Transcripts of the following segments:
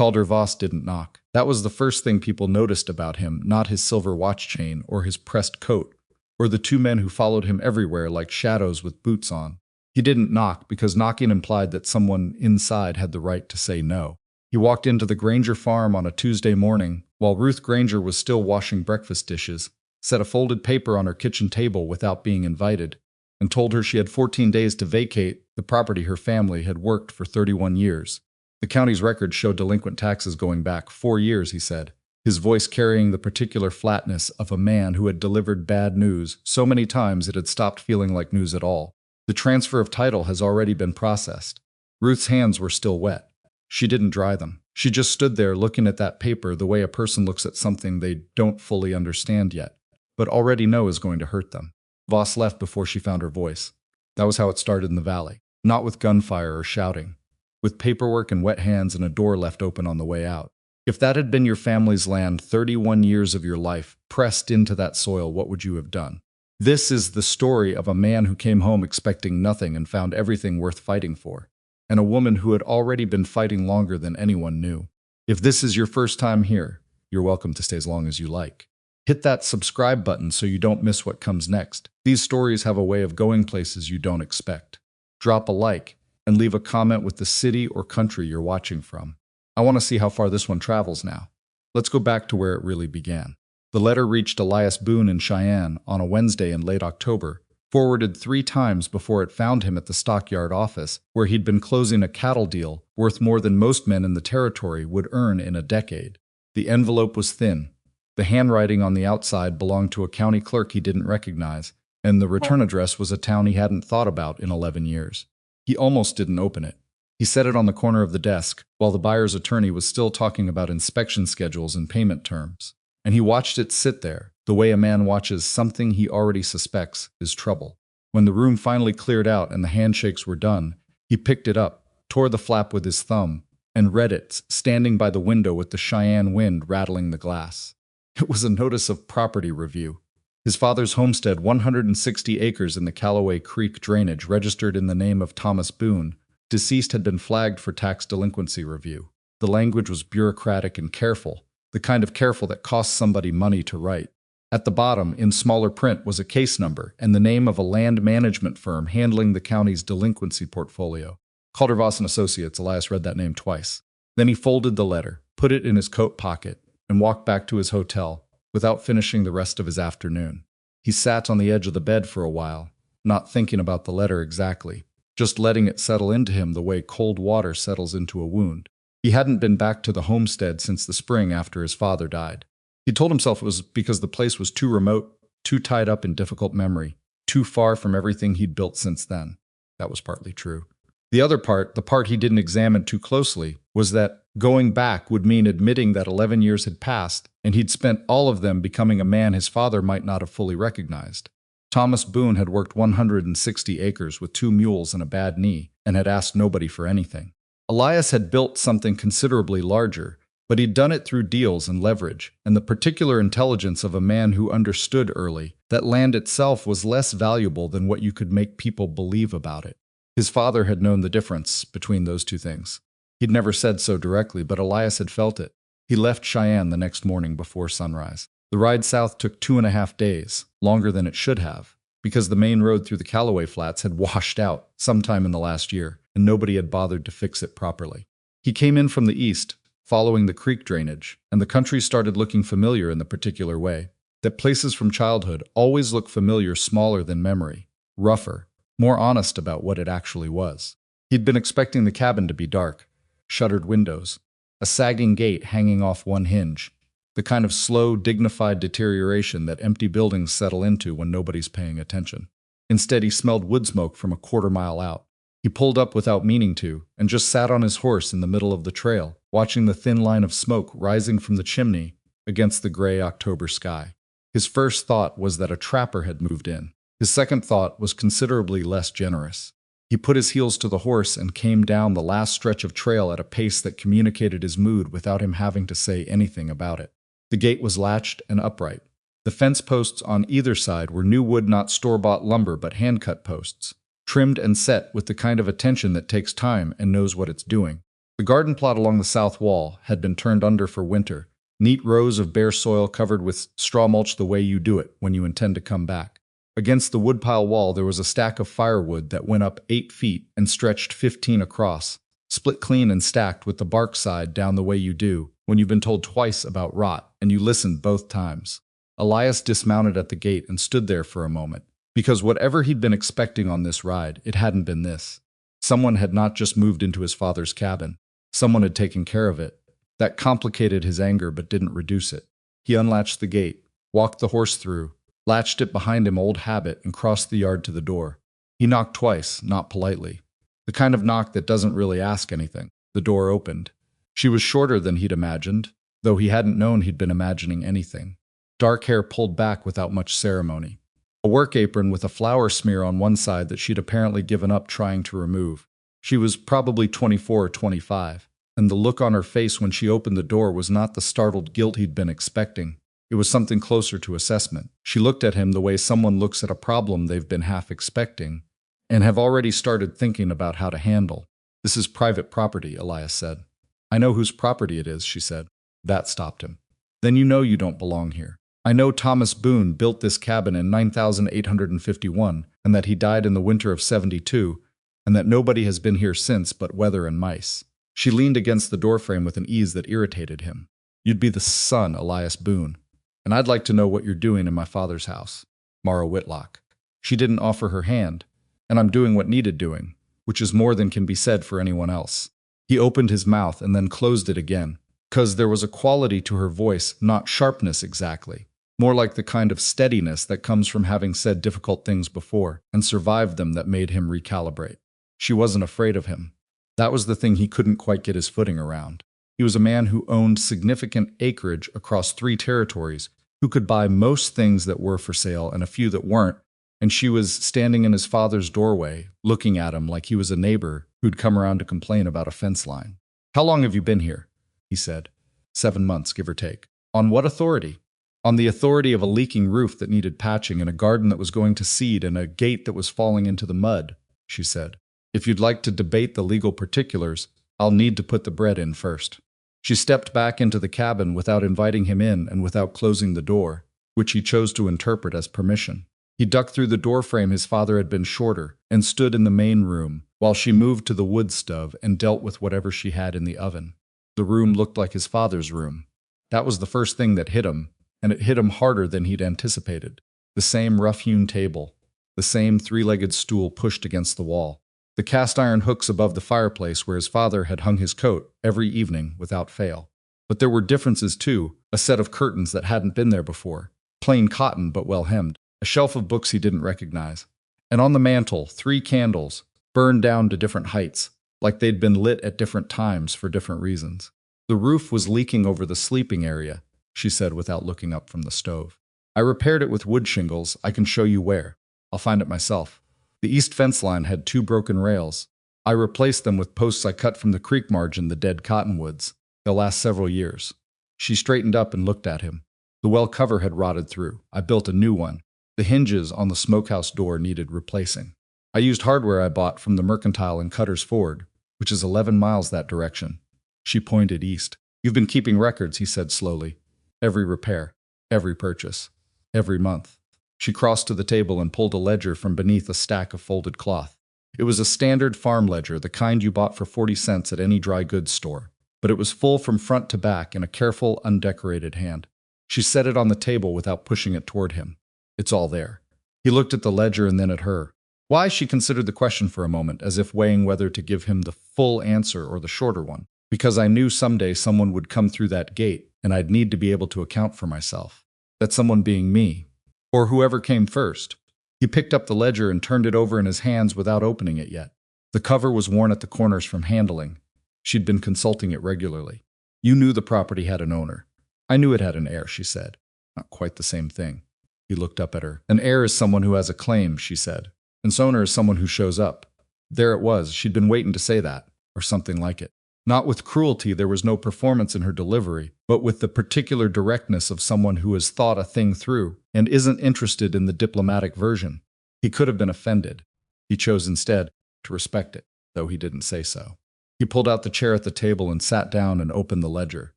Calder Voss didn't knock. That was the first thing people noticed about him, not his silver watch chain or his pressed coat, or the two men who followed him everywhere like shadows with boots on. He didn't knock because knocking implied that someone inside had the right to say no. He walked into the Granger farm on a Tuesday morning, while Ruth Granger was still washing breakfast dishes, set a folded paper on her kitchen table without being invited, and told her she had 14 days to vacate the property her family had worked for 31 years. The county's records showed delinquent taxes going back 4 years, he said, his voice carrying the particular flatness of a man who had delivered bad news so many times it had stopped feeling like news at all. The transfer of title has already been processed. Ruth's hands were still wet. She didn't dry them. She just stood there looking at that paper the way a person looks at something they don't fully understand yet, but already know is going to hurt them. Voss left before she found her voice. That was how it started in the valley. Not with gunfire or shouting. With paperwork and wet hands and a door left open on the way out. If that had been your family's land, 31 years of your life pressed into that soil, what would you have done? This is the story of a man who came home expecting nothing and found everything worth fighting for, and a woman who had already been fighting longer than anyone knew. If this is your first time here, you're welcome to stay as long as you like. Hit that subscribe button so you don't miss what comes next. These stories have a way of going places you don't expect. Drop a like and leave a comment with the city or country you're watching from. I want to see how far this one travels now. Let's go back to where it really began. The letter reached Elias Boone in Cheyenne on a Wednesday in late October, forwarded 3 times before it found him at the stockyard office, where he'd been closing a cattle deal worth more than most men in the territory would earn in a decade. The envelope was thin. The handwriting on the outside belonged to a county clerk he didn't recognize, and the return address was a town he hadn't thought about in 11 years. He almost didn't open it. He set it on the corner of the desk, while the buyer's attorney was still talking about inspection schedules and payment terms. And he watched it sit there, the way a man watches something he already suspects is trouble. When the room finally cleared out and the handshakes were done, he picked it up, tore the flap with his thumb, and read it, standing by the window with the Cheyenne wind rattling the glass. It was a notice of property review. His father's homestead, 160 acres in the Callaway Creek drainage, registered in the name of Thomas Boone, deceased, had been flagged for tax delinquency review. The language was bureaucratic and careful, the kind of careful that costs somebody money to write. At the bottom, in smaller print, was a case number and the name of a land management firm handling the county's delinquency portfolio. Calder Voss and Associates. Elias read that name twice. Then he folded the letter, put it in his coat pocket, and walked back to his hotel, without finishing the rest of his afternoon. He sat on the edge of the bed for a while, not thinking about the letter exactly, just letting it settle into him the way cold water settles into a wound. He hadn't been back to the homestead since the spring after his father died. He told himself it was because the place was too remote, too tied up in difficult memory, too far from everything he'd built since then. That was partly true. The other part, the part he didn't examine too closely, was that going back would mean admitting that 11 years had passed, and he'd spent all of them becoming a man his father might not have fully recognized. Thomas Boone had worked 160 acres with 2 mules and a bad knee, and had asked nobody for anything. Elias had built something considerably larger, but he'd done it through deals and leverage, and the particular intelligence of a man who understood early that land itself was less valuable than what you could make people believe about it. His father had known the difference between those two things. He'd never said so directly, but Elias had felt it. He left Cheyenne the next morning before sunrise. The ride south took 2.5 days, longer than it should have, because the main road through the Callaway Flats had washed out sometime in the last year, and nobody had bothered to fix it properly. He came in from the east, following the creek drainage, and the country started looking familiar in the particular way that places from childhood always look familiar, smaller than memory, rougher, more honest about what it actually was. He'd been expecting the cabin to be dark, shuttered windows, a sagging gate hanging off one hinge, the kind of slow, dignified deterioration that empty buildings settle into when nobody's paying attention. Instead, he smelled wood smoke from a quarter-mile out. He pulled up without meaning to, and just sat on his horse in the middle of the trail, watching the thin line of smoke rising from the chimney against the gray October sky. His first thought was that a trapper had moved in. His second thought was considerably less generous. He put his heels to the horse and came down the last stretch of trail at a pace that communicated his mood without him having to say anything about it. The gate was latched and upright. The fence posts on either side were new wood, not store-bought lumber, but hand-cut posts, trimmed and set with the kind of attention that takes time and knows what it's doing. The garden plot along the south wall had been turned under for winter, neat rows of bare soil covered with straw mulch the way you do it when you intend to come back. Against the woodpile wall there was a stack of firewood that went up 8 feet and stretched 15 across, split clean and stacked with the bark side down the way you do when you've been told twice about rot and you listened both times. Elias dismounted at the gate and stood there for a moment, because whatever he'd been expecting on this ride, it hadn't been this. Someone had not just moved into his father's cabin. Someone had taken care of it. That complicated his anger but didn't reduce it. He unlatched the gate, walked the horse through, latched it behind him old habit, and crossed the yard to the door. He knocked twice, not politely. The kind of knock that doesn't really ask anything. The door opened. She was shorter than he'd imagined, though he hadn't known he'd been imagining anything. Dark hair pulled back without much ceremony. A work apron with a flour smear on one side that she'd apparently given up trying to remove. She was probably 24 or 25, and the look on her face when she opened the door was not the startled guilt he'd been expecting. It was something closer to assessment. She looked at him the way someone looks at a problem they've been half expecting, and have already started thinking about how to handle. "This is private property," Elias said. "I know whose property it is," she said. That stopped him. "Then you know you don't belong here. I know Thomas Boone built this cabin in 9851, and that he died in the winter of 72, and that nobody has been here since but weather and mice." She leaned against the doorframe with an ease that irritated him. "You'd be the son, Elias Boone, and I'd like to know what you're doing in my father's house." Mara Whitlock. She didn't offer her hand, and I'm doing what needed doing, which is more than can be said for anyone else. He opened his mouth and then closed it again, 'cause there was a quality to her voice, not sharpness exactly. More like the kind of steadiness that comes from having said difficult things before and survived them that made him recalibrate. She wasn't afraid of him. That was the thing he couldn't quite get his footing around. He was a man who owned significant acreage across 3 territories, who could buy most things that were for sale and a few that weren't, and she was standing in his father's doorway, looking at him like he was a neighbor who'd come around to complain about a fence line. "How long have you been here?" he said. 7 months, give or take. "On what authority?" "On the authority of a leaking roof that needed patching and a garden that was going to seed and a gate that was falling into the mud," she said. "If you'd like to debate the legal particulars, I'll need to put the bread in first." She stepped back into the cabin without inviting him in and without closing the door, which he chose to interpret as permission. He ducked through the doorframe his father had been shorter and stood in the main room while she moved to the wood stove and dealt with whatever she had in the oven. The room looked like his father's room. That was the first thing that hit him, and it hit him harder than he'd anticipated. The same rough-hewn table, the same 3-legged stool pushed against the wall, the cast-iron hooks above the fireplace where his father had hung his coat every evening without fail. But there were differences too, a set of curtains that hadn't been there before, plain cotton but well-hemmed, a shelf of books he didn't recognize, and on the mantel 3 candles, burned down to different heights, like they'd been lit at different times for different reasons. The roof was leaking over the sleeping area, she said without looking up from the stove. "I repaired it with wood shingles. I can show you where. I'll find it myself. The east fence line had 2 broken rails. I replaced them with posts I cut from the creek margin, the dead cottonwoods. They'll last several years." She straightened up and looked at him. "The well cover had rotted through. I built a new one. The hinges on the smokehouse door needed replacing. I used hardware I bought from the Mercantile in Cutter's Ford, which is 11 miles that direction." She pointed east. "You've been keeping records," he said slowly. "Every repair, every purchase, every month." She crossed to the table and pulled a ledger from beneath a stack of folded cloth. It was a standard farm ledger, the kind you bought for 40 cents at any dry goods store, but it was full from front to back in a careful, undecorated hand. She set it on the table without pushing it toward him. "It's all there." He looked at the ledger and then at her. Why? She considered the question for a moment, as if weighing whether to give him the full answer or the shorter one. "Because I knew someday someone would come through that gate, and I'd need to be able to account for myself. That someone being me, or whoever came first." He picked up the ledger and turned it over in his hands without opening it yet. The cover was worn at the corners from handling. She'd been consulting it regularly. "You knew the property had an owner." "I knew it had an heir," she said. "Not quite the same thing." He looked up at her. "An heir is someone who has a claim," she said. "An owner is someone who shows up." There it was. She'd been waiting to say that, or something like it. Not with cruelty, there was no performance in her delivery, but with the particular directness of someone who has thought a thing through and isn't interested in the diplomatic version. He could have been offended. He chose instead to respect it, though he didn't say so. He pulled out the chair at the table and sat down and opened the ledger.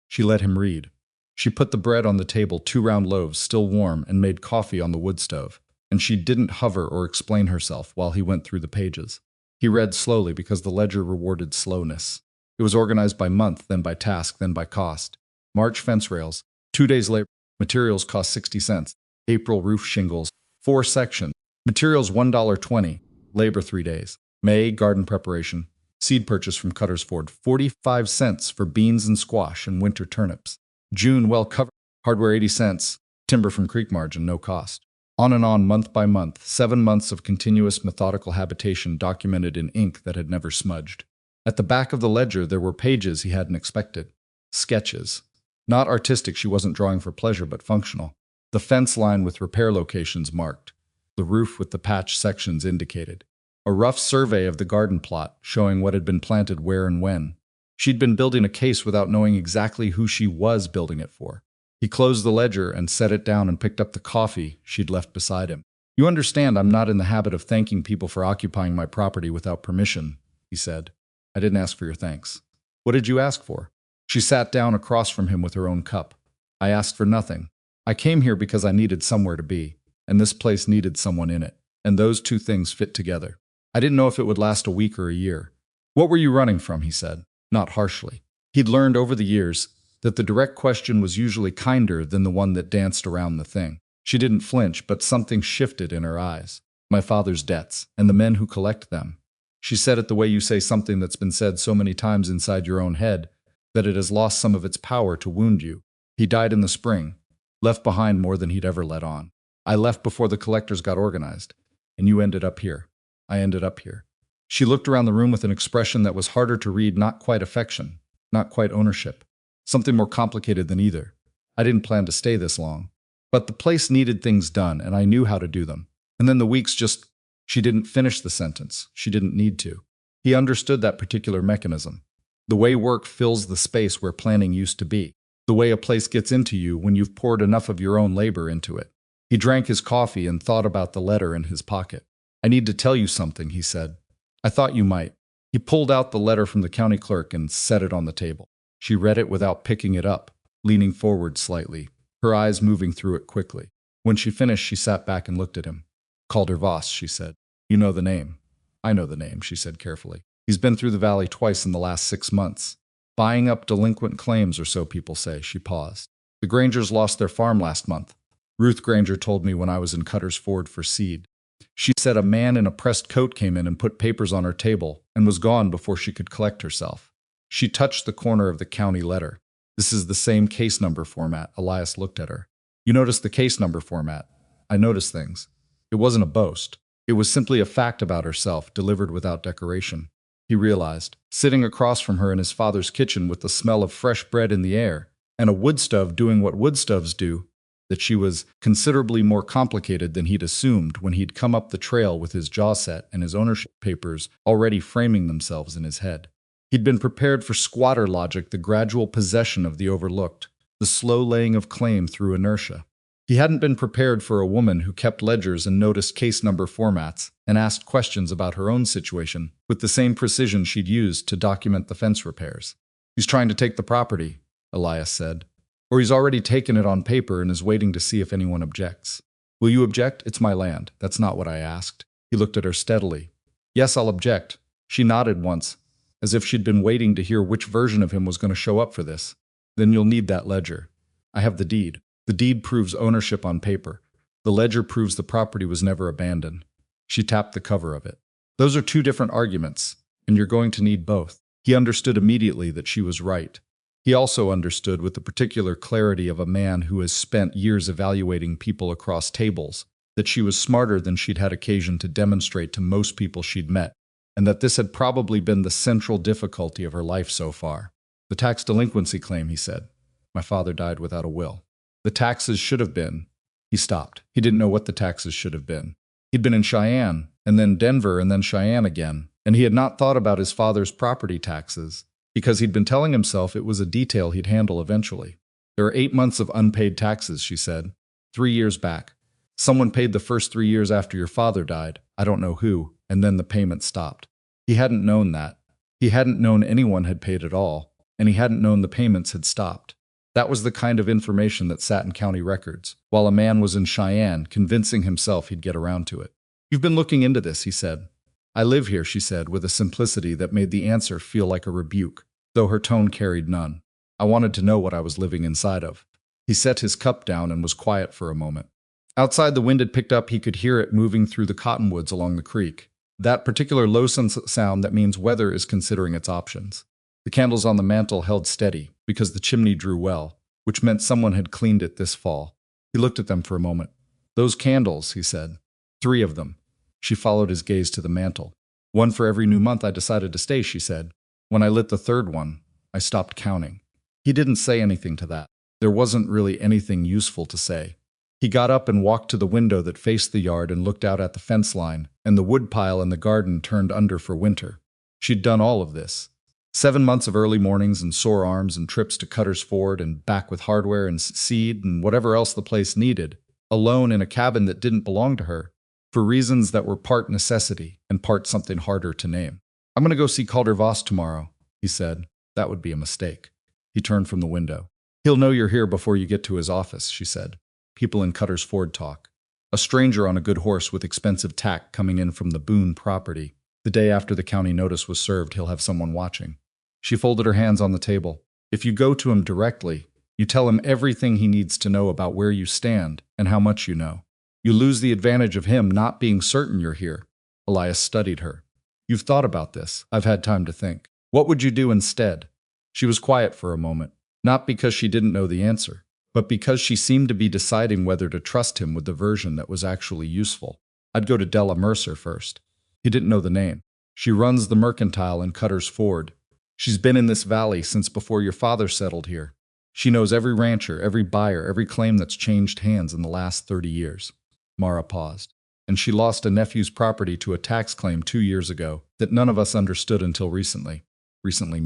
She let him read. She put the bread on the table, 2 round loaves, still warm, and made coffee on the wood stove. And she didn't hover or explain herself while he went through the pages. He read slowly because the ledger rewarded slowness. It was organized by month, then by task, then by cost. March fence rails, 2 days labor. Materials cost 60 cents. April roof shingles, 4 sections. Materials $1.20. Labor 3 days. May garden preparation. Seed purchase from Cutter's Ford, 45 cents for beans and squash and winter turnips. June well covered. Hardware 80 cents. Timber from creek margin, no cost. On and on, month by month, 7 months of continuous methodical habitation documented in ink that had never smudged. At the back of the ledger, there were pages he hadn't expected. Sketches. Not artistic, she wasn't drawing for pleasure, but functional. The fence line with repair locations marked. The roof with the patch sections indicated. A rough survey of the garden plot, showing what had been planted where and when. She'd been building a case without knowing exactly who she was building it for. He closed the ledger and set it down and picked up the coffee she'd left beside him. "You understand I'm not in the habit of thanking people for occupying my property without permission," he said. "I didn't ask for your thanks." "What did you ask for?" She sat down across from him with her own cup. "I asked for nothing. I came here because I needed somewhere to be, and this place needed someone in it, and those two things fit together. I didn't know if it would last a week or a year." "What were you running from?" he said, not harshly. He'd learned over the years that the direct question was usually kinder than the one that danced around the thing. She didn't flinch, but something shifted in her eyes. "My father's debts, and the men who collect them." She said it the way you say something that's been said so many times inside your own head that it has lost some of its power to wound you. "He died in the spring, left behind more than he'd ever let on. I left before the collectors got organized, and you ended up here. I ended up here." She looked around the room with an expression that was harder to read, not quite affection, not quite ownership. Something more complicated than either. "I didn't plan to stay this long. But the place needed things done, and I knew how to do them. And then the weeks just—" She didn't finish the sentence. She didn't need to. He understood that particular mechanism. The way work fills the space where planning used to be. The way a place gets into you when you've poured enough of your own labor into it. He drank his coffee and thought about the letter in his pocket. "I need to tell you something," he said. "I thought you might." He pulled out the letter from the county clerk and set it on the table. She read it without picking it up, leaning forward slightly, her eyes moving through it quickly. When she finished, she sat back and looked at him. "Calder Voss," she said. "You know the name." "I know the name," she said carefully. "He's been through the valley twice in the last 6 months. Buying up delinquent claims, or so people say." She paused. "The Grangers lost their farm last month. Ruth Granger told me when I was in Cutter's Ford for seed. She said a man in a pressed coat came in and put papers on her table and was gone before she could collect herself." She touched the corner of the county letter. "This is the same case number format." Elias looked at her. "You noticed the case number format?" "I noticed things." It wasn't a boast. It was simply a fact about herself, delivered without decoration. He realized, sitting across from her in his father's kitchen with the smell of fresh bread in the air, and a wood stove doing what wood stoves do, that she was considerably more complicated than he'd assumed when he'd come up the trail with his jaw set and his ownership papers already framing themselves in his head. He'd been prepared for squatter logic, the gradual possession of the overlooked, the slow laying of claim through inertia. He hadn't been prepared for a woman who kept ledgers and noticed case number formats and asked questions about her own situation with the same precision she'd used to document the fence repairs. "He's trying to take the property," Elias said. "Or he's already taken it on paper and is waiting to see if anyone objects." "Will you object? It's my land. That's not what I asked." He looked at her steadily. "Yes, I'll object." She nodded once, as if she'd been waiting to hear which version of him was going to show up for this. "Then you'll need that ledger." "I have the deed." "The deed proves ownership on paper. The ledger proves the property was never abandoned." She tapped the cover of it. "Those are 2 different arguments, and you're going to need both." He understood immediately that she was right. He also understood with the particular clarity of a man who has spent years evaluating people across tables that she was smarter than she'd had occasion to demonstrate to most people she'd met, and that this had probably been the central difficulty of her life so far. "The tax delinquency claim," he said. "My father died without a will. The taxes should have been—" He stopped. He didn't know what the taxes should have been. He'd been in Cheyenne, and then Denver, and then Cheyenne again, and he had not thought about his father's property taxes, because he'd been telling himself it was a detail he'd handle eventually. "There are 8 months of unpaid taxes," she said. 3 years back. Someone paid the first 3 years after your father died, I don't know who, and then the payment stopped." He hadn't known that. He hadn't known anyone had paid at all, and he hadn't known the payments had stopped. That was the kind of information that sat in county records, while a man was in Cheyenne, convincing himself he'd get around to it. "You've been looking into this," he said. "I live here," she said, with a simplicity that made the answer feel like a rebuke, though her tone carried none. "I wanted to know what I was living inside of." He set his cup down and was quiet for a moment. Outside, the wind had picked up. He could hear it moving through the cottonwoods along the creek. That particular low sound that means weather is considering its options. The candles on the mantel held steady, because the chimney drew well, which meant someone had cleaned it this fall. He looked at them for a moment. "Those candles," he said. "3 of them." She followed his gaze to the mantel. "1 for every new month I decided to stay," she said. "When I lit the 3rd one, I stopped counting." He didn't say anything to that. There wasn't really anything useful to say. He got up and walked to the window that faced the yard and looked out at the fence line, and the woodpile in the garden turned under for winter. She'd done all of this. 7 months of early mornings and sore arms and trips to Cutter's Ford and back with hardware and seed and whatever else the place needed, alone in a cabin that didn't belong to her, for reasons that were part necessity and part something harder to name. "I'm going to go see Calder Voss tomorrow," he said. "That would be a mistake." He turned from the window. "He'll know you're here before you get to his office," she said. "People in Cutter's Ford talk. A stranger on a good horse with expensive tack coming in from the Boone property. The day after the county notice was served, he'll have someone watching." She folded her hands on the table. "If you go to him directly, you tell him everything he needs to know about where you stand and how much you know. You lose the advantage of him not being certain you're here." Elias studied her. "You've thought about this. I've had time to think. What would you do instead?" She was quiet for a moment, not because she didn't know the answer, but because she seemed to be deciding whether to trust him with the version that was actually useful. "I'd go to Della Mercer first." He didn't know the name. "She runs the mercantile in Cutter's Ford. She's been in this valley since before your father settled here. She knows every rancher, every buyer, every claim that's changed hands in the last 30 years. Mara paused. "And she lost a nephew's property to a tax claim 2 years ago that none of us understood until recently." Recently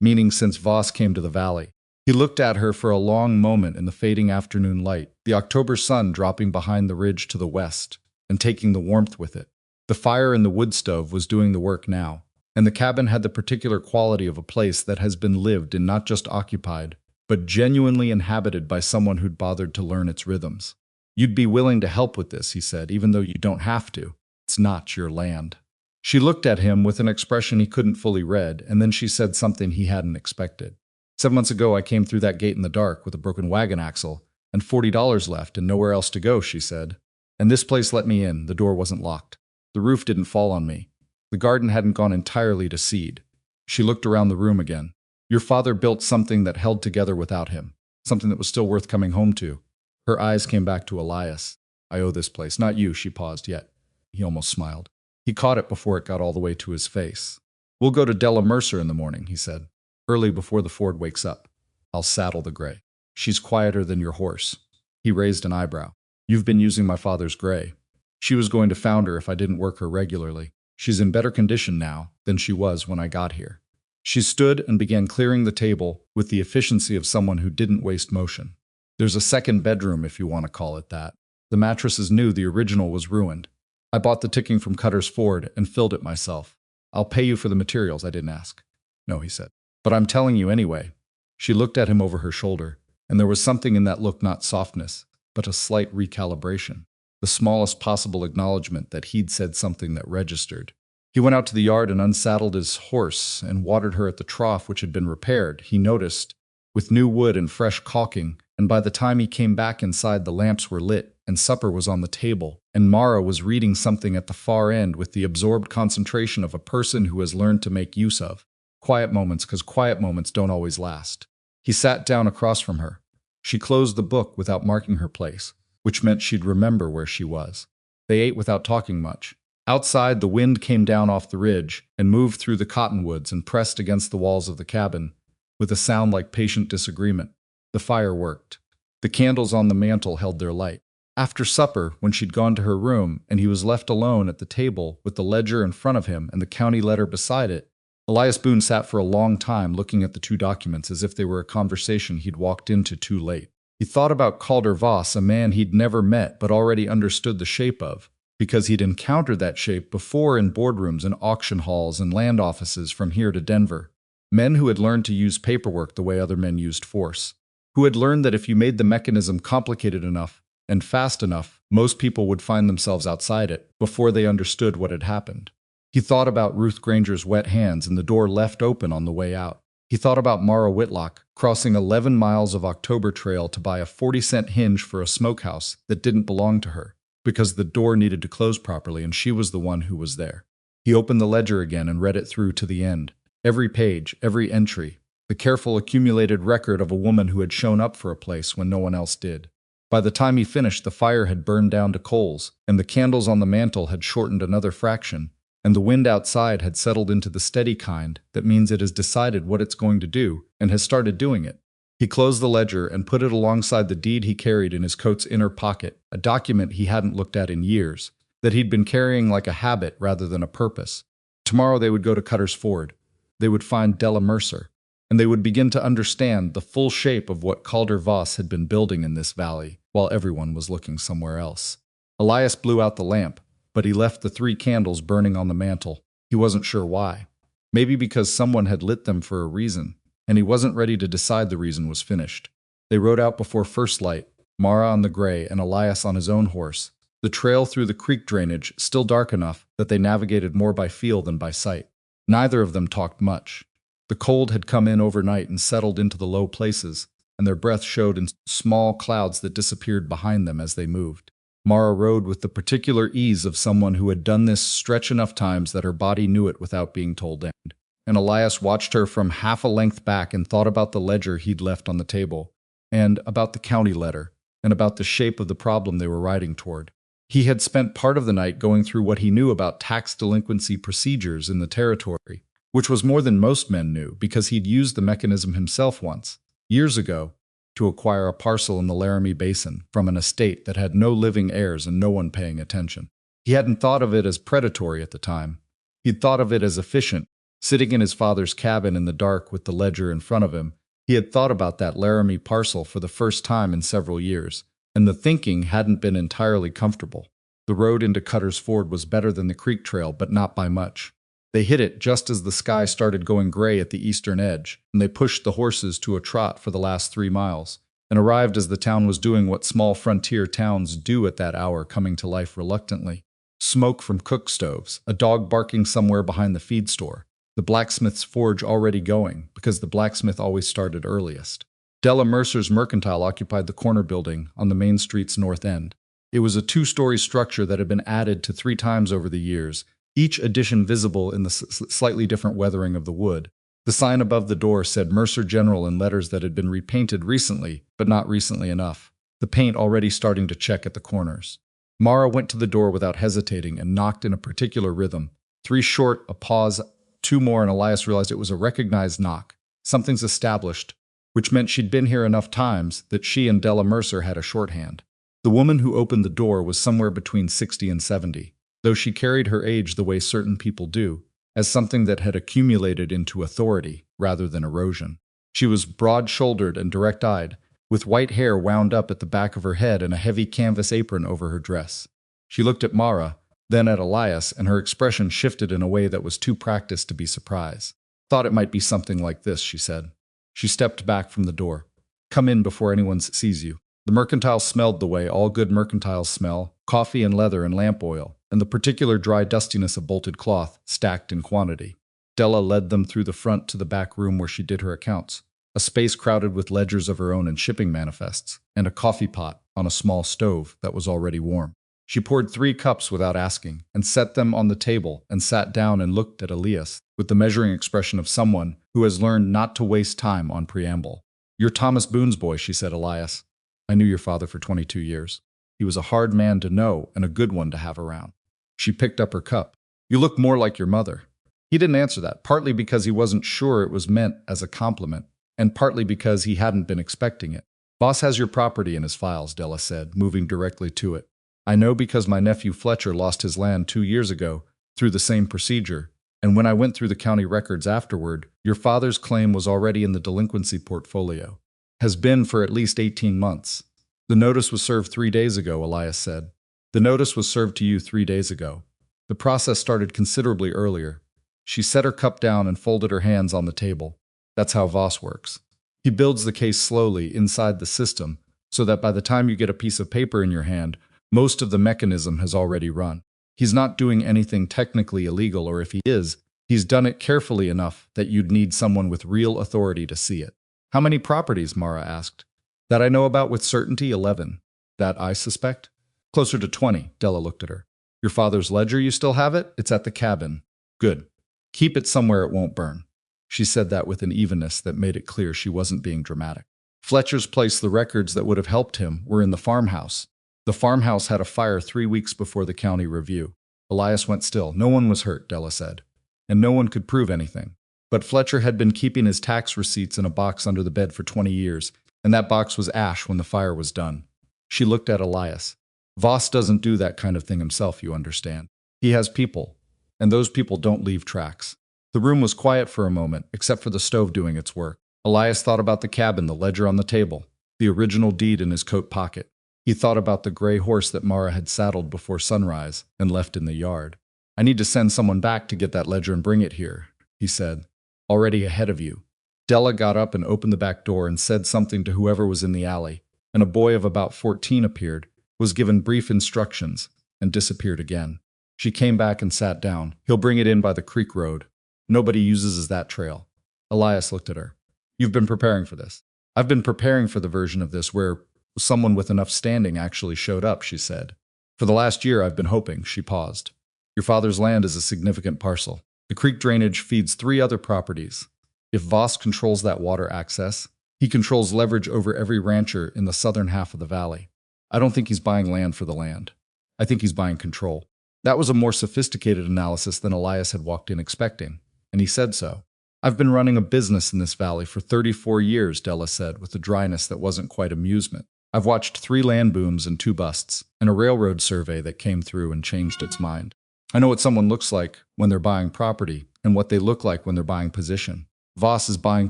meaning since Voss came to the valley. He looked at her for a long moment in the fading afternoon light, the October sun dropping behind the ridge to the west and taking the warmth with it. The fire in the wood stove was doing the work now, and the cabin had the particular quality of a place that has been lived in, not just occupied, but genuinely inhabited by someone who'd bothered to learn its rhythms. "You'd be willing to help with this," he said, "even though you don't have to. It's not your land." She looked at him with an expression he couldn't fully read, and then she said something he hadn't expected. 7 months ago, I came through that gate in the dark with a broken wagon axle and $40 left and nowhere else to go," she said. "And this place let me in. The door wasn't locked. The roof didn't fall on me. The garden hadn't gone entirely to seed." She looked around the room again. "Your father built something that held together without him, something that was still worth coming home to." Her eyes came back to Elias. "I owe this place, not you," she paused yet. He almost smiled. He caught it before it got all the way to his face. "We'll go to Della Mercer in the morning," he said. "Early before the Ford wakes up. I'll saddle the gray. She's quieter than your horse." He raised an eyebrow. "You've been using my father's gray." She was going to founder if I didn't work her regularly. "She's in better condition now than she was when I got here." She stood and began clearing the table with the efficiency of someone who didn't waste motion. "There's a second bedroom, if you want to call it that. The mattress is new, the original was ruined. I bought the ticking from Cutter's Ford and filled it myself. I'll pay you for the materials," I didn't ask. "No," he said. "But I'm telling you anyway." She looked at him over her shoulder, and there was something in that look, not softness, but a slight recalibration. The smallest possible acknowledgement that he'd said something that registered. He went out to the yard and unsaddled his horse and watered her at the trough which had been repaired, he noticed, with new wood and fresh caulking, and by the time he came back inside the lamps were lit and supper was on the table, and Mara was reading something at the far end with the absorbed concentration of a person who has learned to make use of quiet moments, because quiet moments don't always last. He sat down across from her. She closed the book without marking her place, which meant she'd remember where she was. They ate without talking much. Outside, the wind came down off the ridge and moved through the cottonwoods and pressed against the walls of the cabin, with a sound like patient disagreement. The fire worked. The candles on the mantel held their light. After supper, when she'd gone to her room and he was left alone at the table with the ledger in front of him and the county letter beside it, Elias Boone sat for a long time looking at the 2 documents as if they were a conversation he'd walked into too late. He thought about Calder Voss, a man he'd never met but already understood the shape of, because he'd encountered that shape before in boardrooms and auction halls and land offices from here to Denver. Men who had learned to use paperwork the way other men used force. Who had learned that if you made the mechanism complicated enough and fast enough, most people would find themselves outside it before they understood what had happened. He thought about Ruth Granger's wet hands and the door left open on the way out. He thought about Mara Whitlock crossing 11 miles of October Trail to buy a 40-cent hinge for a smokehouse that didn't belong to her, because the door needed to close properly and she was the one who was there. He opened the ledger again and read it through to the end. Every page, every entry, the careful accumulated record of a woman who had shown up for a place when no one else did. By the time he finished, the fire had burned down to coals, and the candles on the mantel had shortened another fraction, and the wind outside had settled into the steady kind that means it has decided what it's going to do and has started doing it. He closed the ledger and put it alongside the deed he carried in his coat's inner pocket, a document he hadn't looked at in years, that he'd been carrying like a habit rather than a purpose. Tomorrow they would go to Cutter's Ford. They would find Della Mercer, and they would begin to understand the full shape of what Calder Voss had been building in this valley, while everyone was looking somewhere else. Elias blew out the lamp, but he left the 3 candles burning on the mantel. He wasn't sure why. Maybe because someone had lit them for a reason, and he wasn't ready to decide the reason was finished. They rode out before first light, Mara on the gray and Elias on his own horse, the trail through the creek drainage still dark enough that they navigated more by feel than by sight. Neither of them talked much. The cold had come in overnight and settled into the low places, and their breath showed in small clouds that disappeared behind them as they moved. Mara rode with the particular ease of someone who had done this stretch enough times that her body knew it without being told and Elias watched her from half a length back and thought about the ledger he'd left on the table, and about the county letter, and about the shape of the problem they were riding toward. He had spent part of the night going through what he knew about tax delinquency procedures in the territory, which was more than most men knew because he'd used the mechanism himself once, years ago, to acquire a parcel in the Laramie Basin from an estate that had no living heirs and no one paying attention. He hadn't thought of it as predatory at the time. He'd thought of it as efficient. Sitting in his father's cabin in the dark with the ledger in front of him, he had thought about that Laramie parcel for the first time in several years, and the thinking hadn't been entirely comfortable. The road into Cutter's Ford was better than the creek trail, but not by much. They hit it just as the sky started going gray at the eastern edge, and they pushed the horses to a trot for the last 3 miles, and arrived as the town was doing what small frontier towns do at that hour, coming to life reluctantly. Smoke from cook stoves, a dog barking somewhere behind the feed store, the blacksmith's forge already going, because the blacksmith always started earliest. Della Mercer's mercantile occupied the corner building on the main street's north end. It was a 2-story structure that had been added to 3 times over the years, each addition visible in the slightly different weathering of the wood. The sign above the door said Mercer General in letters that had been repainted recently, but not recently enough, the paint already starting to check at the corners. Mara went to the door without hesitating and knocked in a particular rhythm. 3 short, a pause, 2 more, and Elias realized it was a recognized knock. Something's established, which meant she'd been here enough times that she and Della Mercer had a shorthand. The woman who opened the door was somewhere between 60 and 70, though she carried her age the way certain people do, as something that had accumulated into authority rather than erosion. She was broad-shouldered and direct-eyed, with white hair wound up at the back of her head and a heavy canvas apron over her dress. She looked at Mara, then at Elias, and her expression shifted in a way that was too practiced to be surprise. "Thought it might be something like this," she said. She stepped back from the door. "Come in before anyone sees you." The mercantile smelled the way all good mercantiles smell, coffee and leather and lamp oil, and the particular dry dustiness of bolted cloth, stacked in quantity. Della led them through the front to the back room where she did her accounts, a space crowded with ledgers of her own and shipping manifests, and a coffee pot on a small stove that was already warm. She poured 3 cups without asking, and set them on the table, and sat down and looked at Elias with the measuring expression of someone who has learned not to waste time on preamble. "You're Thomas Boone's boy," she said, "Elias. I knew your father for 22 years. He was a hard man to know and a good one to have around." She picked up her cup. "You look more like your mother." He didn't answer that, partly because he wasn't sure it was meant as a compliment, and partly because he hadn't been expecting it. "Boss has your property in his files," Della said, moving directly to it. "I know because my nephew Fletcher lost his land 2 years ago through the same procedure, and when I went through the county records afterward, your father's claim was already in the delinquency portfolio. Has been for at least 18 months. The notice was served 3 days ago," Elias said. The notice was served to you 3 days ago. The process started considerably earlier. She set her cup down and folded her hands on the table. That's how Voss works. He builds the case slowly inside the system so that by the time you get a piece of paper in your hand, most of the mechanism has already run. He's not doing anything technically illegal, or if he is, he's done it carefully enough that you'd need someone with real authority to see it. How many properties? Mara asked. That I know about with certainty, 11. That I suspect? Closer to 20, Della looked at her. Your father's ledger, you still have it? It's at the cabin. Good. Keep it somewhere it won't burn. She said that with an evenness that made it clear she wasn't being dramatic. Fletcher's place, the records that would have helped him, were in the farmhouse. The farmhouse had a fire 3 weeks before the county review. Elias went still. No one was hurt, Della said, and no one could prove anything. But Fletcher had been keeping his tax receipts in a box under the bed for 20 years, and that box was ash when the fire was done. She looked at Elias. Voss doesn't do that kind of thing himself, you understand. He has people, and those people don't leave tracks. The room was quiet for a moment, except for the stove doing its work. Elias thought about the cabin, the ledger on the table, the original deed in his coat pocket. He thought about the gray horse that Mara had saddled before sunrise and left in the yard. I need to send someone back to get that ledger and bring it here, he said, already ahead of you. Della got up and opened the back door and said something to whoever was in the alley, and a boy of about 14 appeared, was given brief instructions, and disappeared again. She came back and sat down. He'll bring it in by the creek road. Nobody uses that trail. Elias looked at her. You've been preparing for this. I've been preparing for the version of this where someone with enough standing actually showed up, she said. For the last year I've been hoping, she paused. Your father's land is a significant parcel. The creek drainage feeds 3 other properties. If Voss controls that water access, he controls leverage over every rancher in the southern half of the valley. I don't think he's buying land for the land. I think he's buying control. That was a more sophisticated analysis than Elias had walked in expecting, and he said so. I've been running a business in this valley for 34 years, Della said, with a dryness that wasn't quite amusement. I've watched 3 land booms and 2 busts, and a railroad survey that came through and changed its mind. I know what someone looks like when they're buying property, and what they look like when they're buying position. Voss is buying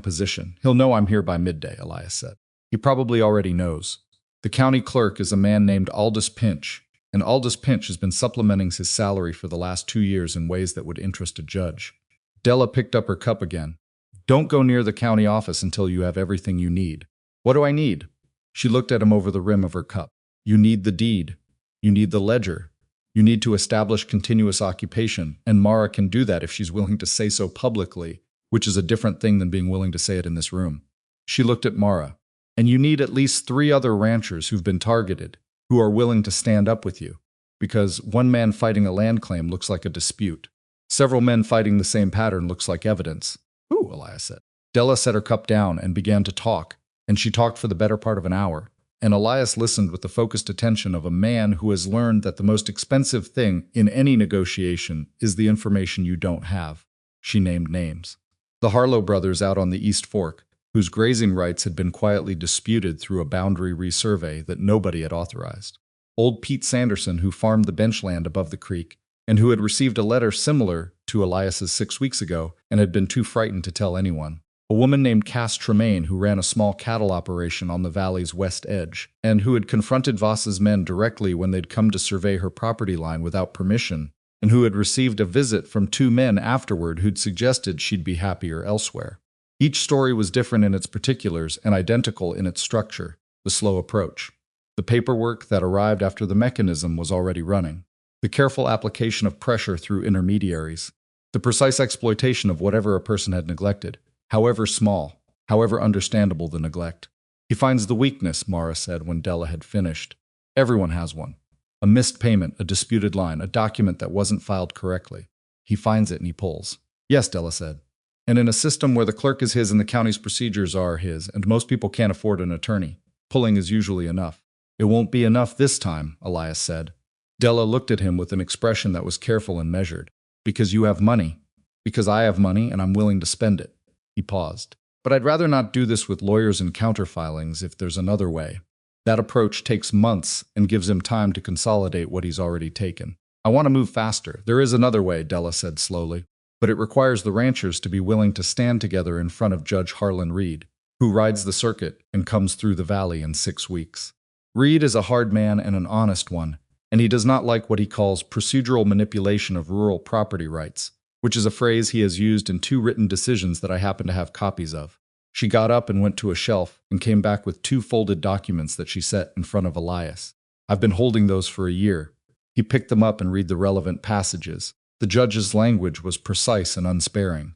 position. He'll know I'm here by midday, Elias said. He probably already knows. The county clerk is a man named Aldous Pinch, and Aldous Pinch has been supplementing his salary for the last 2 years in ways that would interest a judge. Della picked up her cup again. Don't go near the county office until you have everything you need. What do I need? She looked at him over the rim of her cup. You need the deed. You need the ledger. You need to establish continuous occupation, and Mara can do that if she's willing to say so publicly, which is a different thing than being willing to say it in this room. She looked at Mara. And you need at least 3 other ranchers who've been targeted, who are willing to stand up with you, because one man fighting a land claim looks like a dispute. Several men fighting the same pattern looks like evidence. Ooh, Elias said. Della set her cup down and began to talk, and she talked for the better part of an hour, and Elias listened with the focused attention of a man who has learned that the most expensive thing in any negotiation is the information you don't have. She named names. The Harlow brothers out on the East Fork, whose grazing rights had been quietly disputed through a boundary resurvey that nobody had authorized. Old Pete Sanderson, who farmed the bench land above the creek, and who had received a letter similar to Elias's 6 weeks ago and had been too frightened to tell anyone. A woman named Cass Tremaine, who ran a small cattle operation on the valley's west edge, and who had confronted Voss's men directly when they'd come to survey her property line without permission, and who had received a visit from 2 men afterward who'd suggested she'd be happier elsewhere. Each story was different in its particulars and identical in its structure, the slow approach. The paperwork that arrived after the mechanism was already running. The careful application of pressure through intermediaries. The precise exploitation of whatever a person had neglected, however small, however understandable the neglect. He finds the weakness, Mara said when Della had finished. Everyone has one. A missed payment, a disputed line, a document that wasn't filed correctly. He finds it and he pulls. Yes, Della said. And in a system where the clerk is his and the county's procedures are his, and most people can't afford an attorney, pulling is usually enough. It won't be enough this time, Elias said. Della looked at him with an expression that was careful and measured. Because you have money. Because I have money and I'm willing to spend it. He paused. But I'd rather not do this with lawyers and counterfilings if there's another way. That approach takes months and gives him time to consolidate what he's already taken. I want to move faster. There is another way, Della said slowly. But it requires the ranchers to be willing to stand together in front of Judge Harlan Reed, who rides the circuit and comes through the valley in 6 weeks. Reed is a hard man and an honest one, and he does not like what he calls procedural manipulation of rural property rights, which is a phrase he has used in 2 written decisions that I happen to have copies of. She got up and went to a shelf and came back with 2 folded documents that she set in front of Elias. I've been holding those for a year. He picked them up and read the relevant passages. The judge's language was precise and unsparing.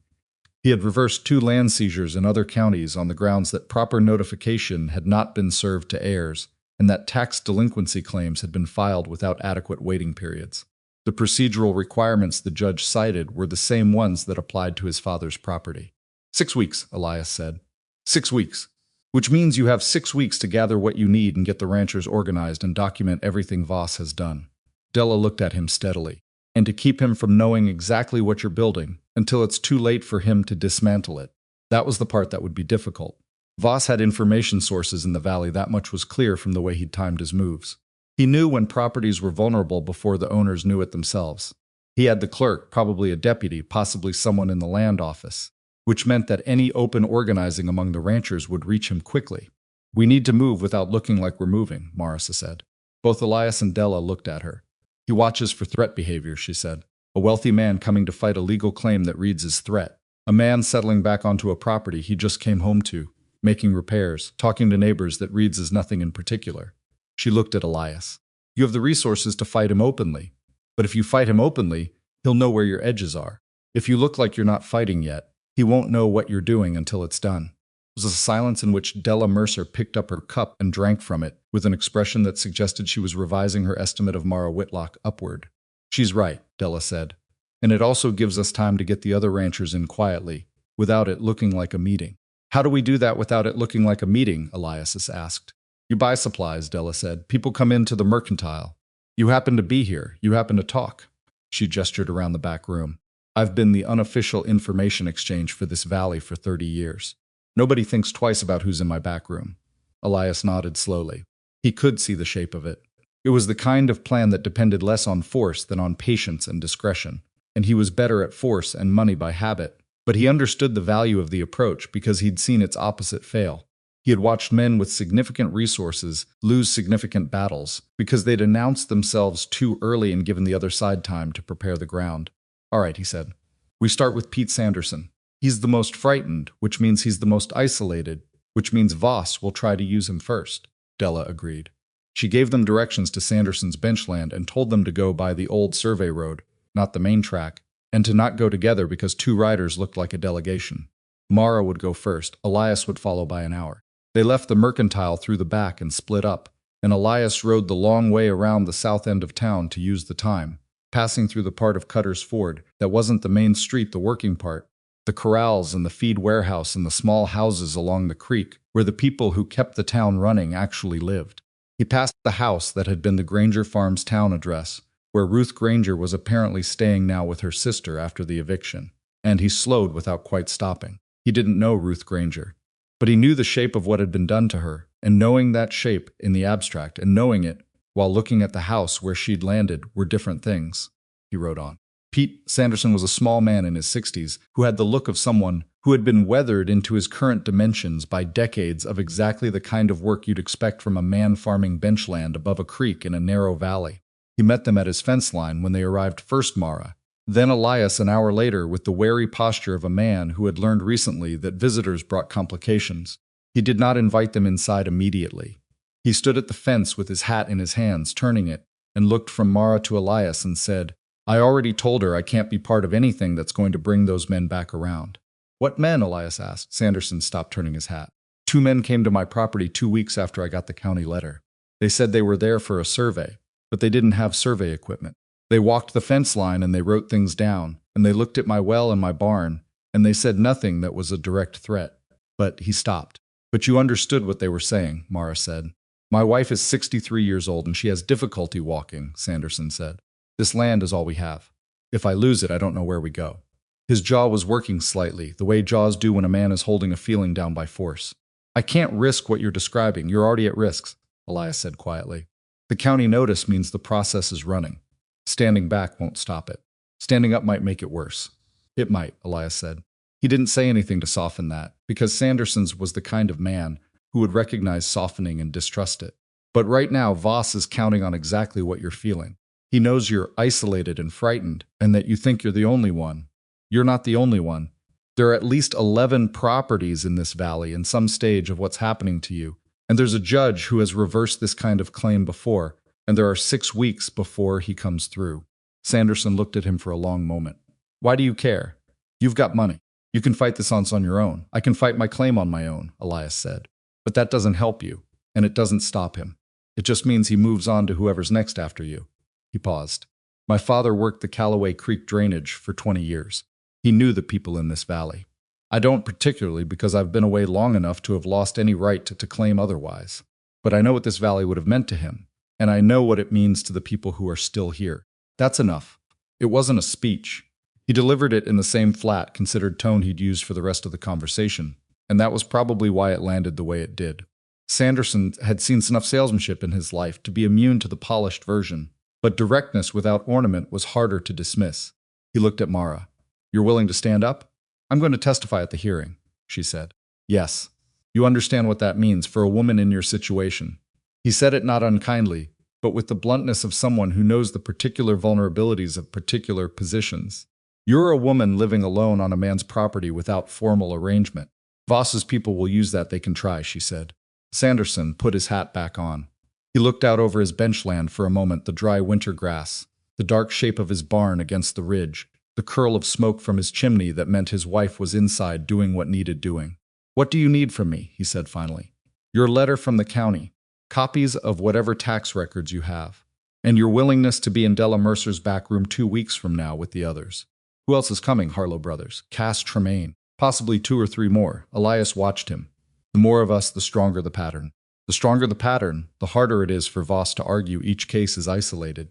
He had reversed 2 land seizures in other counties on the grounds that proper notification had not been served to heirs, and that tax delinquency claims had been filed without adequate waiting periods. The procedural requirements the judge cited were the same ones that applied to his father's property. 6 weeks, Elias said. 6 weeks. Which means you have 6 weeks to gather what you need and get the ranchers organized and document everything Voss has done. Della looked at him steadily. And to keep him from knowing exactly what you're building until it's too late for him to dismantle it. That was the part that would be difficult. Voss had information sources in the valley, that much was clear from the way he'd timed his moves. He knew when properties were vulnerable before the owners knew it themselves. He had the clerk, probably a deputy, possibly someone in the land office, which meant that any open organizing among the ranchers would reach him quickly. We need to move without looking like we're moving, Marissa said. Both Elias and Della looked at her. He watches for threat behavior, she said. A wealthy man coming to fight a legal claim that reads as threat. A man settling back onto a property he just came home to, making repairs, talking to neighbors that reads as nothing in particular. She looked at Elias. You have the resources to fight him openly. But if you fight him openly, he'll know where your edges are. If you look like you're not fighting yet, he won't know what you're doing until it's done. It was a silence in which Della Mercer picked up her cup and drank from it, with an expression that suggested she was revising her estimate of Mara Whitlock upward. She's right, Della said. And it also gives us time to get the other ranchers in quietly, without it looking like a meeting. How do we do that without it looking like a meeting? Elias asked. You buy supplies, Della said. People come into the mercantile. You happen to be here. You happen to talk. She gestured around the back room. I've been the unofficial information exchange for this valley for 30 years. Nobody thinks twice about who's in my back room. Elias nodded slowly. He could see the shape of it. It was the kind of plan that depended less on force than on patience and discretion, and he was better at force and money by habit. But he understood the value of the approach because he'd seen its opposite fail. He had watched men with significant resources lose significant battles because they'd announced themselves too early and given the other side time to prepare the ground. All right, he said. We start with Pete Sanderson. He's the most frightened, which means he's the most isolated, which means Voss will try to use him first. Della agreed. She gave them directions to Sanderson's benchland and told them to go by the old survey road, not the main track, and to not go together because 2 riders looked like a delegation. Mara would go first, Elias would follow by an hour. They left the mercantile through the back and split up, and Elias rode the long way around the south end of town to use the time, passing through the part of Cutter's Ford that wasn't the main street, the working part, the corrals and the feed warehouse and the small houses along the creek where the people who kept the town running actually lived. He passed the house that had been the Granger Farms town address, where Ruth Granger was apparently staying now with her sister after the eviction, and he slowed without quite stopping. He didn't know Ruth Granger, but he knew the shape of what had been done to her, and knowing that shape in the abstract and knowing it while looking at the house where she'd landed were different things. He wrote on. Pete Sanderson was a small man in his 60s who had the look of someone who had been weathered into his current dimensions by decades of exactly the kind of work you'd expect from a man farming benchland above a creek in a narrow valley. He met them at his fence line when they arrived first Mara, then Elias an hour later with the wary posture of a man who had learned recently that visitors brought complications. He did not invite them inside immediately. He stood at the fence with his hat in his hands, turning it, and looked from Mara to Elias and said, I already told her I can't be part of anything that's going to bring those men back around. What men? Elias asked. Sanderson stopped turning his hat. 2 men came to my property 2 weeks after I got the county letter. They said they were there for a survey, but they didn't have survey equipment. They walked the fence line and they wrote things down, and they looked at my well and my barn, and they said nothing that was a direct threat. But he stopped. But you understood what they were saying, Mara said. My wife is 63 years old and she has difficulty walking, Sanderson said. This land is all we have. If I lose it, I don't know where we go. His jaw was working slightly, the way jaws do when a man is holding a feeling down by force. I can't risk what you're describing. You're already at risk, Elias said quietly. The county notice means the process is running. Standing back won't stop it. Standing up might make it worse. It might, Elias said. He didn't say anything to soften that, because Sanderson's was the kind of man who would recognize softening and distrust it. But right now, Voss is counting on exactly what you're feeling. He knows you're isolated and frightened, and that you think you're the only one. You're not the only one. There are at least 11 properties in this valley in some stage of what's happening to you, and there's a judge who has reversed this kind of claim before, and there are 6 weeks before he comes through. Sanderson looked at him for a long moment. Why do you care? You've got money. You can fight this on your own. I can fight my claim on my own, Elias said. But that doesn't help you, and it doesn't stop him. It just means he moves on to whoever's next after you. He paused. My father worked the Callaway Creek drainage for 20 years. He knew the people in this valley. I don't particularly because I've been away long enough to have lost any right to claim otherwise. But I know what this valley would have meant to him, and I know what it means to the people who are still here. That's enough. It wasn't a speech. He delivered it in the same flat, considered tone he'd used for the rest of the conversation, and that was probably why it landed the way it did. Sanderson had seen enough salesmanship in his life to be immune to the polished version, but directness without ornament was harder to dismiss. He looked at Mara. You're willing to stand up? I'm going to testify at the hearing, she said. Yes. You understand what that means for a woman in your situation. He said it not unkindly, but with the bluntness of someone who knows the particular vulnerabilities of particular positions. You're a woman living alone on a man's property without formal arrangement. Voss's people will use that they can try, she said. Sanderson put his hat back on. He looked out over his benchland for a moment, the dry winter grass, the dark shape of his barn against the ridge, the curl of smoke from his chimney that meant his wife was inside doing what needed doing. What do you need from me? He said finally. Your letter from the county, copies of whatever tax records you have, and your willingness to be in Della Mercer's back room 2 weeks from now with the others. Who else is coming, Harlow brothers? Cass Tremaine. Possibly 2 or 3 more. Elias watched him. The more of us, the stronger the pattern. The stronger the pattern, the harder it is for Voss to argue each case is isolated.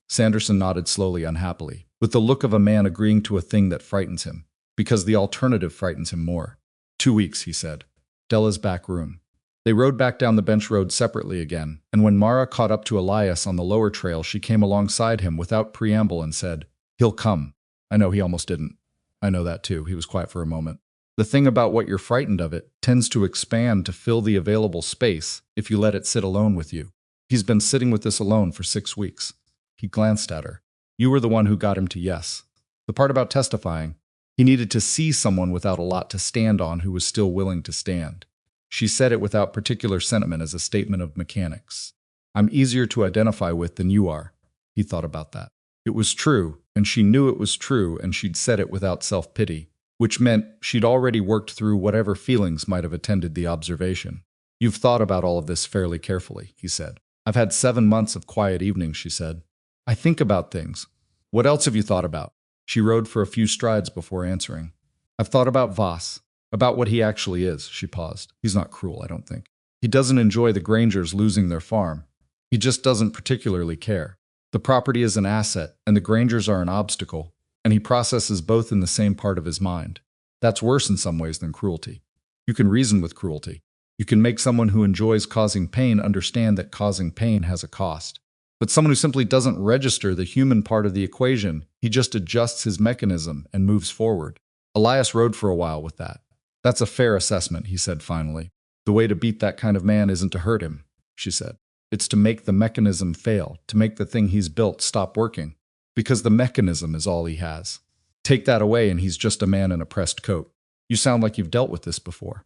Sanderson nodded slowly, unhappily, with the look of a man agreeing to a thing that frightens him, because the alternative frightens him more. 2 weeks, he said. Della's back room. They rode back down the bench road separately again, and when Mara caught up to Elias on the lower trail, she came alongside him without preamble and said, He'll come. I know he almost didn't. I know that too. He was quiet for a moment. The thing about what you're frightened of it tends to expand to fill the available space if you let it sit alone with you. He's been sitting with this alone for 6 weeks. He glanced at her. You were the one who got him to yes. The part about testifying, he needed to see someone without a lot to stand on who was still willing to stand. She said it without particular sentiment as a statement of mechanics. I'm easier to identify with than you are. He thought about that. It was true, and she knew it was true, and she'd said it without self-pity, which meant she'd already worked through whatever feelings might have attended the observation. You've thought about all of this fairly carefully, he said. I've had 7 months of quiet evenings, she said. I think about things. What else have you thought about? She rode for a few strides before answering. I've thought about Voss, about what he actually is, she paused. He's not cruel, I don't think. He doesn't enjoy the Grangers losing their farm. He just doesn't particularly care. The property is an asset, and the Grangers are an obstacle, and he processes both in the same part of his mind. That's worse in some ways than cruelty. You can reason with cruelty. You can make someone who enjoys causing pain understand that causing pain has a cost. But someone who simply doesn't register the human part of the equation, he just adjusts his mechanism and moves forward. Elias rode for a while with that. That's a fair assessment, he said finally. The way to beat that kind of man isn't to hurt him, she said. It's to make the mechanism fail, to make the thing he's built stop working. Because the mechanism is all he has. Take that away and he's just a man in a pressed coat. You sound like you've dealt with this before.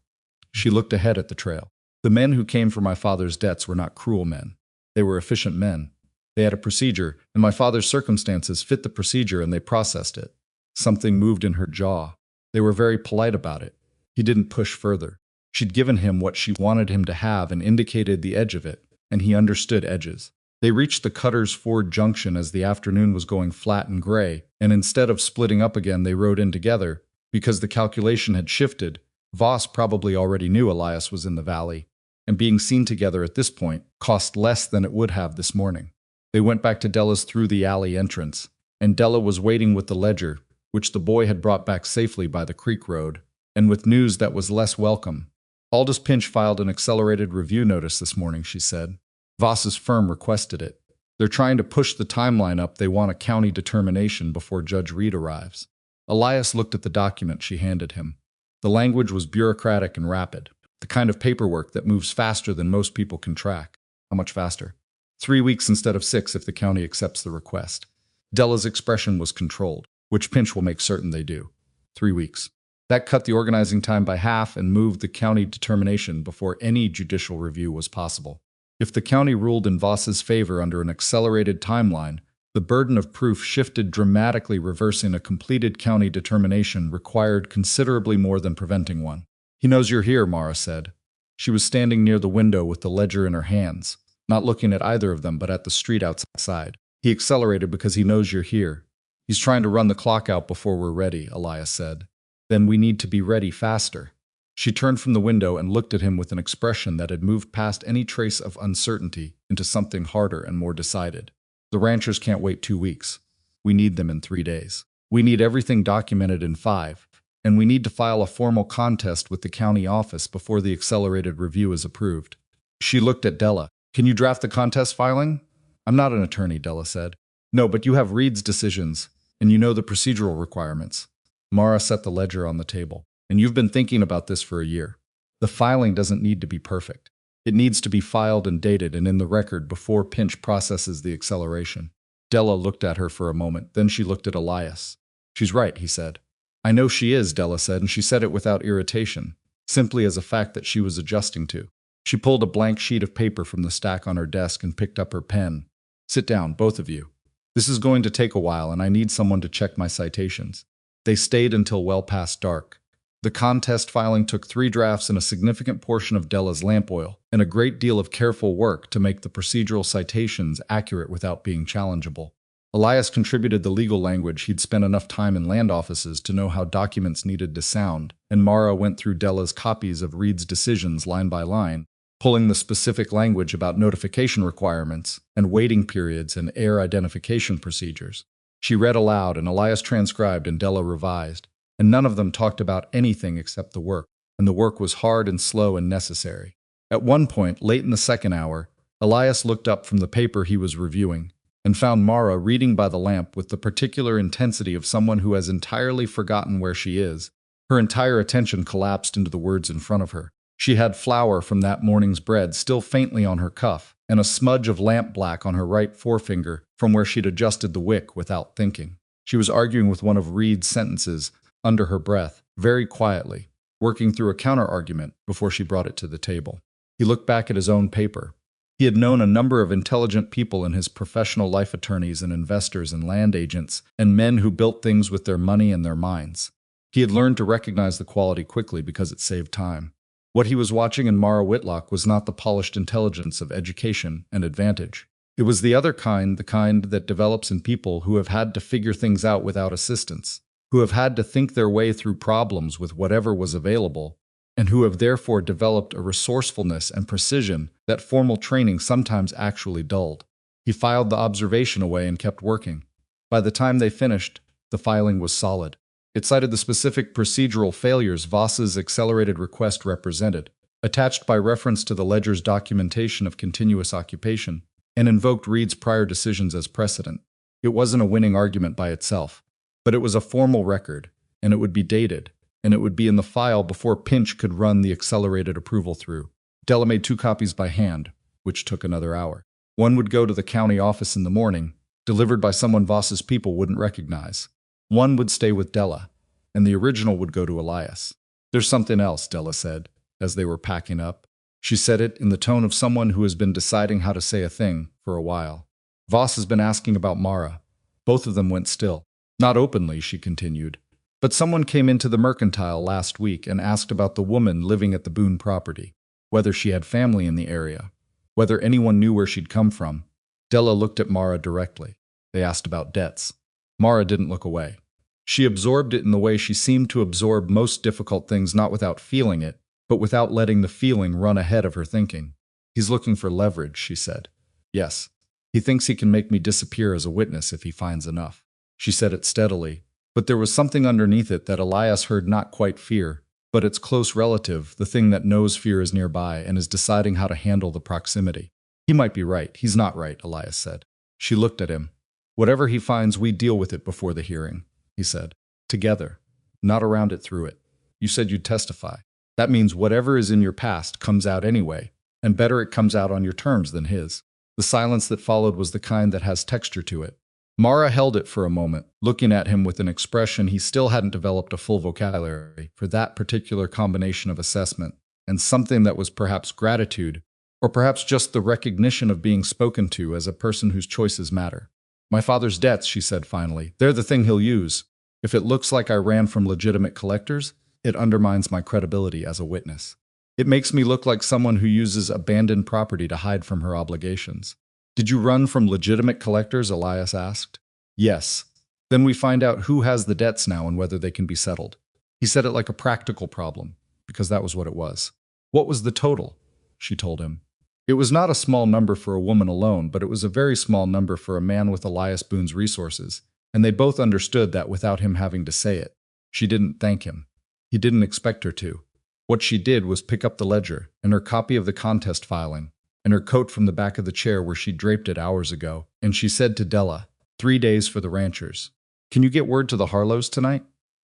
She looked ahead at the trail. The men who came for my father's debts were not cruel men. They were efficient men. They had a procedure, and my father's circumstances fit the procedure and they processed it. Something moved in her jaw. They were very polite about it. He didn't push further. She'd given him what she wanted him to have and indicated the edge of it, and he understood edges. They reached the Cutter's Ford Junction as the afternoon was going flat and gray, and instead of splitting up again they rode in together. Because the calculation had shifted, Voss probably already knew Elias was in the valley, and being seen together at this point cost less than it would have this morning. They went back to Della's through the alley entrance, and Della was waiting with the ledger, which the boy had brought back safely by the creek road, and with news that was less welcome. Aldous Pinch filed an accelerated review notice this morning, she said. Voss's firm requested it. They're trying to push the timeline up. They want a county determination before Judge Reed arrives. Elias looked at the document she handed him. The language was bureaucratic and rapid, the kind of paperwork that moves faster than most people can track. How much faster? 3 weeks instead of 6 if the county accepts the request. Della's expression was controlled, which Pinch will make certain they do. 3 weeks. That cut the organizing time by half and moved the county determination before any judicial review was possible. If the county ruled in Voss's favor under an accelerated timeline, the burden of proof shifted dramatically, reversing a completed county determination required considerably more than preventing one. He knows you're here, Mara said. She was standing near the window with the ledger in her hands, not looking at either of them but at the street outside. He accelerated because he knows you're here. He's trying to run the clock out before we're ready, Elias said. Then we need to be ready faster. She turned from the window and looked at him with an expression that had moved past any trace of uncertainty into something harder and more decided. The ranchers can't wait 2 weeks. We need them in 3 days. We need everything documented in 5, and we need to file a formal contest with the county office before the accelerated review is approved. She looked at Della. Can you draft the contest filing? I'm not an attorney, Della said. No, but you have Reed's decisions, and you know the procedural requirements. Mara set the ledger on the table. And you've been thinking about this for a year. The filing doesn't need to be perfect. It needs to be filed and dated and in the record before Pinch processes the acceleration. Della looked at her for a moment, then she looked at Elias. She's right, he said. I know she is, Della said, and she said it without irritation, simply as a fact that she was adjusting to. She pulled a blank sheet of paper from the stack on her desk and picked up her pen. Sit down, both of you. This is going to take a while, and I need someone to check my citations. They stayed until well past dark. The contest filing took 3 drafts and a significant portion of Della's lamp oil, and a great deal of careful work to make the procedural citations accurate without being challengeable. Elias contributed the legal language. He'd spent enough time in land offices to know how documents needed to sound, and Mara went through Della's copies of Reed's decisions line by line, pulling the specific language about notification requirements and waiting periods and heir identification procedures. She read aloud, and Elias transcribed and Della revised, and none of them talked about anything except the work, and the work was hard and slow and necessary. At one point, late in the second hour, Elias looked up from the paper he was reviewing and found Mara reading by the lamp with the particular intensity of someone who has entirely forgotten where she is. Her entire attention collapsed into the words in front of her. She had flour from that morning's bread still faintly on her cuff, and a smudge of lamp black on her right forefinger from where she'd adjusted the wick without thinking. She was arguing with one of Reed's sentences under her breath, very quietly, working through a counter-argument before she brought it to the table. He looked back at his own paper. He had known a number of intelligent people in his professional life, attorneys and investors and land agents, and men who built things with their money and their minds. He had learned to recognize the quality quickly because it saved time. What he was watching in Mara Whitlock was not the polished intelligence of education and advantage. It was the other kind, the kind that develops in people who have had to figure things out without assistance, who have had to think their way through problems with whatever was available, and who have therefore developed a resourcefulness and precision that formal training sometimes actually dulled. He filed the observation away and kept working. By the time they finished, the filing was solid. It cited the specific procedural failures Voss's accelerated request represented, attached by reference to the ledger's documentation of continuous occupation, and invoked Reed's prior decisions as precedent. It wasn't a winning argument by itself, but it was a formal record, and it would be dated, and it would be in the file before Pinch could run the accelerated approval through. Della made 2 copies by hand, which took another hour. One would go to the county office in the morning, delivered by someone Voss's people wouldn't recognize. One would stay with Della, and the original would go to Elias. There's something else, Della said, as they were packing up. She said it in the tone of someone who has been deciding how to say a thing for a while. Voss has been asking about Mara. Both of them went still. Not openly, she continued, but someone came into the mercantile last week and asked about the woman living at the Boone property, whether she had family in the area, whether anyone knew where she'd come from. Della looked at Mara directly. They asked about debts. Mara didn't look away. She absorbed it in the way she seemed to absorb most difficult things, not without feeling it, but without letting the feeling run ahead of her thinking. He's looking for leverage, she said. Yes. He thinks he can make me disappear as a witness if he finds enough. She said it steadily, but there was something underneath it that Elias heard, not quite fear, but its close relative, the thing that knows fear is nearby and is deciding how to handle the proximity. He might be right. He's not right, Elias said. She looked at him. Whatever he finds, we deal with it before the hearing, he said. Together, not around it, through it. You said you'd testify. That means whatever is in your past comes out anyway, and better it comes out on your terms than his. The silence that followed was the kind that has texture to it. Mara held it for a moment, looking at him with an expression he still hadn't developed a full vocabulary for that particular combination of assessment, and something that was perhaps gratitude, or perhaps just the recognition of being spoken to as a person whose choices matter. My father's debts, she said finally, they're the thing he'll use. If it looks like I ran from legitimate collectors, it undermines my credibility as a witness. It makes me look like someone who uses abandoned property to hide from her obligations. Did you run from legitimate collectors? Elias asked. Yes. Then we find out who has the debts now and whether they can be settled. He said it like a practical problem, because that was what it was. What was the total? She told him. It was not a small number for a woman alone, but it was a very small number for a man with Elias Boone's resources, and they both understood that without him having to say it. She didn't thank him. He didn't expect her to. What she did was pick up the ledger, and her copy of the contest filing, and her coat from the back of the chair where she draped it hours ago, and she said to Della, 3 days for the ranchers. Can you get word to the Harlows tonight?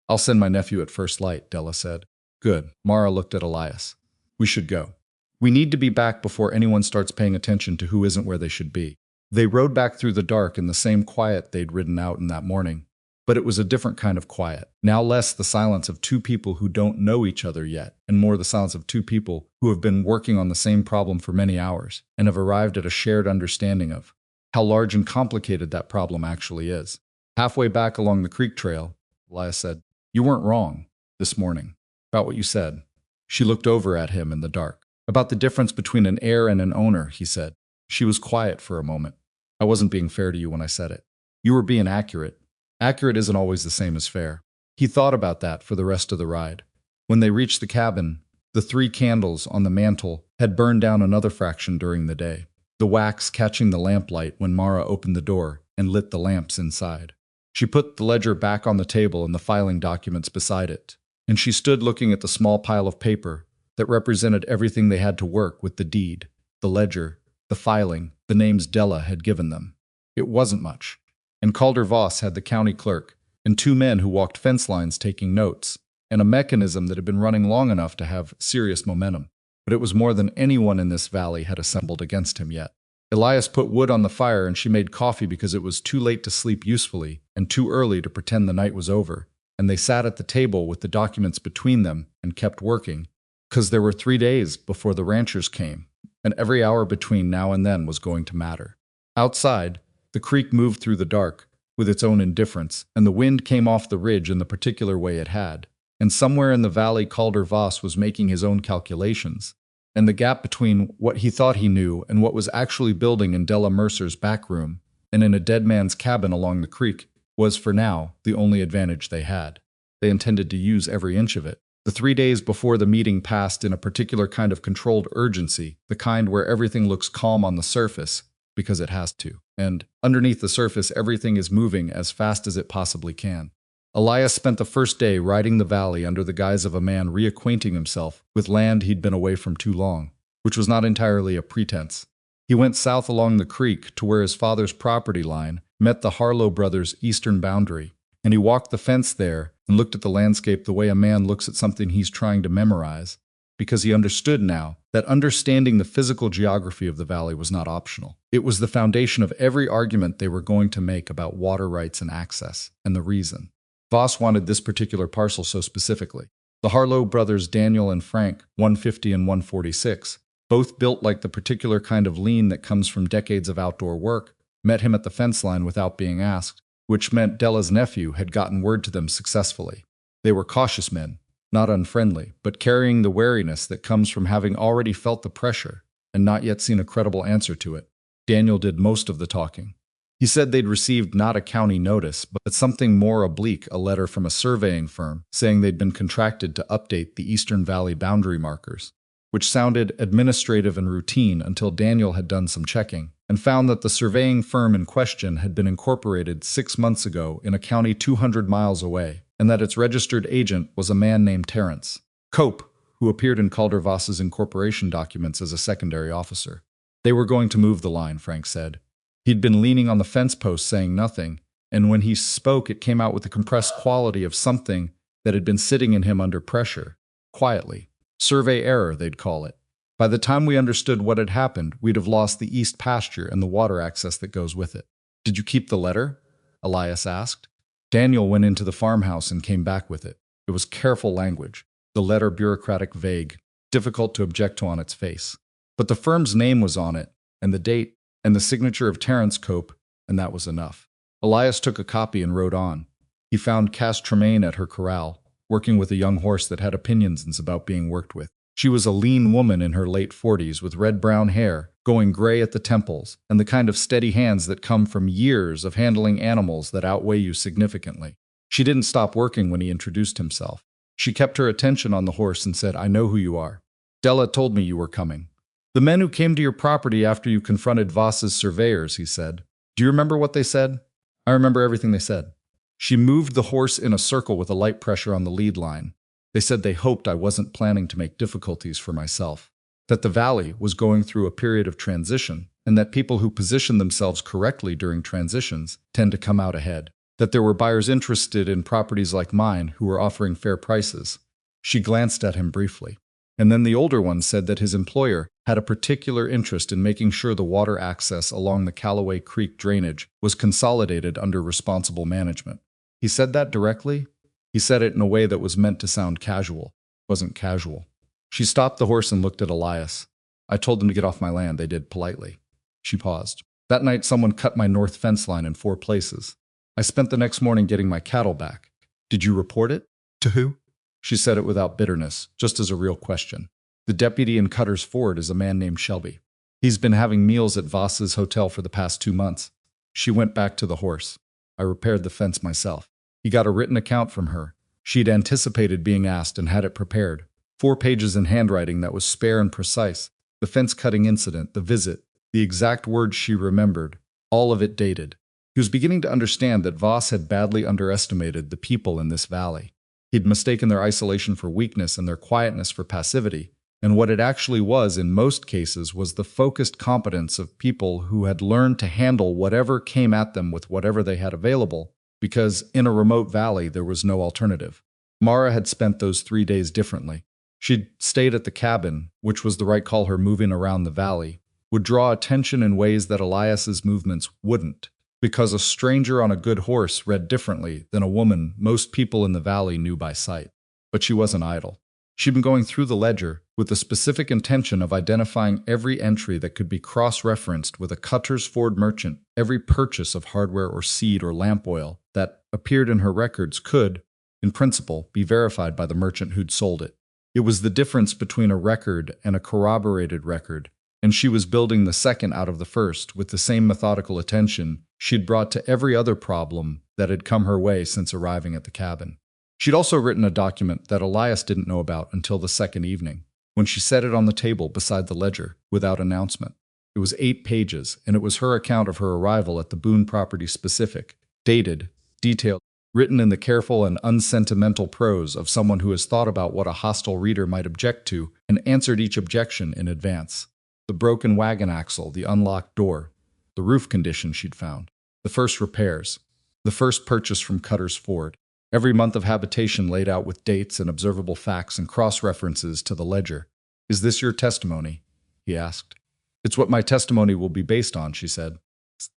I'll send my nephew at first light, Della said. Good. Mara looked at Elias. We should go. We need to be back before anyone starts paying attention to who isn't where they should be. They rode back through the dark in the same quiet they'd ridden out in that morning. But it was a different kind of quiet, now less the silence of two people who don't know each other yet, and more the silence of two people who have been working on the same problem for many hours, and have arrived at a shared understanding of how large and complicated that problem actually is. Halfway back along the creek trail, Elias said, You weren't wrong this morning about what you said. She looked over at him in the dark. About the difference between an heir and an owner, he said. She was quiet for a moment. I wasn't being fair to you when I said it. You were being accurate. Accurate isn't always the same as fair. He thought about that for the rest of the ride. When they reached the cabin, the 3 candles on the mantel had burned down another fraction during the day, the wax catching the lamplight when Mara opened the door and lit the lamps inside. She put the ledger back on the table and the filing documents beside it, and she stood looking at the small pile of paper that represented everything they had to work with: the deed, the ledger, the filing, the names Della had given them. It wasn't much. And Calder Voss had the county clerk, and 2 men who walked fence lines taking notes, and a mechanism that had been running long enough to have serious momentum. But it was more than anyone in this valley had assembled against him yet. Elias put wood on the fire, and she made coffee because it was too late to sleep usefully and too early to pretend the night was over, and they sat at the table with the documents between them and kept working, because there were 3 days before the ranchers came, and every hour between now and then was going to matter. Outside, the creek moved through the dark, with its own indifference, and the wind came off the ridge in the particular way it had. And somewhere in the valley Calder Voss was making his own calculations, and the gap between what he thought he knew and what was actually building in Della Mercer's back room and in a dead man's cabin along the creek was, for now, the only advantage they had. They intended to use every inch of it. The 3 days before the meeting passed in a particular kind of controlled urgency, the kind where everything looks calm on the surface, because it has to. And underneath the surface, everything is moving as fast as it possibly can. Elias spent the first day riding the valley under the guise of a man reacquainting himself with land he'd been away from too long, which was not entirely a pretense. He went south along the creek to where his father's property line met the Harlow brothers' eastern boundary, and he walked the fence there and looked at the landscape the way a man looks at something he's trying to memorize, because he understood now that understanding the physical geography of the valley was not optional. It was the foundation of every argument they were going to make about water rights and access, and the reason. Voss wanted this particular parcel so specifically. The Harlow brothers Daniel and Frank, 150 and 146, both built like the particular kind of lean that comes from decades of outdoor work, met him at the fence line without being asked, which meant Della's nephew had gotten word to them successfully. They were cautious men, not unfriendly, but carrying the wariness that comes from having already felt the pressure and not yet seen a credible answer to it. Daniel did most of the talking. He said they'd received not a county notice, but something more oblique, a letter from a surveying firm saying they'd been contracted to update the Eastern Valley boundary markers, which sounded administrative and routine until Daniel had done some checking and found that the surveying firm in question had been incorporated 6 months ago in a county 200 miles away, and that its registered agent was a man named Terrence Cope, who appeared in Calder Voss's incorporation documents as a secondary officer. They were going to move the line, Frank said. He'd been leaning on the fence post saying nothing, and when he spoke it came out with the compressed quality of something that had been sitting in him under pressure, quietly. Survey error, they'd call it. By the time we understood what had happened, we'd have lost the east pasture and the water access that goes with it. Did you keep the letter? Elias asked. Daniel went into the farmhouse and came back with it. It was careful language, the letter bureaucratic, vague, difficult to object to on its face. But the firm's name was on it, and the date, and the signature of Terence Cope, and that was enough. Elias took a copy and wrote on. He found Cass Tremaine at her corral, working with a young horse that had opinions about being worked with. She was a lean woman in her late 40s with red-brown hair, going gray at the temples, and the kind of steady hands that come from years of handling animals that outweigh you significantly. She didn't stop working when he introduced himself. She kept her attention on the horse and said, I know who you are. Della told me you were coming. The men who came to your property after you confronted Voss's surveyors, he said. Do you remember what they said? I remember everything they said. She moved the horse in a circle with a light pressure on the lead line. They said they hoped I wasn't planning to make difficulties for myself, that the valley was going through a period of transition, and that people who position themselves correctly during transitions tend to come out ahead, that there were buyers interested in properties like mine who were offering fair prices. She glanced at him briefly. And then the older one said that his employer had a particular interest in making sure the water access along the Callaway Creek drainage was consolidated under responsible management. He said that directly? He said it in a way that was meant to sound casual. It wasn't casual. She stopped the horse and looked at Elias. I told them to get off my land, they did politely. She paused. That night someone cut my north fence line in 4 places. I spent the next morning getting my cattle back. Did you report it? To who? She said it without bitterness, just as a real question. The deputy in Cutter's Ford is a man named Shelby. He's been having meals at Voss's hotel for the past 2 months. She went back to the horse. I repaired the fence myself. He got a written account from her. She'd anticipated being asked and had it prepared. 4 pages in handwriting that was spare and precise. The fence-cutting incident, the visit, the exact words she remembered, all of it dated. He was beginning to understand that Voss had badly underestimated the people in this valley. He'd mistaken their isolation for weakness and their quietness for passivity, and what it actually was in most cases was the focused competence of people who had learned to handle whatever came at them with whatever they had available, because in a remote valley there was no alternative. Mara had spent those 3 days differently. She'd stayed at the cabin, which was the right call. Her moving around the valley would draw attention in ways that Elias's movements wouldn't, because a stranger on a good horse read differently than a woman most people in the valley knew by sight. But she wasn't idle. She'd been going through the ledger with the specific intention of identifying every entry that could be cross-referenced with a Cutter's Ford merchant. Every purchase of hardware or seed or lamp oil that appeared in her records could, in principle, be verified by the merchant who'd sold it. It was the difference between a record and a corroborated record, and she was building the second out of the first with the same methodical attention she'd brought to every other problem that had come her way since arriving at the cabin. She'd also written a document that Elias didn't know about until the second evening, when she set it on the table beside the ledger without announcement. It was 8 pages, and it was her account of her arrival at the Boone property, specific, dated, detailed, written in the careful and unsentimental prose of someone who has thought about what a hostile reader might object to and answered each objection in advance. The broken wagon axle, the unlocked door, the roof condition she'd found, the first repairs, the first purchase from Cutter's Ford, every month of habitation laid out with dates and observable facts and cross-references to the ledger. Is this your testimony? He asked. It's what my testimony will be based on, she said.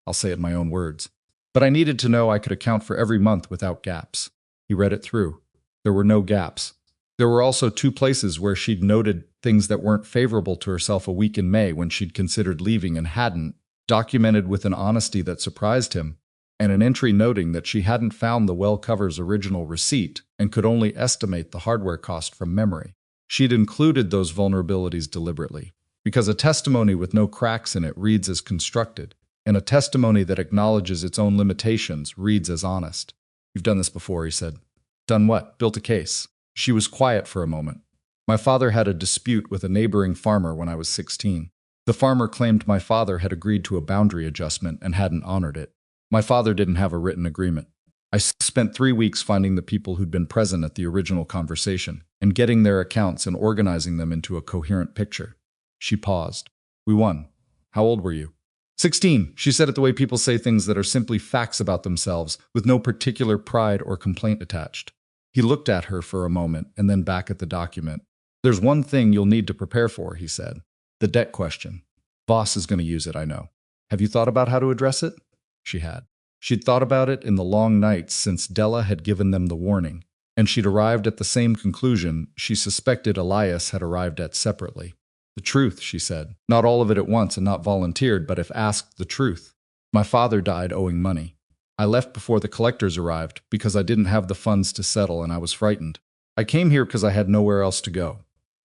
I'll say it in my own words. But I needed to know I could account for every month without gaps. He read it through. There were no gaps. There were also 2 places where she'd noted things that weren't favorable to herself a week in May when she'd considered leaving and hadn't, documented with an honesty that surprised him, and an entry noting that she hadn't found the well cover's original receipt and could only estimate the hardware cost from memory. She'd included those vulnerabilities deliberately, because a testimony with no cracks in it reads as constructed, and a testimony that acknowledges its own limitations reads as honest. You've done this before, he said. Done what? Built a case. She was quiet for a moment. My father had a dispute with a neighboring farmer when I was 16. The farmer claimed my father had agreed to a boundary adjustment and hadn't honored it. My father didn't have a written agreement. I spent 3 weeks finding the people who'd been present at the original conversation and getting their accounts and organizing them into a coherent picture. She paused. We won. How old were you? 16. She said it the way people say things that are simply facts about themselves, with no particular pride or complaint attached. He looked at her for a moment and then back at the document. There's one thing you'll need to prepare for, he said. The debt question. Voss is going to use it, I know. Have you thought about how to address it? She had. She'd thought about it in the long nights since Della had given them the warning, and she'd arrived at the same conclusion she suspected Elias had arrived at separately. The truth, she said. Not all of it at once and not volunteered, but if asked, the truth. My father died owing money. I left before the collectors arrived because I didn't have the funds to settle and I was frightened. I came here because I had nowhere else to go.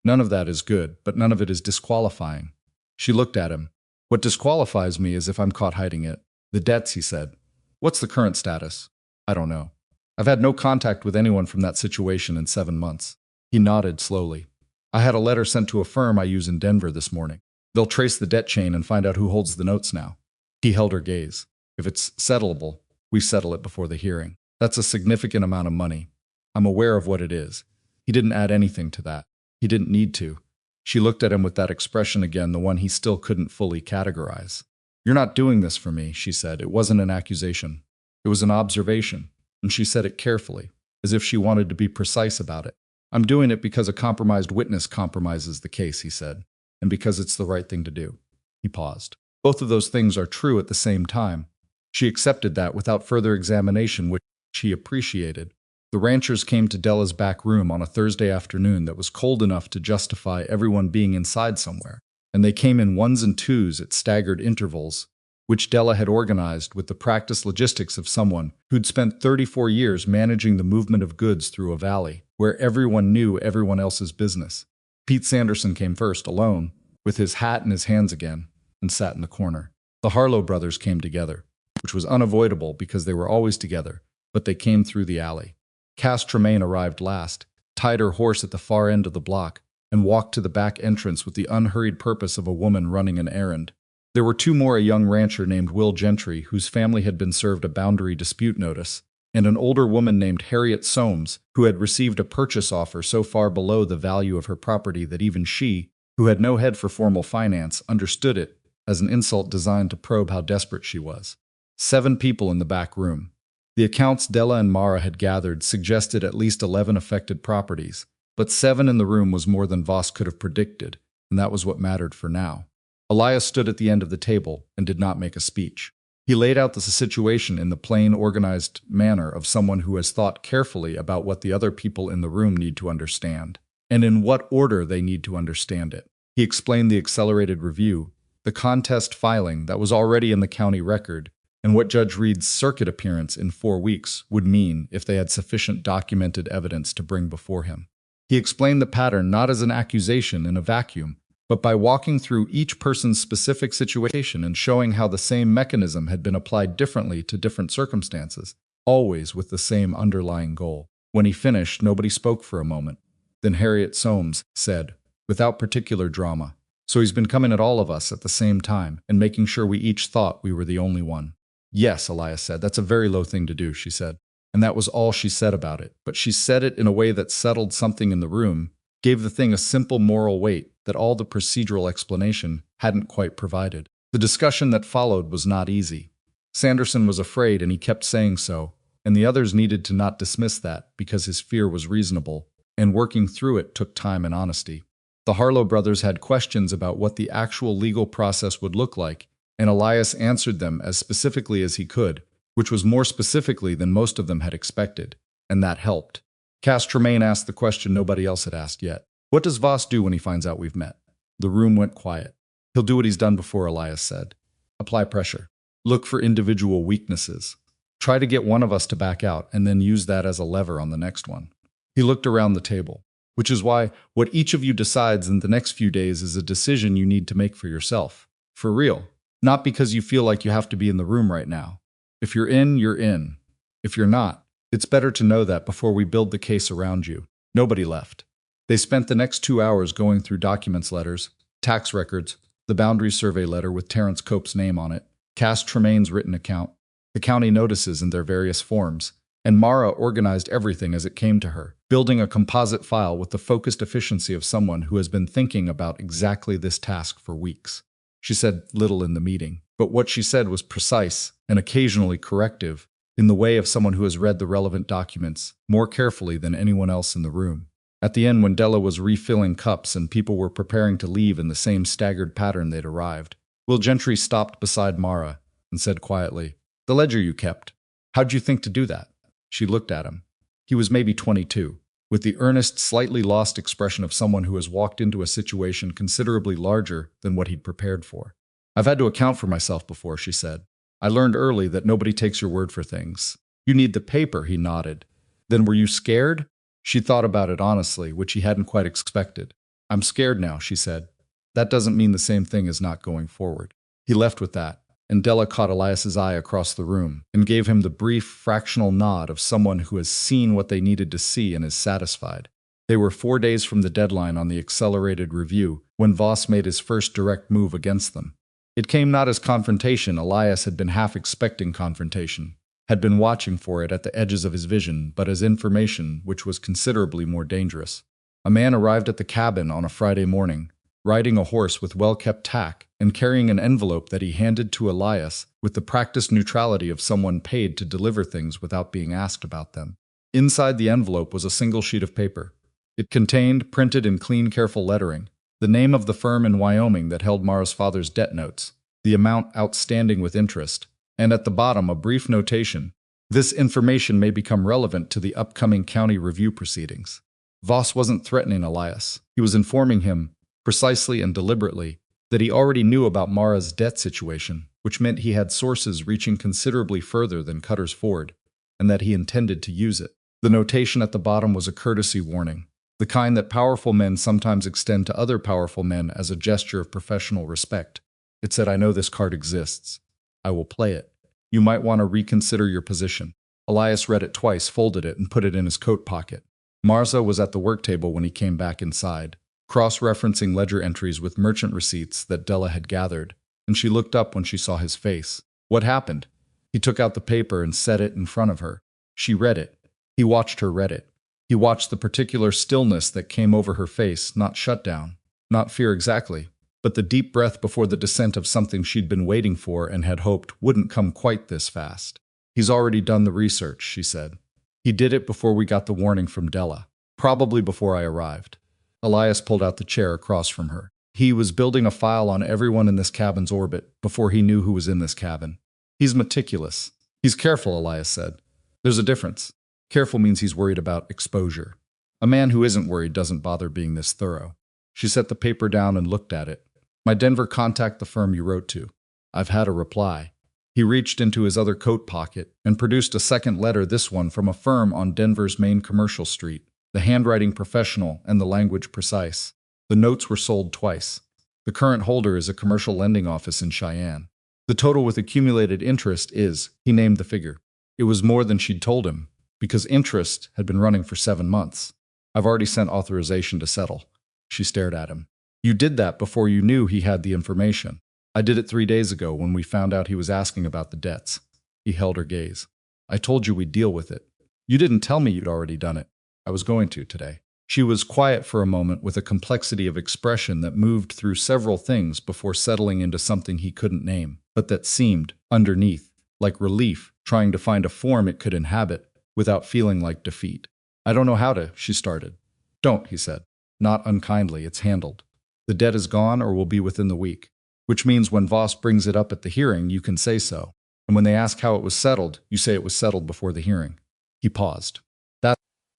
None of that is good, but none of it is disqualifying. She looked at him. What disqualifies me is if I'm caught hiding it. The debts, he said. What's the current status? I don't know. I've had no contact with anyone from that situation in 7 months. He nodded slowly. I had a letter sent to a firm I use in Denver this morning. They'll trace the debt chain and find out who holds the notes now. He held her gaze. If it's settleable, we settle it before the hearing. That's a significant amount of money. I'm aware of what it is. He didn't add anything to that. He didn't need to. She looked at him with that expression again, the one he still couldn't fully categorize. You're not doing this for me, she said. It wasn't an accusation. It was an observation, and she said it carefully, as if she wanted to be precise about it. I'm doing it because a compromised witness compromises the case, he said, and because it's the right thing to do. He paused. Both of those things are true at the same time. She accepted that without further examination, which she appreciated. The ranchers came to Della's back room on a Thursday afternoon that was cold enough to justify everyone being inside somewhere, and they came in ones and twos at staggered intervals, which Della had organized with the practiced logistics of someone who'd spent 34 years managing the movement of goods through a valley, where everyone knew everyone else's business. Pete Sanderson came first, alone, with his hat in his hands again, and sat in the corner. The Harlow brothers came together, which was unavoidable because they were always together, but they came through the alley. Cass Tremaine arrived last, tied her horse at the far end of the block, and walked to the back entrance with the unhurried purpose of a woman running an errand. There were two more, a young rancher named Will Gentry, whose family had been served a boundary dispute notice, and an older woman named Harriet Soames, who had received a purchase offer so far below the value of her property that even she, who had no head for formal finance, understood it as an insult designed to probe how desperate she was. 7 people in the back room. The accounts Della and Mara had gathered suggested at least 11 affected properties, but 7 in the room was more than Voss could have predicted, and that was what mattered for now. Elias stood at the end of the table and did not make a speech. He laid out the situation in the plain, organized manner of someone who has thought carefully about what the other people in the room need to understand, and in what order they need to understand it. He explained the accelerated review, the contest filing that was already in the county record, and what Judge Reed's circuit appearance in 4 weeks would mean if they had sufficient documented evidence to bring before him. He explained the pattern not as an accusation in a vacuum, but by walking through each person's specific situation and showing how the same mechanism had been applied differently to different circumstances, always with the same underlying goal. When he finished, nobody spoke for a moment. Then Harriet Soames said, without particular drama, "So he's been coming at all of us at the same time and making sure we each thought we were the only one." "Yes," Elias said. "That's a very low thing to do," she said. And that was all she said about it. But she said it in a way that settled something in the room, gave the thing a simple moral weight that all the procedural explanation hadn't quite provided. The discussion that followed was not easy. Sanderson was afraid, and he kept saying so, and the others needed to not dismiss that because his fear was reasonable, and working through it took time and honesty. The Harlow brothers had questions about what the actual legal process would look like, and Elias answered them as specifically as he could, which was more specifically than most of them had expected, and that helped. Cass Tremaine asked the question nobody else had asked yet. "What does Voss do when he finds out we've met?" The room went quiet. "He'll do what he's done before," Elias said. "Apply pressure. Look for individual weaknesses. Try to get one of us to back out, and then use that as a lever on the next one." He looked around the table, which is why what each of you decides in the next few days is a decision you need to make for yourself. For real. Not because you feel like you have to be in the room right now. If you're in, you're in. If you're not, it's better to know that before we build the case around you. Nobody left. They spent the next 2 hours going through documents letters, tax records, the boundary survey letter with Terrence Cope's name on it, Cass Tremaine's written account, the county notices in their various forms, and Mara organized everything as it came to her, building a composite file with the focused efficiency of someone who has been thinking about exactly this task for weeks. She said little in the meeting, but what she said was precise and occasionally corrective, in the way of someone who has read the relevant documents more carefully than anyone else in the room. At the end, when Della was refilling cups and people were preparing to leave in the same staggered pattern they'd arrived, Will Gentry stopped beside Mara and said quietly, "The ledger you kept. How'd you think to do that?" She looked at him. He was maybe 22, with the earnest, slightly lost expression of someone who has walked into a situation considerably larger than what he'd prepared for. "I've had to account for myself before," she said. "I learned early that nobody takes your word for things." "You need the paper," he nodded. "Then were you scared?" She thought about it honestly, which he hadn't quite expected. "I'm scared now," she said. "That doesn't mean the same thing as not going forward." He left with that, and Della caught Elias's eye across the room and gave him the brief, fractional nod of someone who has seen what they needed to see and is satisfied. They were 4 days from the deadline on the accelerated review when Voss made his first direct move against them. It came not as confrontation. Elias had been half expecting confrontation, had been watching for it at the edges of his vision, but as information which was considerably more dangerous. A man arrived at the cabin on a Friday morning, riding a horse with well-kept tack and carrying an envelope that he handed to Elias with the practiced neutrality of someone paid to deliver things without being asked about them. Inside the envelope was a single sheet of paper. It contained, printed in clean, careful lettering, the name of the firm in Wyoming that held Mara's father's debt notes, the amount outstanding with interest, and at the bottom a brief notation: "This information may become relevant to the upcoming county review proceedings." Voss wasn't threatening Elias. He was informing him, precisely and deliberately, that he already knew about Mara's debt situation, which meant he had sources reaching considerably further than Cutter's Ford, and that he intended to use it. The notation at the bottom was a courtesy warning, the kind that powerful men sometimes extend to other powerful men as a gesture of professional respect. It said, "I know this card exists. I will play it. You might want to reconsider your position." Elias read it twice, folded it, and put it in his coat pocket. Marza was at the work table when he came back inside, cross-referencing ledger entries with merchant receipts that Della had gathered, and she looked up when she saw his face. "What happened?" He took out the paper and set it in front of her. She read it. He watched her read it. He watched the particular stillness that came over her face, not shutdown, not fear exactly, but the deep breath before the descent of something she'd been waiting for and had hoped wouldn't come quite this fast. "He's already done the research," she said. "He did it before we got the warning from Della, probably before I arrived." Elias pulled out the chair across from her. "He was building a file on everyone in this cabin's orbit before he knew who was in this cabin. He's meticulous. He's careful," Elias said. "There's a difference. Careful means he's worried about exposure. A man who isn't worried doesn't bother being this thorough." She set the paper down and looked at it. "My Denver contact the firm you wrote to. I've had a reply." He reached into his other coat pocket and produced a second letter, this one from a firm on Denver's main commercial street, the handwriting professional and the language precise. The notes were sold twice. The current holder is a commercial lending office in Cheyenne. The total with accumulated interest is, he named the figure. It was more than she'd told him, because interest had been running for 7 months. "I've already sent authorization to settle." She stared at him. "You did that before you knew he had the information." "I did it 3 days ago when we found out he was asking about the debts." He held her gaze. "I told you we'd deal with it. You didn't tell me you'd already done it." "I was going to today." She was quiet for a moment with a complexity of expression that moved through several things before settling into something he couldn't name, but that seemed, underneath, like relief, trying to find a form it could inhabit without feeling like defeat. "I don't know how to," she started. "Don't," he said. "Not unkindly, it's handled. The debt is gone or will be within the week. Which means when Voss brings it up at the hearing, you can say so. And when they ask how it was settled, you say it was settled before the hearing." He paused. "That's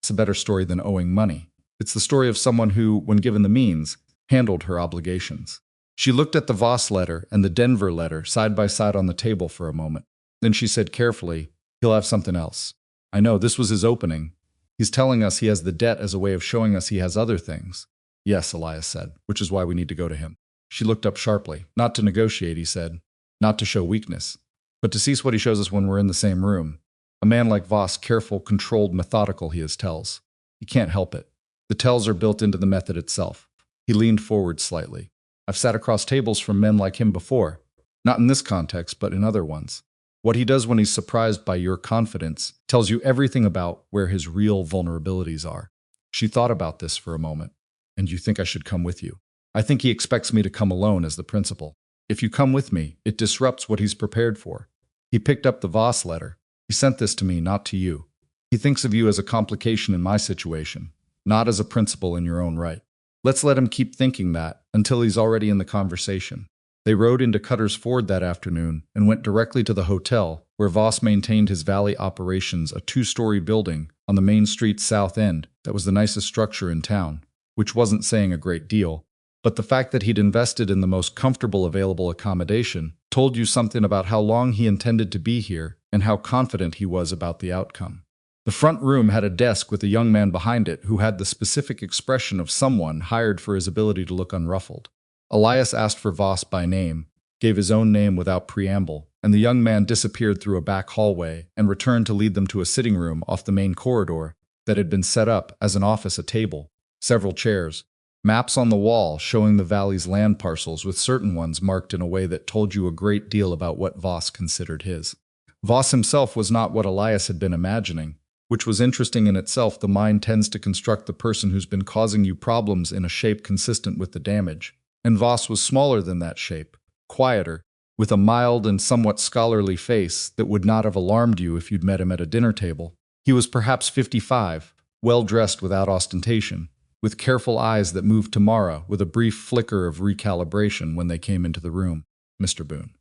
a better story than owing money. It's the story of someone who, when given the means, handled her obligations." She looked at the Voss letter and the Denver letter side by side on the table for a moment. Then she said carefully, "He'll have something else. I know, this was his opening. He's telling us he has the debt as a way of showing us he has other things." "Yes," Elias said, "which is why we need to go to him." She looked up sharply. "Not to negotiate," he said. "Not to show weakness. But to cease what he shows us when we're in the same room. A man like Voss, careful, controlled, methodical, he has tells. He can't help it. The tells are built into the method itself." He leaned forward slightly. "I've sat across tables from men like him before. Not in this context, but in other ones. What he does when he's surprised by your confidence tells you everything about where his real vulnerabilities are." She thought about this for a moment. "And you think I should come with you?" "I think he expects me to come alone as the principal. If you come with me, it disrupts what he's prepared for." He picked up the Voss letter. "He sent this to me, not to you. He thinks of you as a complication in my situation. not as a principal in your own right. Let's let him keep thinking that until he's already in the conversation. They rode into Cutter's Ford that afternoon and went directly to the hotel, where Voss maintained his valley operations, a 2-story building on the Main Street south end that was the nicest structure in town, which wasn't saying a great deal, but the fact that he'd invested in the most comfortable available accommodation told you something about how long he intended to be here and how confident he was about the outcome. The front room had a desk with a young man behind it who had the specific expression of someone hired for his ability to look unruffled. Elias asked for Voss by name, gave his own name without preamble, and the young man disappeared through a back hallway and returned to lead them to a sitting room off the main corridor that had been set up as an office, a table, several chairs, maps on the wall showing the valley's land parcels with certain ones marked in a way that told you a great deal about what Voss considered his. Voss himself was not what Elias had been imagining, which was interesting in itself. The mind tends to construct the person who's been causing you problems in a shape consistent with the damage. And Voss was smaller than that shape, quieter, with a mild and somewhat scholarly face that would not have alarmed you if you'd met him at a dinner table. He was perhaps 55, well-dressed without ostentation, with careful eyes that moved to Mara with a brief flicker of recalibration when they came into the room. "Mr. Boone,"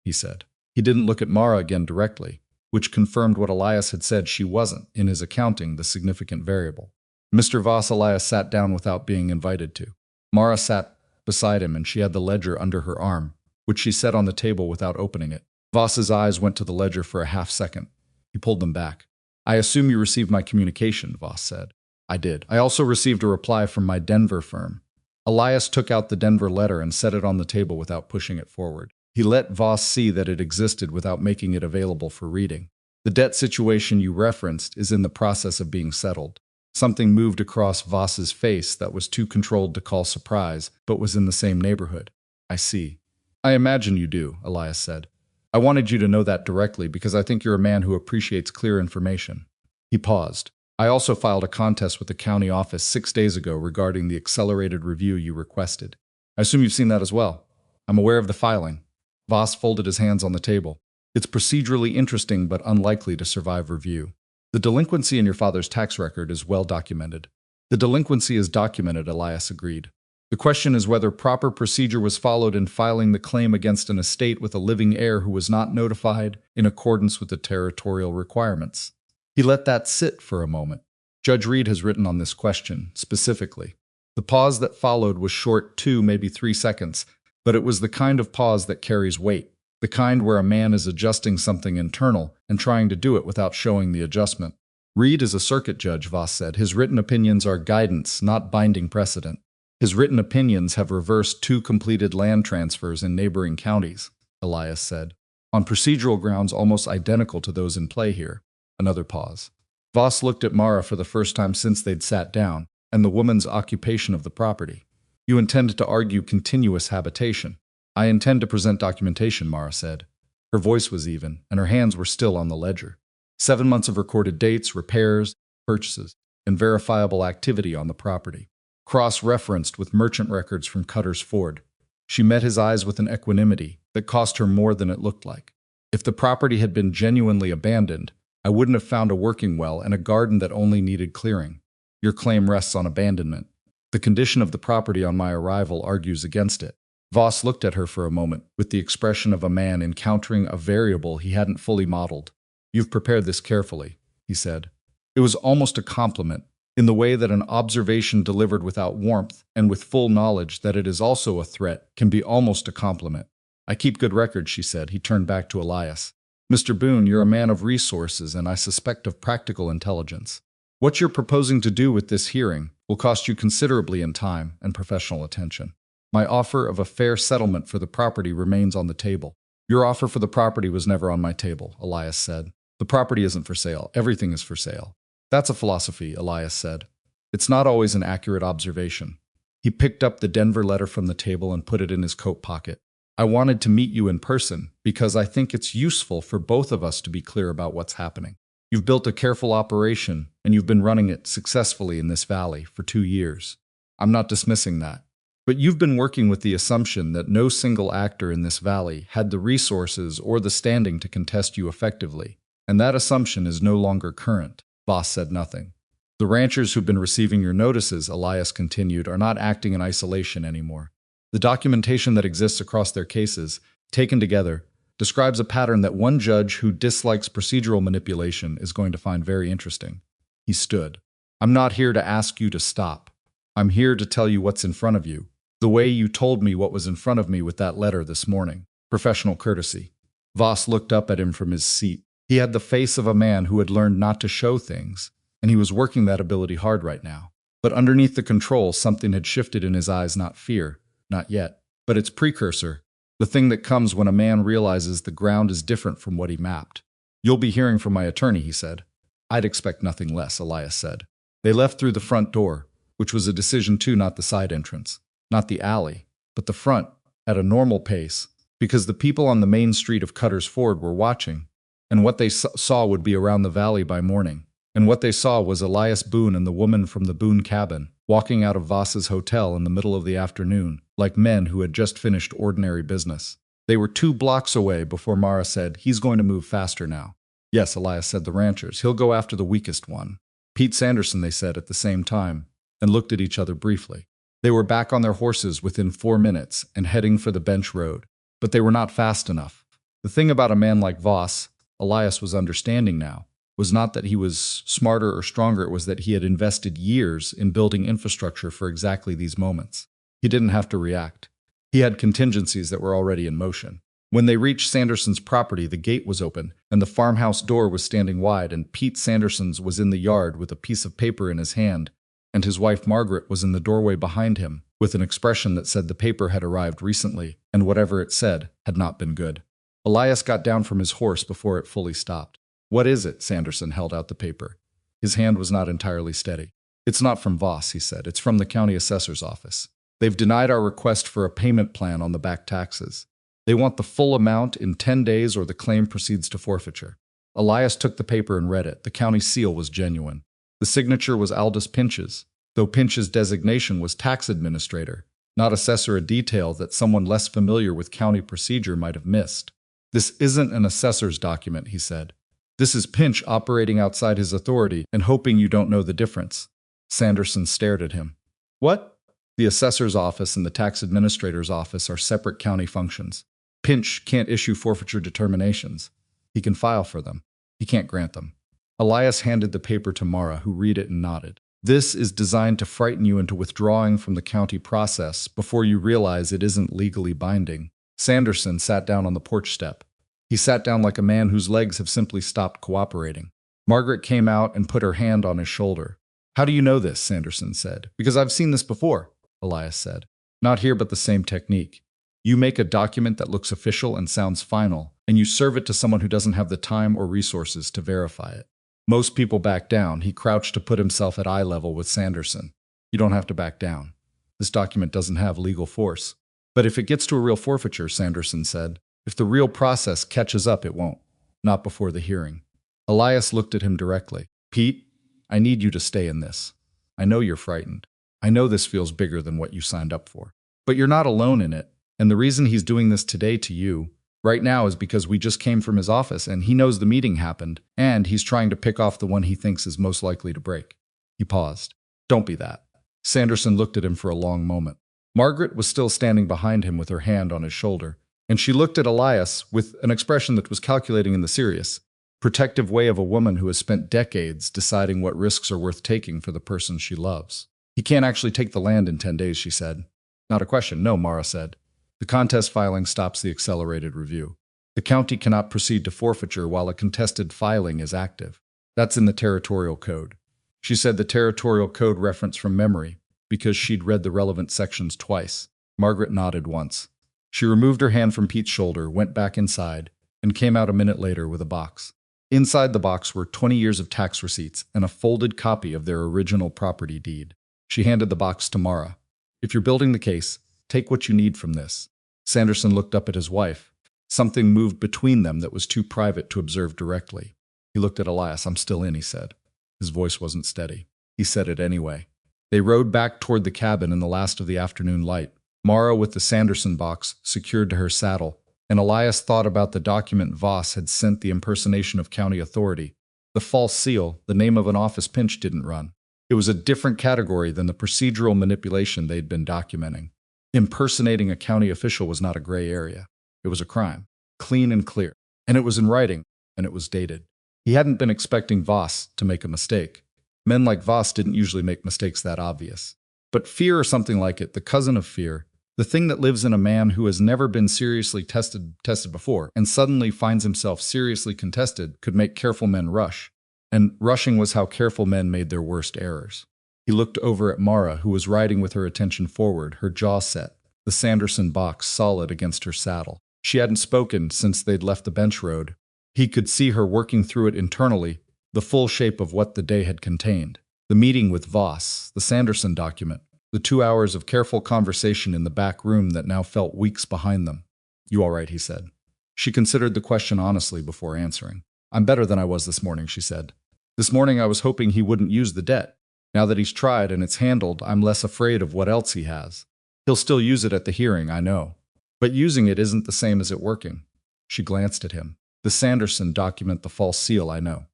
he said. He didn't look at Mara again directly, which confirmed what Elias had said she wasn't, in his accounting, the significant variable. Mr. Voss. Elias sat down without being invited to. Mara sat beside him, and she had the ledger under her arm, which she set on the table without opening it. Voss's eyes went to the ledger for a half-second. He pulled them back. "I assume you received my communication," Voss said. "I did. I also received a reply from my Denver firm." Elias took out the Denver letter and set it on the table without pushing it forward. He let Voss see that it existed without making it available for reading. "The debt situation you referenced is in the process of being settled." Something moved across Voss's face that was too controlled to call surprise, but was in the same neighborhood. "I see." "I imagine you do," Elias said. "I wanted you to know that directly because I think you're a man who appreciates clear information." He paused. "I also filed a contest with the county office 6 days ago regarding the accelerated review you requested. I assume you've seen that as well." "I'm aware of the filing." Voss folded his hands on the table. "It's procedurally interesting but unlikely to survive review. The delinquency in your father's tax record is well documented." "The delinquency is documented," Elias agreed. "The question is whether proper procedure was followed in filing the claim against an estate with a living heir who was not notified in accordance with the territorial requirements." He let that sit for a moment. "Judge Reed has written on this question, specifically." The pause that followed was short, 2, maybe 3 seconds, but it was the kind of pause that carries weight. The kind where a man is adjusting something internal and trying to do it without showing the adjustment. "Reed is a circuit judge," Voss said. "His written opinions are guidance, not binding precedent. His written opinions have reversed 2 completed land transfers in neighboring counties," Elias said, "on procedural grounds almost identical to those in play here." Another pause. Voss looked at Mara for the first time since they'd sat down, and the woman's occupation of the property. "You intend to argue continuous habitation." "I intend to present documentation," Mara said. Her voice was even, and her hands were still on the ledger. 7 months of recorded dates, repairs, purchases, and verifiable activity on the property, cross-referenced with merchant records from Cutter's Ford. She met his eyes with an equanimity that cost her more than it looked like. "If the property had been genuinely abandoned, I wouldn't have found a working well and a garden that only needed clearing. Your claim rests on abandonment. The condition of the property on my arrival argues against it." Voss looked at her for a moment, with the expression of a man encountering a variable he hadn't fully modeled. "You've prepared this carefully," he said. It was almost a compliment, in the way that an observation delivered without warmth and with full knowledge that it is also a threat can be almost a compliment. "I keep good records," she said. He turned back to Elias. "Mr. Boone, you're a man of resources and I suspect of practical intelligence. What you're proposing to do with this hearing will cost you considerably in time and professional attention. My offer of a fair settlement for the property remains on the table." "Your offer for the property was never on my table," Elias said. "The property isn't for sale. Everything is for sale." "That's a philosophy," Elias said. "It's not always an accurate observation." He picked up the Denver letter from the table and put it in his coat pocket. "I wanted to meet you in person because I think it's useful for both of us to be clear about what's happening. You've built a careful operation, and you've been running it successfully in this valley for 2 years. I'm not dismissing that. But you've been working with the assumption that no single actor in this valley had the resources or the standing to contest you effectively, and that assumption is no longer current." Voss said nothing. The ranchers who've been receiving your notices, Elias continued, are not acting in isolation anymore. The documentation that exists across their cases, taken together, describes a pattern that one judge who dislikes procedural manipulation is going to find very interesting. He stood. I'm not here to ask you to stop. I'm here to tell you what's in front of you. The way you told me what was in front of me with that letter this morning. Professional courtesy. Voss looked up at him from his seat. He had the face of a man who had learned not to show things, and he was working that ability hard right now. But underneath the control, something had shifted in his eyes, not fear, not yet, but its precursor, the thing that comes when a man realizes the ground is different from what he mapped. You'll be hearing from my attorney, he said. I'd expect nothing less, Elias said. They left through the front door, which was a decision too, not the side entrance, not the alley, but the front, at a normal pace, because the people on the main street of Cutter's Ford were watching, and what they saw would be around the valley by morning. And what they saw was Elias Boone and the woman from the Boone cabin, walking out of Voss's hotel in the middle of the afternoon, like men who had just finished ordinary business. They were 2 blocks away before Mara said, he's going to move faster now. Yes, Elias said, the ranchers. He'll go after the weakest one. Pete Sanderson, they said at the same time, and looked at each other briefly. They were back on their horses within 4 minutes and heading for the bench road. But they were not fast enough. The thing about a man like Voss, Elias was understanding now, was not that he was smarter or stronger, it was that he had invested years in building infrastructure for exactly these moments. He didn't have to react. He had contingencies that were already in motion. When they reached Sanderson's property, the gate was open, and the farmhouse door was standing wide, and Pete Sanderson's was in the yard with a piece of paper in his hand, and his wife Margaret was in the doorway behind him, with an expression that said the paper had arrived recently, and whatever it said had not been good. Elias got down from his horse before it fully stopped. What is it? Sanderson held out the paper. His hand was not entirely steady. It's not from Voss, he said. It's from the county assessor's office. They've denied our request for a payment plan on the back taxes. They want the full amount in 10 days or the claim proceeds to forfeiture. Elias took the paper and read it. The county seal was genuine. The signature was Aldous Pinch's, though Pinch's designation was tax administrator, not assessor, a detail that someone less familiar with county procedure might have missed. This isn't an assessor's document, he said. This is Pinch operating outside his authority and hoping you don't know the difference. Sanderson stared at him. What? The assessor's office and the tax administrator's office are separate county functions. Pinch can't issue forfeiture determinations. He can file for them. He can't grant them. Elias handed the paper to Mara, who read it and nodded. This is designed to frighten you into withdrawing from the county process before you realize it isn't legally binding. Sanderson sat down on the porch step. He sat down like a man whose legs have simply stopped cooperating. Margaret came out and put her hand on his shoulder. How do you know this? Sanderson said. Because I've seen this before, Elias said. Not here, but the same technique. You make a document that looks official and sounds final, and you serve it to someone who doesn't have the time or resources to verify it. Most people back down. He crouched to put himself at eye level with Sanderson. You don't have to back down. This document doesn't have legal force. But if it gets to a real forfeiture, Sanderson said, if the real process catches up, it won't. Not before the hearing. Elias looked at him directly. Pete, I need you to stay in this. I know you're frightened. I know this feels bigger than what you signed up for. But you're not alone in it. And the reason he's doing this today to you, right now, is because we just came from his office and he knows the meeting happened, and he's trying to pick off the one he thinks is most likely to break. He paused. Don't be that. Sanderson looked at him for a long moment. Margaret was still standing behind him with her hand on his shoulder, and she looked at Elias with an expression that was calculating in the serious, protective way of a woman who has spent decades deciding what risks are worth taking for the person she loves. He can't actually take the land in 10 days, she said. Not a question, no, Mara said. The contest filing stops the accelerated review. The county cannot proceed to forfeiture while a contested filing is active. That's in the territorial code. She said the territorial code reference from memory because she'd read the relevant sections twice. Margaret nodded once. She removed her hand from Pete's shoulder, went back inside, and came out a minute later with a box. Inside the box were 20 years of tax receipts and a folded copy of their original property deed. She handed the box to Mara. If you're building the case, take what you need from this. Sanderson looked up at his wife. Something moved between them that was too private to observe directly. He looked at Elias. I'm still in, he said. His voice wasn't steady. He said it anyway. They rode back toward the cabin in the last of the afternoon light, Mara with the Sanderson box secured to her saddle, and Elias thought about the document Voss had sent, the impersonation of county authority, the false seal, the name of an office Pinch didn't run. It was a different category than the procedural manipulation they'd been documenting. Impersonating a county official was not a gray area. It was a crime, clean and clear. And it was in writing, and it was dated. He hadn't been expecting Voss to make a mistake. Men like Voss didn't usually make mistakes that obvious. But fear or something like it, the cousin of fear, the thing that lives in a man who has never been seriously tested before and suddenly finds himself seriously contested, could make careful men rush. And rushing was how careful men made their worst errors. He looked over at Mara, who was riding with her attention forward, her jaw set, the Sanderson box solid against her saddle. She hadn't spoken since they'd left the bench road. He could see her working through it internally, the full shape of what the day had contained. The meeting with Voss, the Sanderson document, the 2 hours of careful conversation in the back room that now felt weeks behind them. "You all right?" he said. She considered the question honestly before answering. "I'm better than I was this morning," she said. "This morning I was hoping he wouldn't use the debt. Now that he's tried and it's handled, I'm less afraid of what else he has. He'll still use it at the hearing, I know. But using it isn't the same as it working." She glanced at him. "The Sanderson document, the false seal, I know.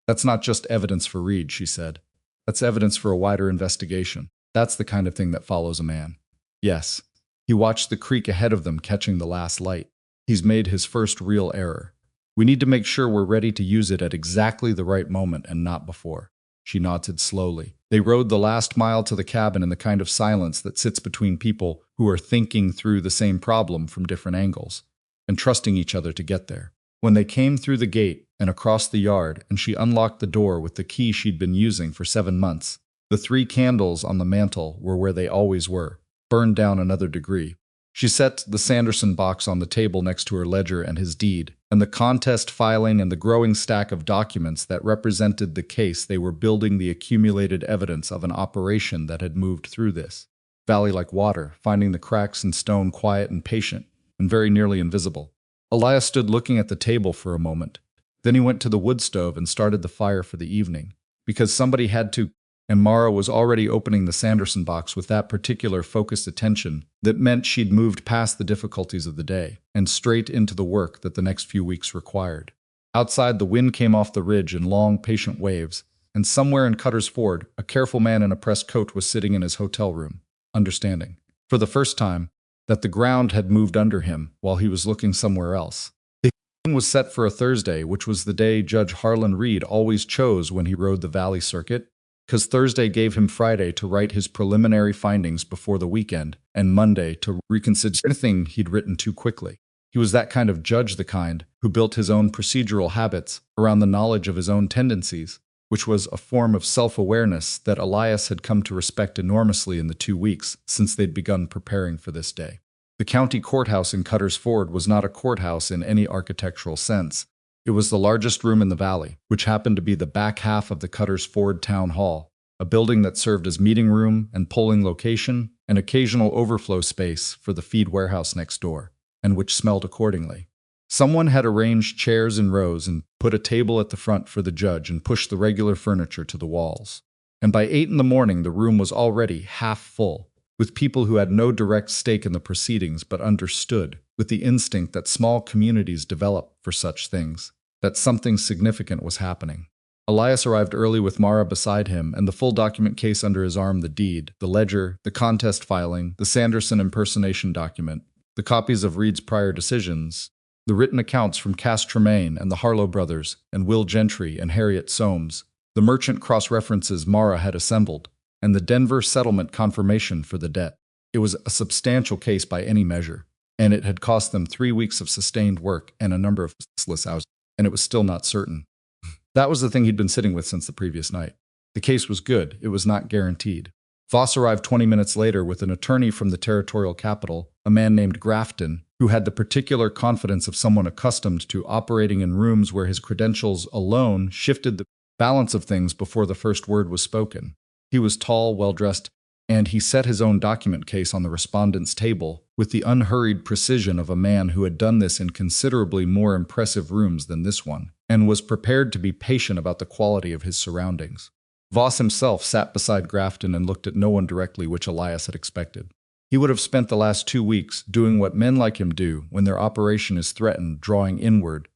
That's not just evidence for Reed," she said. "That's evidence for a wider investigation. That's the kind of thing that follows a man." Yes. He watched the creek ahead of them catching the last light. He's made his first real error. We need to make sure we're ready to use it at exactly the right moment and not before. She nodded slowly. They rode the last mile to the cabin in the kind of silence that sits between people who are thinking through the same problem from different angles and trusting each other to get there. When they came through the gate and across the yard, and she unlocked the door with the key she'd been using for 7 months, the 3 candles on the mantel were where they always were, burned down another degree. She set the Sanderson box on the table next to her ledger and his deed, and the contest filing and the growing stack of documents that represented the case. They were building the accumulated evidence of an operation that had moved through this valley like water, finding the cracks in stone quiet and patient, and very nearly invisible. Elias stood looking at the table for a moment. Then he went to the wood stove and started the fire for the evening, because somebody had to. And Mara was already opening the Sanderson box with that particular focused attention that meant she'd moved past the difficulties of the day and straight into the work that the next few weeks required. Outside, the wind came off the ridge in long, patient waves, and somewhere in Cutter's Ford, a careful man in a pressed coat was sitting in his hotel room, understanding, for the first time, that the ground had moved under him while he was looking somewhere else. The hearing was set for a Thursday, which was the day Judge Harlan Reed always chose when he rode the Valley Circuit, because Thursday gave him Friday to write his preliminary findings before the weekend, and Monday to reconsider anything he'd written too quickly. He was that kind of judge, the kind who built his own procedural habits around the knowledge of his own tendencies, which was a form of self-awareness that Elias had come to respect enormously in the 2 weeks since they'd begun preparing for this day. The county courthouse in Cutter's Ford was not a courthouse in any architectural sense. It was the largest room in the valley, which happened to be the back half of the Cutter's Ford Town Hall, a building that served as meeting room and polling location and occasional overflow space for the feed warehouse next door, and which smelled accordingly. Someone had arranged chairs in rows and put a table at the front for the judge and pushed the regular furniture to the walls. And by 8 in the morning, the room was already half full, with people who had no direct stake in the proceedings but understood, with the instinct that small communities develop for such things, that something significant was happening. Elias arrived early with Mara beside him and the full document case under his arm: the deed, the ledger, the contest filing, the Sanderson impersonation document, the copies of Reed's prior decisions, the written accounts from Cass Tremaine and the Harlow brothers and Will Gentry and Harriet Soames, the merchant cross-references Mara had assembled, and the Denver settlement confirmation for the debt. It was a substantial case by any measure, and it had cost them 3 weeks of sustained work and a number of sleepless hours, and it was still not certain. That was the thing he'd been sitting with since the previous night. The case was good. It was not guaranteed. Voss arrived 20 minutes later with an attorney from the territorial capital, a man named Grafton, who had the particular confidence of someone accustomed to operating in rooms where his credentials alone shifted the balance of things before the first word was spoken. He was tall, well-dressed, and he set his own document case on the respondent's table with the unhurried precision of a man who had done this in considerably more impressive rooms than this one, and was prepared to be patient about the quality of his surroundings. Voss himself sat beside Grafton and looked at no one directly, which Elias had expected. He would have spent the last 2 weeks doing what men like him do when their operation is threatened, drawing inward,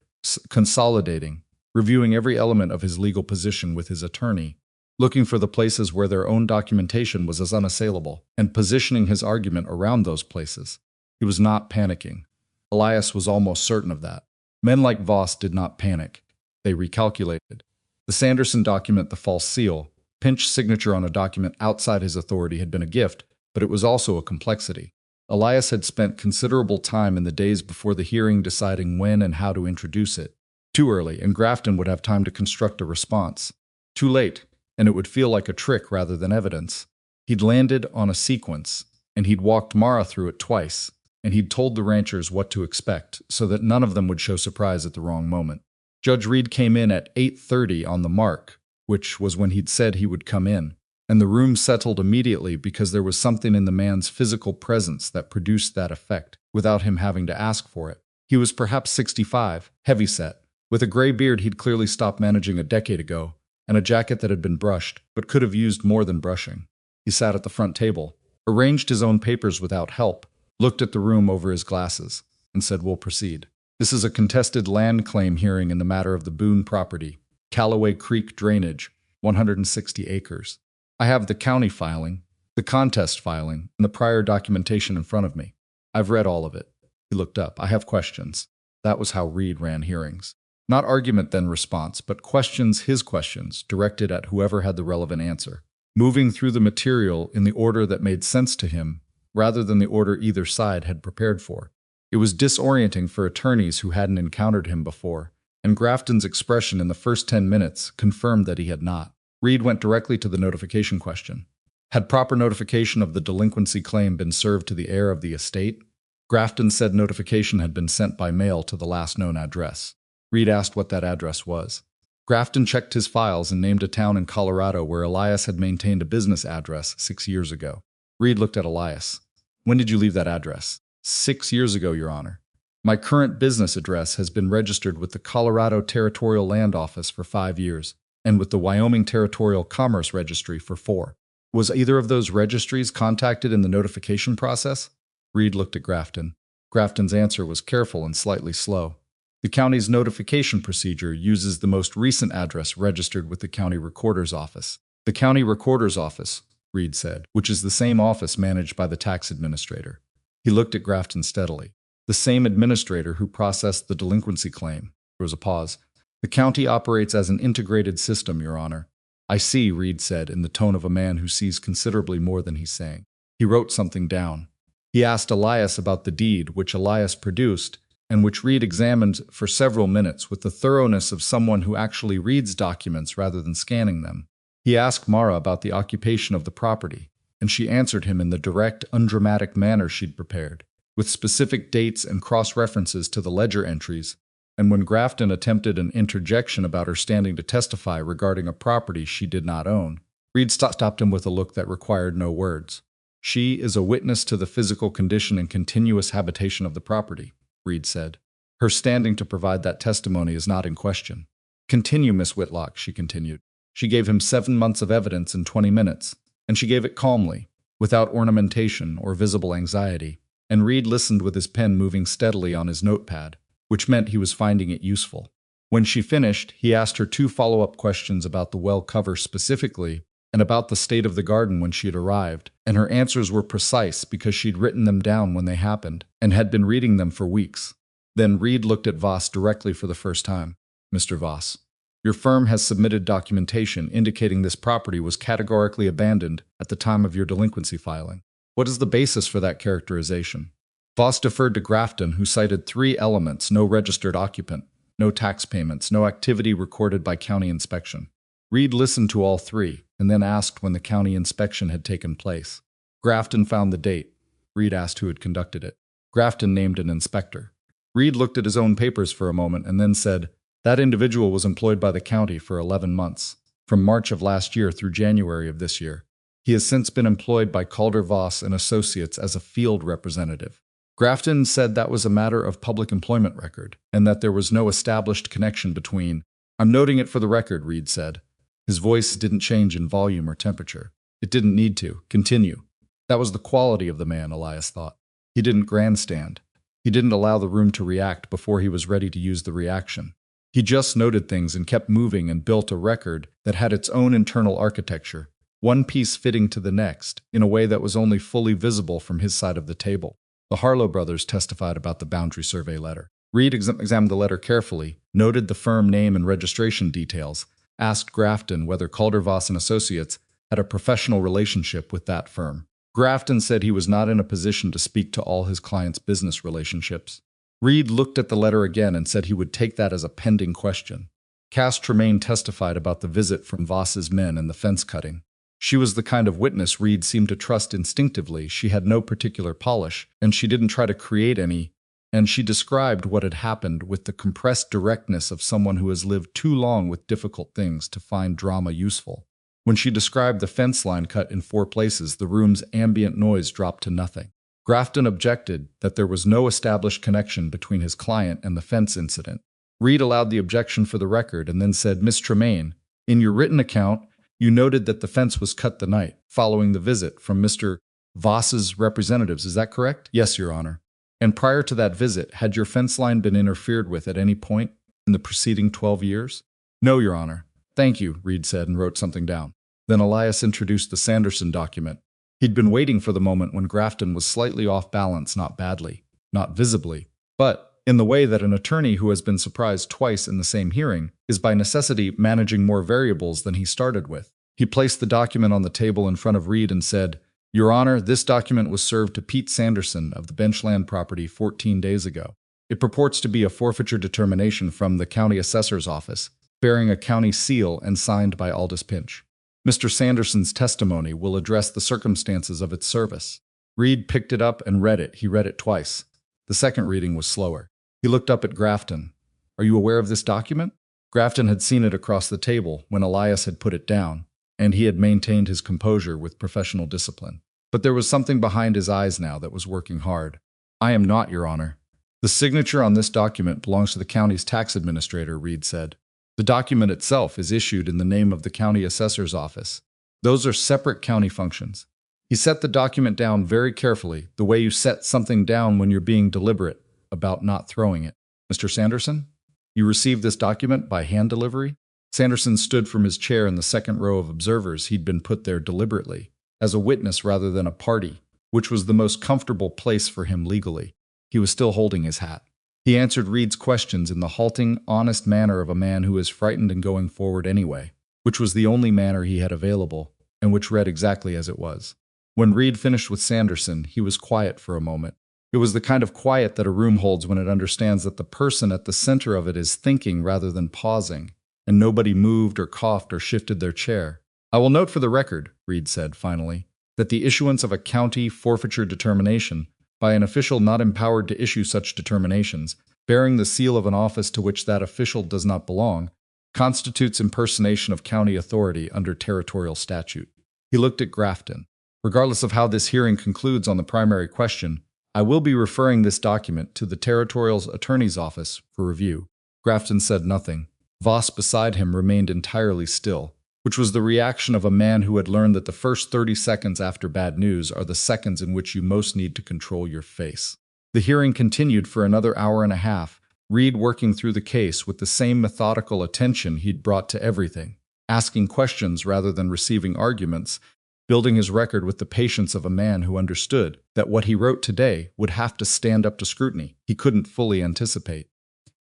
consolidating, reviewing every element of his legal position with his attorney, looking for the places where their own documentation was as unassailable, and positioning his argument around those places. He was not panicking. Elias was almost certain of that. Men like Voss did not panic. They recalculated. The Sanderson document, the false seal, Pinch's signature on a document outside his authority had been a gift, but it was also a complexity. Elias had spent considerable time in the days before the hearing deciding when and how to introduce it. Too early, and Grafton would have time to construct a response. Too late, and it would feel like a trick rather than evidence. He'd landed on a sequence, and he'd walked Mara through it twice, and he'd told the ranchers what to expect so that none of them would show surprise at the wrong moment. Judge Reed came in at 8:30 on the mark, which was when he'd said he would come in, and the room settled immediately because there was something in the man's physical presence that produced that effect without him having to ask for it. He was perhaps 65, heavyset, with a gray beard he'd clearly stopped managing a decade ago, and a jacket that had been brushed, but could have used more than brushing. He sat at the front table, arranged his own papers without help, looked at the room over his glasses, and said, "We'll proceed. This is a contested land claim hearing in the matter of the Boone property, Callaway Creek drainage, 160 acres. I have the county filing, the contest filing, and the prior documentation in front of me. I've read all of it." He looked up. "I have questions." That was how Reed ran hearings. Not argument then response, but questions, his questions, directed at whoever had the relevant answer. Moving through the material in the order that made sense to him, rather than the order either side had prepared for. It was disorienting for attorneys who hadn't encountered him before, and Grafton's expression in the first 10 minutes confirmed that he had not. Reed went directly to the notification question. Had proper notification of the delinquency claim been served to the heir of the estate? Grafton said notification had been sent by mail to the last known address. Reed asked what that address was. Grafton checked his files and named a town in Colorado where Elias had maintained a business address 6 years ago. Reed looked at Elias. "When did you leave that address?" 6 years ago, Your Honor. "My current business address has been registered with the Colorado Territorial Land Office for 5 years, and with the Wyoming Territorial Commerce Registry for 4. Was either of those registries contacted in the notification process?" Reed looked at Grafton. Grafton's answer was careful and slightly slow. "The county's notification procedure uses the most recent address registered with the county recorder's office." "The county recorder's office," Reed said, "which is the same office managed by the tax administrator." He looked at Grafton steadily. "The same administrator who processed the delinquency claim." There was a pause. "The county operates as an integrated system, Your Honor." "I see," Reed said in the tone of a man who sees considerably more than he's saying. He wrote something down. He asked Elias about the deed, which Elias produced, and which Reed examined for several minutes with the thoroughness of someone who actually reads documents rather than scanning them. He asked Mara about the occupation of the property, and she answered him in the direct, undramatic manner she'd prepared, with specific dates and cross-references to the ledger entries, and when Grafton attempted an interjection about her standing to testify regarding a property she did not own, Reed stopped him with a look that required no words. "She is a witness to the physical condition and continuous habitation of the property," Reed said. "Her standing to provide that testimony is not in question." "Continue, Miss Whitlock," she continued. She gave him 7 months of evidence in 20 minutes, and she gave it calmly, without ornamentation or visible anxiety, and Reed listened with his pen moving steadily on his notepad, which meant he was finding it useful. When she finished, he asked her 2 follow-up questions about the well cover specifically, and about the state of the garden when she had arrived, and her answers were precise because she'd written them down when they happened, and had been reading them for weeks. Then Reed looked at Voss directly for the first time. "Mr. Voss, your firm has submitted documentation indicating this property was categorically abandoned at the time of your delinquency filing. What is the basis for that characterization?" Voss deferred to Grafton, who cited 3 elements: no registered occupant, no tax payments, no activity recorded by county inspection. Reed listened to all 3, and then asked when the county inspection had taken place. Grafton found the date. Reed asked who had conducted it. Grafton named an inspector. Reed looked at his own papers for a moment and then said, "That individual was employed by the county for 11 months, from March of last year through January of this year. He has since been employed by Calder Voss and Associates as a field representative." Grafton said that was a matter of public employment record, and that there was no established connection between. "I'm noting it for the record," Reed said. His voice didn't change in volume or temperature. It didn't need to. "Continue." That was the quality of the man, Elias thought. He didn't grandstand. He didn't allow the room to react before he was ready to use the reaction. He just noted things and kept moving and built a record that had its own internal architecture, one piece fitting to the next, in a way that was only fully visible from his side of the table. The Harlow brothers testified about the boundary survey letter. Reed examined the letter carefully, noted the firm name and registration details, asked Grafton whether Calder Voss and Associates had a professional relationship with that firm. Grafton said he was not in a position to speak to all his clients' business relationships. Reed looked at the letter again and said he would take that as a pending question. Cass Tremaine testified about the visit from Voss's men and the fence cutting. She was the kind of witness Reed seemed to trust instinctively. She had no particular polish, and she didn't try to create any, and she described what had happened with the compressed directness of someone who has lived too long with difficult things to find drama useful. When she described the fence line cut in 4 places, the room's ambient noise dropped to nothing. Grafton objected that there was no established connection between his client and the fence incident. Reed allowed the objection for the record and then said, "Miss Tremaine, in your written account, you noted that the fence was cut the night following the visit from Mr. Voss's representatives. Is that correct?" "Yes, Your Honor." "And prior to that visit, had your fence line been interfered with at any point in the preceding 12 years?" "No, Your Honor." "Thank you," Reed said and wrote something down. Then Elias introduced the Sanderson document. He'd been waiting for the moment when Grafton was slightly off balance, not badly, not visibly, but in the way that an attorney who has been surprised twice in the same hearing is by necessity managing more variables than he started with. He placed the document on the table in front of Reed and said, "Your Honor, this document was served to Pete Sanderson of the Benchland property 14 days ago. It purports to be a forfeiture determination from the county assessor's office, bearing a county seal and signed by Aldous Pinch. Mr. Sanderson's testimony will address the circumstances of its service." Reed picked it up and read it. He read it twice. The second reading was slower. He looked up at Grafton. "Are you aware of this document?" Grafton had seen it across the table when Elias had put it down, and he had maintained his composure with professional discipline. But there was something behind his eyes now that was working hard. "I am not, Your Honor." "The signature on this document belongs to the county's tax administrator," Reed said. "The document itself is issued in the name of the county assessor's office. Those are separate county functions." He set the document down very carefully, the way you set something down when you're being deliberate about not throwing it. "Mr. Sanderson, you received this document by hand delivery?" Sanderson stood from his chair in the second row of observers. He'd been put there deliberately, as a witness rather than a party, which was the most comfortable place for him legally. He was still holding his hat. He answered Reed's questions in the halting, honest manner of a man who is frightened and going forward anyway, which was the only manner he had available, and which read exactly as it was. When Reed finished with Sanderson, he was quiet for a moment. It was the kind of quiet that a room holds when it understands that the person at the center of it is thinking rather than pausing, and nobody moved or coughed or shifted their chair. "I will note for the record," Reed said finally, "that the issuance of a county forfeiture determination by an official not empowered to issue such determinations, bearing the seal of an office to which that official does not belong, constitutes impersonation of county authority under territorial statute." He looked at Grafton. "Regardless of how this hearing concludes on the primary question, I will be referring this document to the territorial attorney's office for review." Grafton said nothing. Voss beside him remained entirely still, which was the reaction of a man who had learned that the first 30 seconds after bad news are the seconds in which you most need to control your face. The hearing continued for another hour and a half, Reed working through the case with the same methodical attention he'd brought to everything, asking questions rather than receiving arguments, building his record with the patience of a man who understood that what he wrote today would have to stand up to scrutiny he couldn't fully anticipate.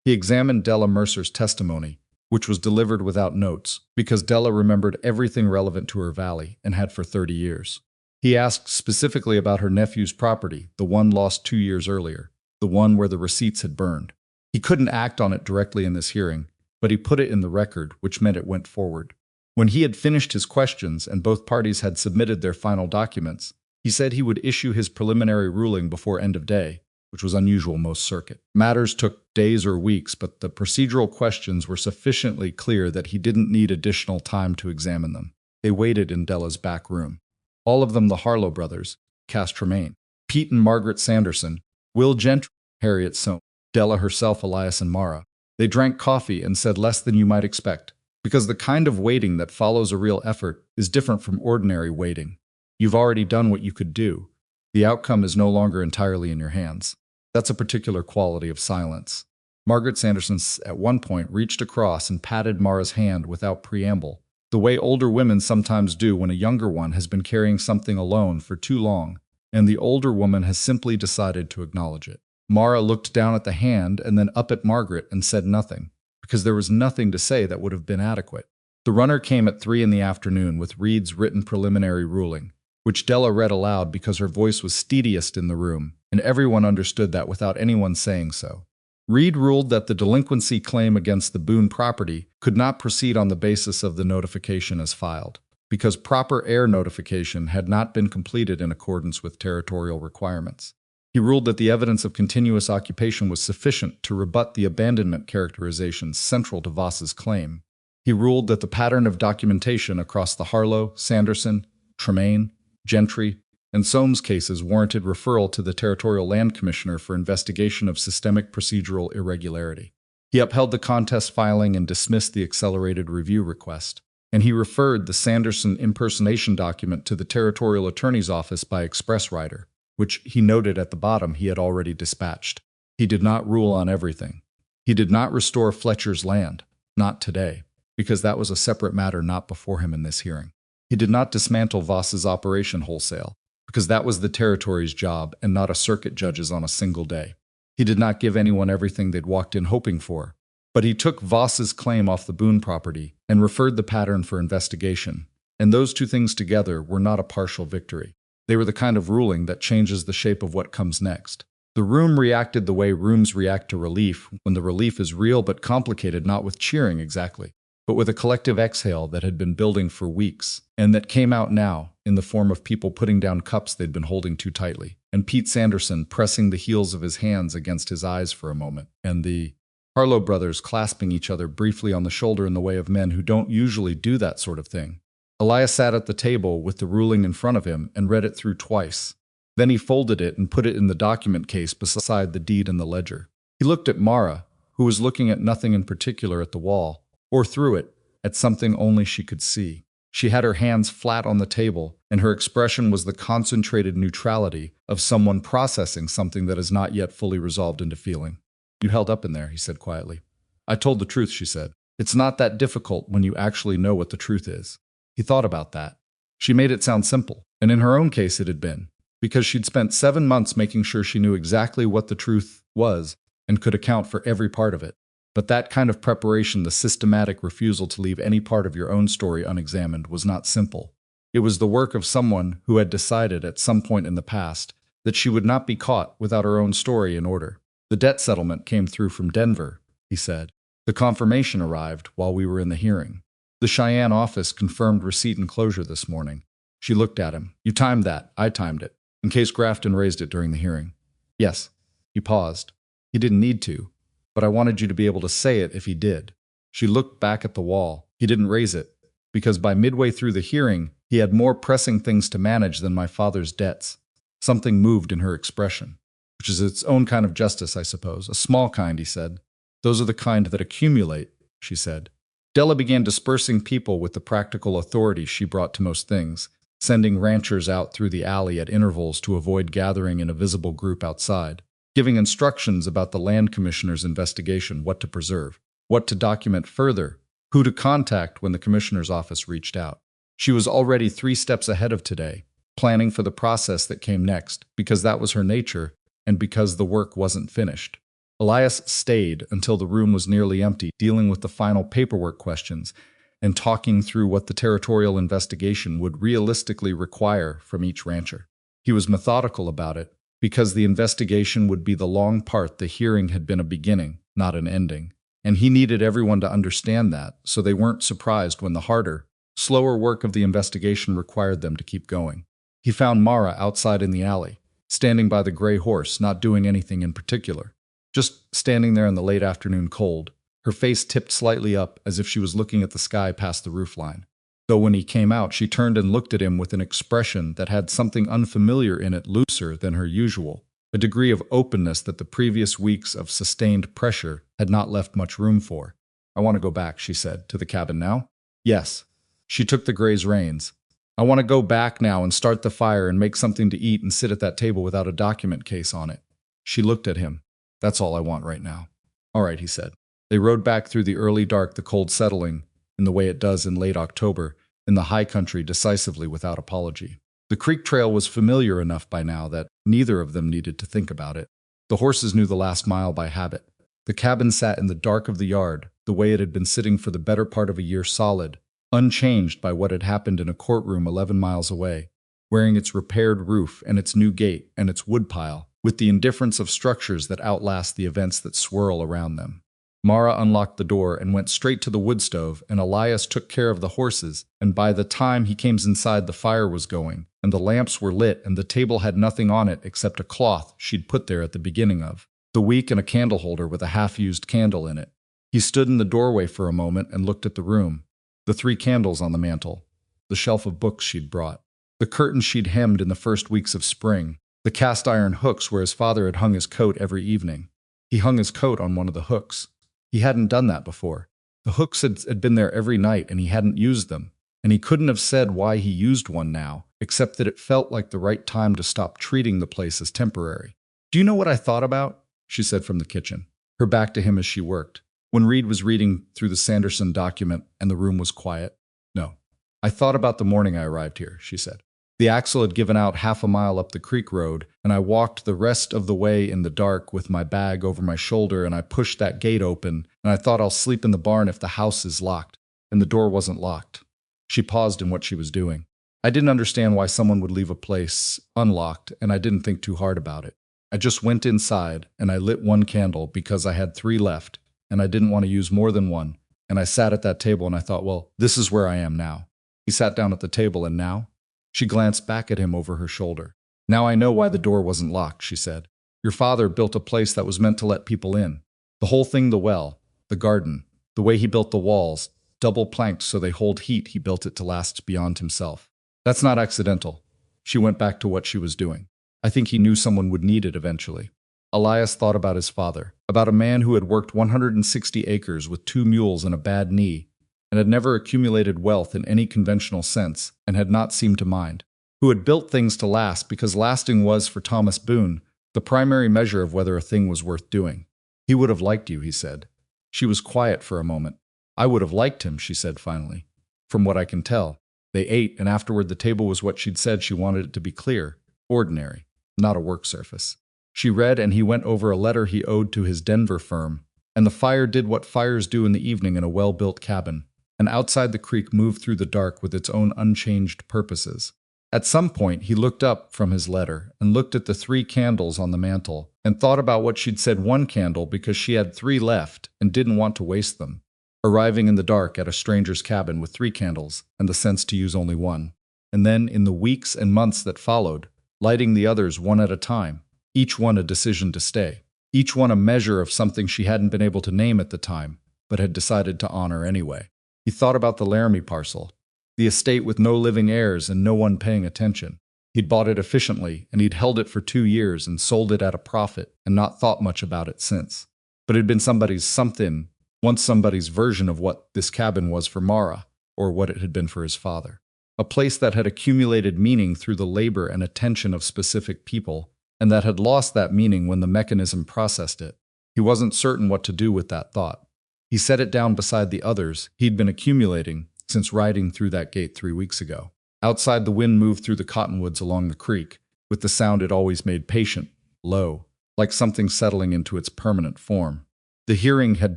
He examined Della Mercer's testimony, which was delivered without notes, because Della remembered everything relevant to her valley and had for 30 years. He asked specifically about her nephew's property, the one lost 2 years earlier, the one where the receipts had burned. He couldn't act on it directly in this hearing, but he put it in the record, which meant it went forward. When he had finished his questions and both parties had submitted their final documents, he said he would issue his preliminary ruling before end of day, which was unusual most circuit. Matters took days or weeks, but the procedural questions were sufficiently clear that he didn't need additional time to examine them. They waited in Della's back room. All of them the Harlow brothers, Cass Tremaine, Pete and Margaret Sanderson, Will Gentry, Harriet Soane, Della herself, Elias and Mara. They drank coffee and said less than you might expect, because the kind of waiting that follows a real effort is different from ordinary waiting. You've already done what you could do. The outcome is no longer entirely in your hands. That's a particular quality of silence. Margaret Sanderson at one point reached across and patted Mara's hand without preamble, the way older women sometimes do when a younger one has been carrying something alone for too long, and the older woman has simply decided to acknowledge it. Mara looked down at the hand and then up at Margaret and said nothing, because there was nothing to say that would have been adequate. The runner came at 3 in the afternoon with Reed's written preliminary ruling, which Della read aloud because her voice was steadiest in the room, and everyone understood that without anyone saying so. Reed ruled that the delinquency claim against the Boone property could not proceed on the basis of the notification as filed, because proper heir notification had not been completed in accordance with territorial requirements. He ruled that the evidence of continuous occupation was sufficient to rebut the abandonment characterizations central to Voss's claim. He ruled that the pattern of documentation across the Harlow, Sanderson, Tremaine, Gentry, and Soames cases warranted referral to the Territorial Land Commissioner for investigation of systemic procedural irregularity. He upheld the contest filing and dismissed the accelerated review request, and he referred the Sanderson impersonation document to the Territorial Attorney's Office by express rider, which he noted at the bottom he had already dispatched. He did not rule on everything. He did not restore Fletcher's land, not today, because that was a separate matter not before him in this hearing. He did not dismantle Voss's operation wholesale, because that was the territory's job and not a circuit judge's on a single day. He did not give anyone everything they'd walked in hoping for, but he took Voss's claim off the Boone property and referred the pattern for investigation, and those two things together were not a partial victory. They were the kind of ruling that changes the shape of what comes next. The room reacted the way rooms react to relief when the relief is real but complicated, not with cheering exactly, but with a collective exhale that had been building for weeks, and that came out now in the form of people putting down cups they'd been holding too tightly, and Pete Sanderson pressing the heels of his hands against his eyes for a moment, and the Harlow brothers clasping each other briefly on the shoulder in the way of men who don't usually do that sort of thing. Elias sat at the table with the ruling in front of him and read it through twice. Then he folded it and put it in the document case beside the deed and the ledger. He looked at Mara, who was looking at nothing in particular at the wall, or through it, at something only she could see. She had her hands flat on the table, and her expression was the concentrated neutrality of someone processing something that is not yet fully resolved into feeling. "You held up in there," he said quietly. "I told the truth," she said. "It's not that difficult when you actually know what the truth is." He thought about that. She made it sound simple, and in her own case it had been, because she'd spent 7 months making sure she knew exactly what the truth was and could account for every part of it. But that kind of preparation, the systematic refusal to leave any part of your own story unexamined, was not simple. It was the work of someone who had decided at some point in the past that she would not be caught without her own story in order. "The debt settlement came through from Denver," he said. "The confirmation arrived while we were in the hearing. The Cheyenne office confirmed receipt and closure this morning." She looked at him. "You timed that. I timed it, in case Grafton raised it during the hearing." "Yes." He paused. "He didn't need to, but I wanted you to be able to say it if he did." She looked back at the wall. "He didn't raise it, because by midway through the hearing, he had more pressing things to manage than my father's debts." Something moved in her expression, which is its own kind of justice, I suppose. "A small kind," he said. "Those are the kind that accumulate," she said. Della began dispersing people with the practical authority she brought to most things, sending ranchers out through the alley at intervals to avoid gathering in a visible group outside, giving instructions about the land commissioner's investigation, what to preserve, what to document further, who to contact when the commissioner's office reached out. She was already 3 steps ahead of today, planning for the process that came next, because that was her nature and because the work wasn't finished. Elias stayed until the room was nearly empty, dealing with the final paperwork questions and talking through what the territorial investigation would realistically require from each rancher. He was methodical about it, because the investigation would be the long part. The hearing had been a beginning, not an ending, and he needed everyone to understand that, so they weren't surprised when the harder, slower work of the investigation required them to keep going. He found Mara outside in the alley, standing by the gray horse, not doing anything in particular. Just standing there in the late afternoon cold, her face tipped slightly up as if she was looking at the sky past the roofline. Though when he came out, she turned and looked at him with an expression that had something unfamiliar in it, looser than her usual, a degree of openness that the previous weeks of sustained pressure had not left much room for. "I want to go back," she said. "To the cabin now?" "Yes." She took the gray's reins. "I want to go back now and start the fire and make something to eat and sit at that table without a document case on it." She looked at him. "That's all I want right now." All right, he said. They rode back through the early dark, the cold settling, in the way it does in late October, in the high country decisively without apology. The creek trail was familiar enough by now that neither of them needed to think about it. The horses knew the last mile by habit. The cabin sat in the dark of the yard, the way it had been sitting for the better part of a year solid, unchanged by what had happened in a courtroom 11 miles away, wearing its repaired roof and its new gate and its woodpile, with the indifference of structures that outlast the events that swirl around them. Mara unlocked the door and went straight to the wood stove, and Elias took care of the horses, and by the time he came inside the fire was going, and the lamps were lit, and the table had nothing on it except a cloth she'd put there at the beginning of the week and a candle holder with a half-used candle in it. He stood in the doorway for a moment and looked at the room, the 3 candles on the mantel, the shelf of books she'd brought, the curtains she'd hemmed in the first weeks of spring, the cast-iron hooks where his father had hung his coat every evening. He hung his coat on one of the hooks. He hadn't done that before. The hooks had been there every night, and he hadn't used them, and he couldn't have said why he used one now, except that it felt like the right time to stop treating the place as temporary. "Do you know what I thought about?" she said from the kitchen, her back to him as she worked, when Reed was reading through the Sanderson document and the room was quiet. "No. I thought about the morning I arrived here," she said. The axle had given out half a mile up the creek road, and I walked the rest of the way in the dark with my bag over my shoulder, and I pushed that gate open, and I thought I'll sleep in the barn if the house is locked, and the door wasn't locked. She paused in what she was doing. I didn't understand why someone would leave a place unlocked, and I didn't think too hard about it. I just went inside, and I lit 1 candle because I had 3 left, and I didn't want to use more than 1, and I sat at that table and I thought, well, this is where I am now. He sat down at the table, and now? She glanced back at him over her shoulder. "Now I know why the door wasn't locked," she said. "Your father built a place that was meant to let people in. The whole thing, the well, the garden, the way he built the walls, double planked so they hold heat, he built it to last beyond himself. That's not accidental." She went back to what she was doing. "I think he knew someone would need it eventually." Elias thought about his father, about a man who had worked 160 acres with 2 mules and a bad knee, and had never accumulated wealth in any conventional sense, and had not seemed to mind, who had built things to last because lasting was, for Thomas Boone, the primary measure of whether a thing was worth doing. "He would have liked you," he said. She was quiet for a moment. "I would have liked him," she said finally, "from what I can tell." They ate, and afterward the table was what she'd said she wanted it to be: clear, ordinary, not a work surface. She read, and he went over a letter he owed to his Denver firm, and the fire did what fires do in the evening in a well-built cabin, and outside the creek moved through the dark with its own unchanged purposes. At some point, he looked up from his letter and looked at the 3 candles on the mantel and thought about what she'd said 1 candle because she had 3 left and didn't want to waste them. Arriving in the dark at a stranger's cabin with 3 candles and the sense to use only 1. And then, in the weeks and months that followed, lighting the others 1 at a time, each one a decision to stay, each one a measure of something she hadn't been able to name at the time, but had decided to honor anyway. He thought about the Laramie parcel, the estate with no living heirs and no one paying attention. He'd bought it efficiently, and he'd held it for 2 years and sold it at a profit and not thought much about it since. But it had been somebody's something, once somebody's version of what this cabin was for Mara, or what it had been for his father. A place that had accumulated meaning through the labor and attention of specific people, and that had lost that meaning when the mechanism processed it. He wasn't certain what to do with that thought. He set it down beside the others he'd been accumulating since riding through that gate 3 weeks ago. Outside, the wind moved through the cottonwoods along the creek, with the sound it always made patient, low, like something settling into its permanent form. The hearing had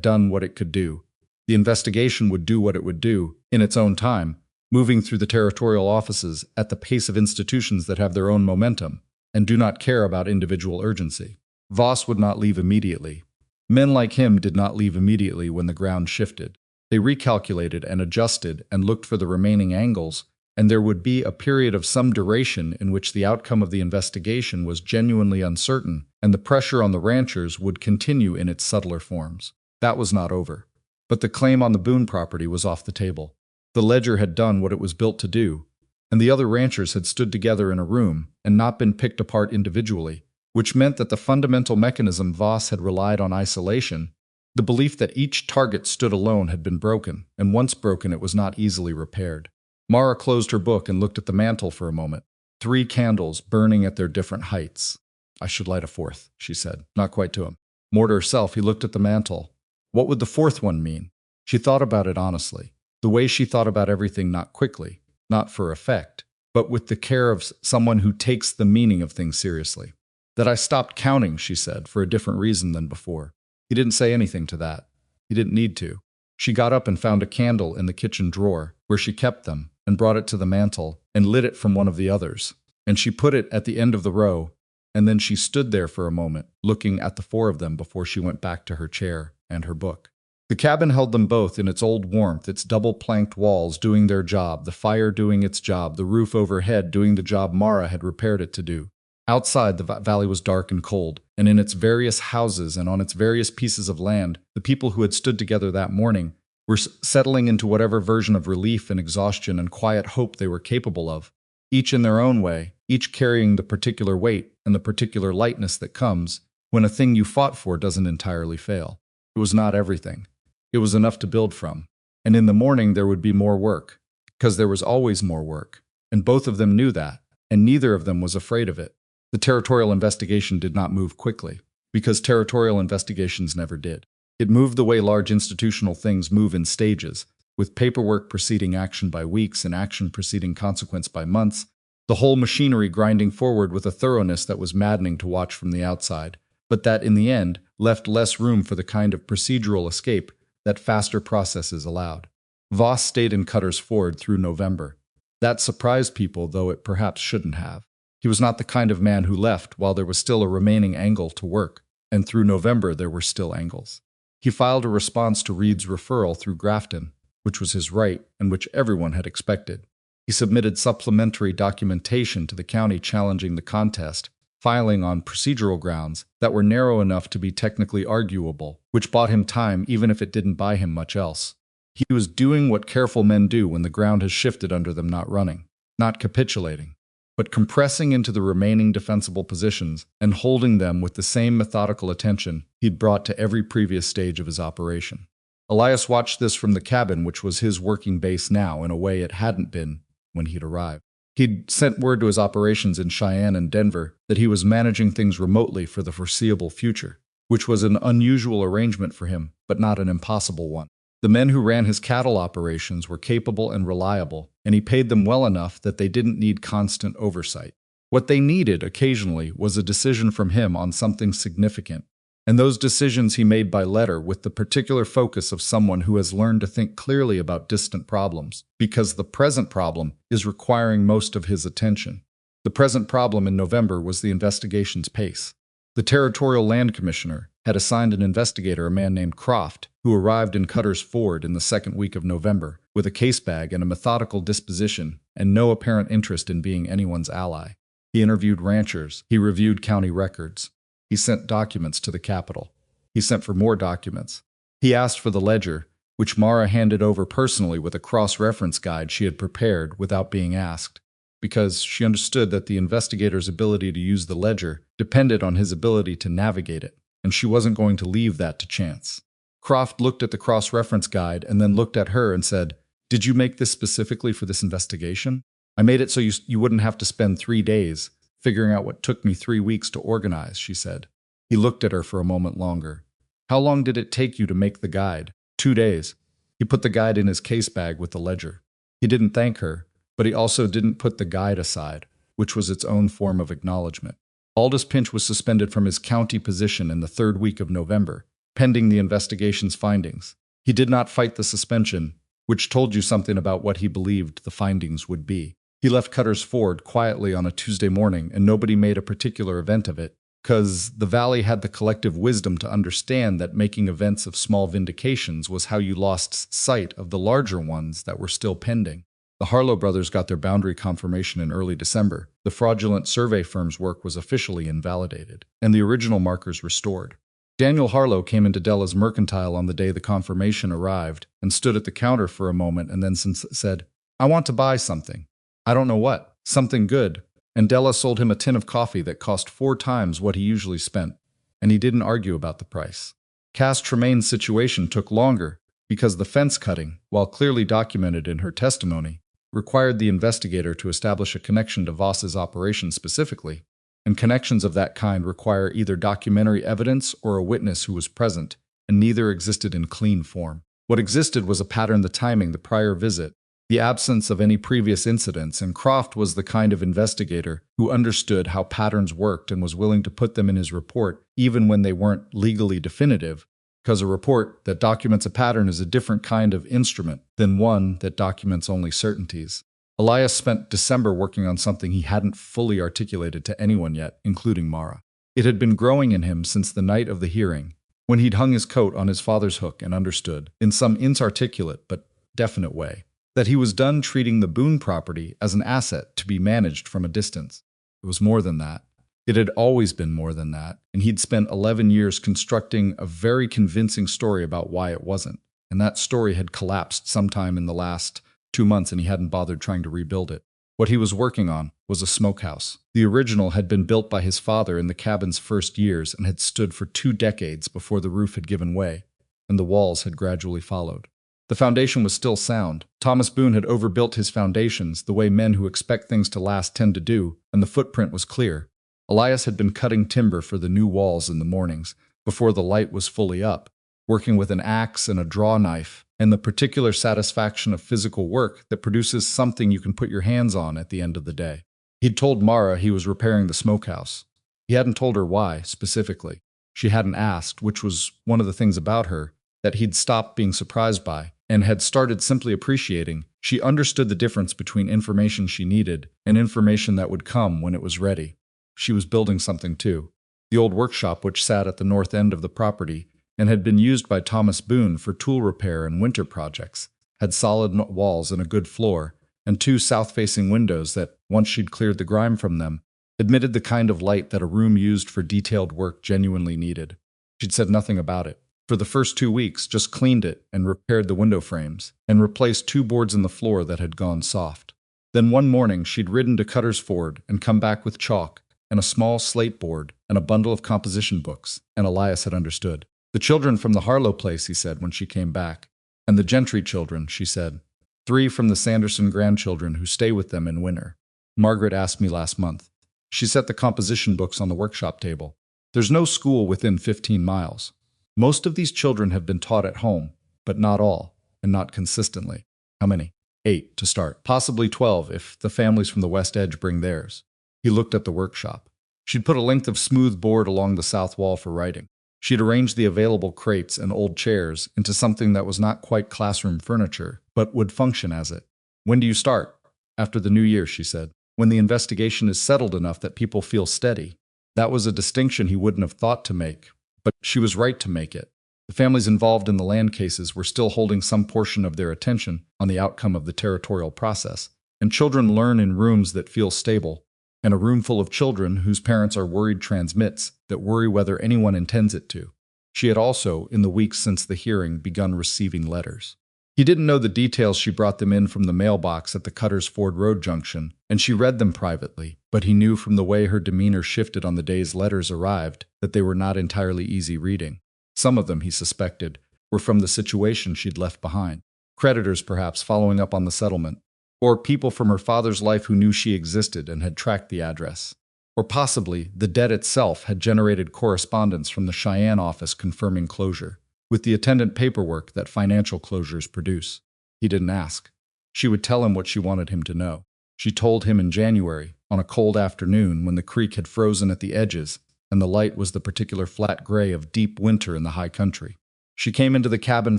done what it could do. The investigation would do what it would do, in its own time, moving through the territorial offices at the pace of institutions that have their own momentum and do not care about individual urgency. Voss would not leave immediately. Men like him did not leave immediately when the ground shifted. They recalculated and adjusted and looked for the remaining angles, and there would be a period of some duration in which the outcome of the investigation was genuinely uncertain, and the pressure on the ranchers would continue in its subtler forms. That was not over. But the claim on the Boone property was off the table. The ledger had done what it was built to do, and the other ranchers had stood together in a room and not been picked apart individually, which meant that the fundamental mechanism Voss had relied on, isolation, the belief that each target stood alone, had been broken, and once broken it was not easily repaired. Mara closed her book and looked at the mantel for a moment. 3 candles burning at their different heights. "I should light a 4th, she said, not quite to him. More to herself, he looked at the mantle. What would the fourth one mean? She thought about it honestly. The way she thought about everything, not quickly, not for effect, but with the care of someone who takes the meaning of things seriously. That I stopped counting, she said, for a different reason than before. He didn't say anything to that. He didn't need to. She got up and found a candle in the kitchen drawer, where she kept them, and brought it to the mantel, and lit it from one of the others. And she put it at the end of the row, and then she stood there for a moment, looking at the four of them before she went back to her chair and her book. The cabin held them both in its old warmth, its double-planked walls doing their job, the fire doing its job, the roof overhead doing the job Mara had repaired it to do. Outside, the valley was dark and cold, and in its various houses and on its various pieces of land, the people who had stood together that morning were settling into whatever version of relief and exhaustion and quiet hope they were capable of, each in their own way, each carrying the particular weight and the particular lightness that comes when a thing you fought for doesn't entirely fail. It was not everything. It was enough to build from. And in the morning there would be more work, because there was always more work, and both of them knew that, and neither of them was afraid of it. The territorial investigation did not move quickly, because territorial investigations never did. It moved the way large institutional things move in stages, with paperwork preceding action by weeks and action preceding consequence by months, the whole machinery grinding forward with a thoroughness that was maddening to watch from the outside, but that in the end left less room for the kind of procedural escape that faster processes allowed. Voss stayed in Cutter's Ford through November. That surprised people, though it perhaps shouldn't have. He was not the kind of man who left while there was still a remaining angle to work, and through November there were still angles. He filed a response to Reed's referral through Grafton, which was his right and which everyone had expected. He submitted supplementary documentation to the county challenging the contest, filing on procedural grounds that were narrow enough to be technically arguable, which bought him time even if it didn't buy him much else. He was doing what careful men do when the ground has shifted under them, not running, not capitulating, but compressing into the remaining defensible positions and holding them with the same methodical attention he'd brought to every previous stage of his operation. Elias watched this from the cabin, which was his working base now in a way it hadn't been when he'd arrived. He'd sent word to his operations in Cheyenne and Denver that he was managing things remotely for the foreseeable future, which was an unusual arrangement for him, but not an impossible one. The men who ran his cattle operations were capable and reliable, and he paid them well enough that they didn't need constant oversight. What they needed occasionally was a decision from him on something significant, and those decisions he made by letter with the particular focus of someone who has learned to think clearly about distant problems, because the present problem is requiring most of his attention. The present problem in November was the investigation's pace. The Territorial Land Commissioner had assigned an investigator, a man named Croft, who arrived in Cutter's Ford in the second week of November, with a case bag and a methodical disposition, and no apparent interest in being anyone's ally. He interviewed ranchers. He reviewed county records. He sent documents to the Capitol. He sent for more documents. He asked for the ledger, which Mara handed over personally with a cross-reference guide she had prepared without being asked, because she understood that the investigator's ability to use the ledger depended on his ability to navigate it, and she wasn't going to leave that to chance. Croft looked at the cross-reference guide and then looked at her and said, "Did you make this specifically for this investigation?" "I made it so you wouldn't have to spend 3 days figuring out what took me 3 weeks to organize," she said. He looked at her for a moment longer. "How long did it take you to make the guide?" 2 days. He put the guide in his case bag with the ledger. He didn't thank her, but he also didn't put the guide aside, which was its own form of acknowledgement. Aldous Pinch was suspended from his county position in the 3rd week of November, pending the investigation's findings. He did not fight the suspension, which told you something about what he believed the findings would be. He left Cutter's Ford quietly on a Tuesday morning, and nobody made a particular event of it, because the valley had the collective wisdom to understand that making events of small vindications was how you lost sight of the larger ones that were still pending. The Harlow brothers got their boundary confirmation in early December. The fraudulent survey firm's work was officially invalidated, and the original markers restored. Daniel Harlow came into Della's Mercantile on the day the confirmation arrived and stood at the counter for a moment and then said, "I want to buy something. I don't know what. Something good." And Della sold him a tin of coffee that cost 4 times what he usually spent, and he didn't argue about the price. Cass Tremaine's situation took longer because the fence cutting, while clearly documented in her testimony, required the investigator to establish a connection to Voss's operation specifically, and connections of that kind require either documentary evidence or a witness who was present, and neither existed in clean form. What existed was a pattern: the timing, the prior visit, the absence of any previous incidents, and Croft was the kind of investigator who understood how patterns worked and was willing to put them in his report, even when they weren't legally definitive, because a report that documents a pattern is a different kind of instrument than one that documents only certainties. Elias spent December working on something he hadn't fully articulated to anyone yet, including Mara. It had been growing in him since the night of the hearing, when he'd hung his coat on his father's hook and understood, in some inarticulate but definite way, that he was done treating the Boone property as an asset to be managed from a distance. It was more than that. It had always been more than that, and he'd spent 11 years constructing a very convincing story about why it wasn't, and that story had collapsed sometime in the last 2 months, and he hadn't bothered trying to rebuild it. What he was working on was a smokehouse. The original had been built by his father in the cabin's first years and had stood for 2 decades before the roof had given way, and the walls had gradually followed. The foundation was still sound. Thomas Boone had overbuilt his foundations the way men who expect things to last tend to do, and the footprint was clear. Elias had been cutting timber for the new walls in the mornings, before the light was fully up, working with an axe and a draw knife, and the particular satisfaction of physical work that produces something you can put your hands on at the end of the day. He'd told Mara he was repairing the smokehouse. He hadn't told her why, specifically. She hadn't asked, which was one of the things about her that he'd stopped being surprised by, and had started simply appreciating. She understood the difference between information she needed and information that would come when it was ready. She was building something too. The old workshop, which sat at the north end of the property and had been used by Thomas Boone for tool repair and winter projects, had solid walls and a good floor, and 2 south-facing windows that, once she'd cleared the grime from them, admitted the kind of light that a room used for detailed work genuinely needed. She'd said nothing about it. For the first 2 weeks, just cleaned it and repaired the window frames, and replaced 2 boards in the floor that had gone soft. Then one morning she'd ridden to Cutter's Ford and come back with chalk and a small slate board and a bundle of composition books, and Elias had understood. "The children from the Harlow place," he said when she came back. "And the Gentry children," she said. 3 from the Sanderson grandchildren who stay with them in winter. Margaret asked me last month." She set the composition books on the workshop table. "There's no school within 15 miles. Most of these children have been taught at home, but not all, and not consistently." "How many?" 8 to start. Possibly 12 if the families from the West Edge bring theirs." He looked at the workshop. She'd put a length of smooth board along the south wall for writing. She'd arranged the available crates and old chairs into something that was not quite classroom furniture, but would function as it. "When do you start?" "After the new year," she said. "When the investigation is settled enough that people feel steady." That was a distinction he wouldn't have thought to make, but she was right to make it. The families involved in the land cases were still holding some portion of their attention on the outcome of the territorial process, and children learn in rooms that feel stable, and a room full of children whose parents are worried transmits, that worry whether anyone intends it to. She had also, in the weeks since the hearing, begun receiving letters. He didn't know the details. She brought them in from the mailbox at the Cutter's Ford Road junction, and she read them privately, but he knew from the way her demeanor shifted on the days letters arrived that they were not entirely easy reading. Some of them, he suspected, were from the situation she'd left behind. Creditors, perhaps, following up on the settlement. Or people from her father's life who knew she existed and had tracked the address. Or possibly the debt itself had generated correspondence from the Cheyenne office confirming closure, with the attendant paperwork that financial closures produce. He didn't ask. She would tell him what she wanted him to know. She told him in January, on a cold afternoon when the creek had frozen at the edges and the light was the particular flat gray of deep winter in the high country. She came into the cabin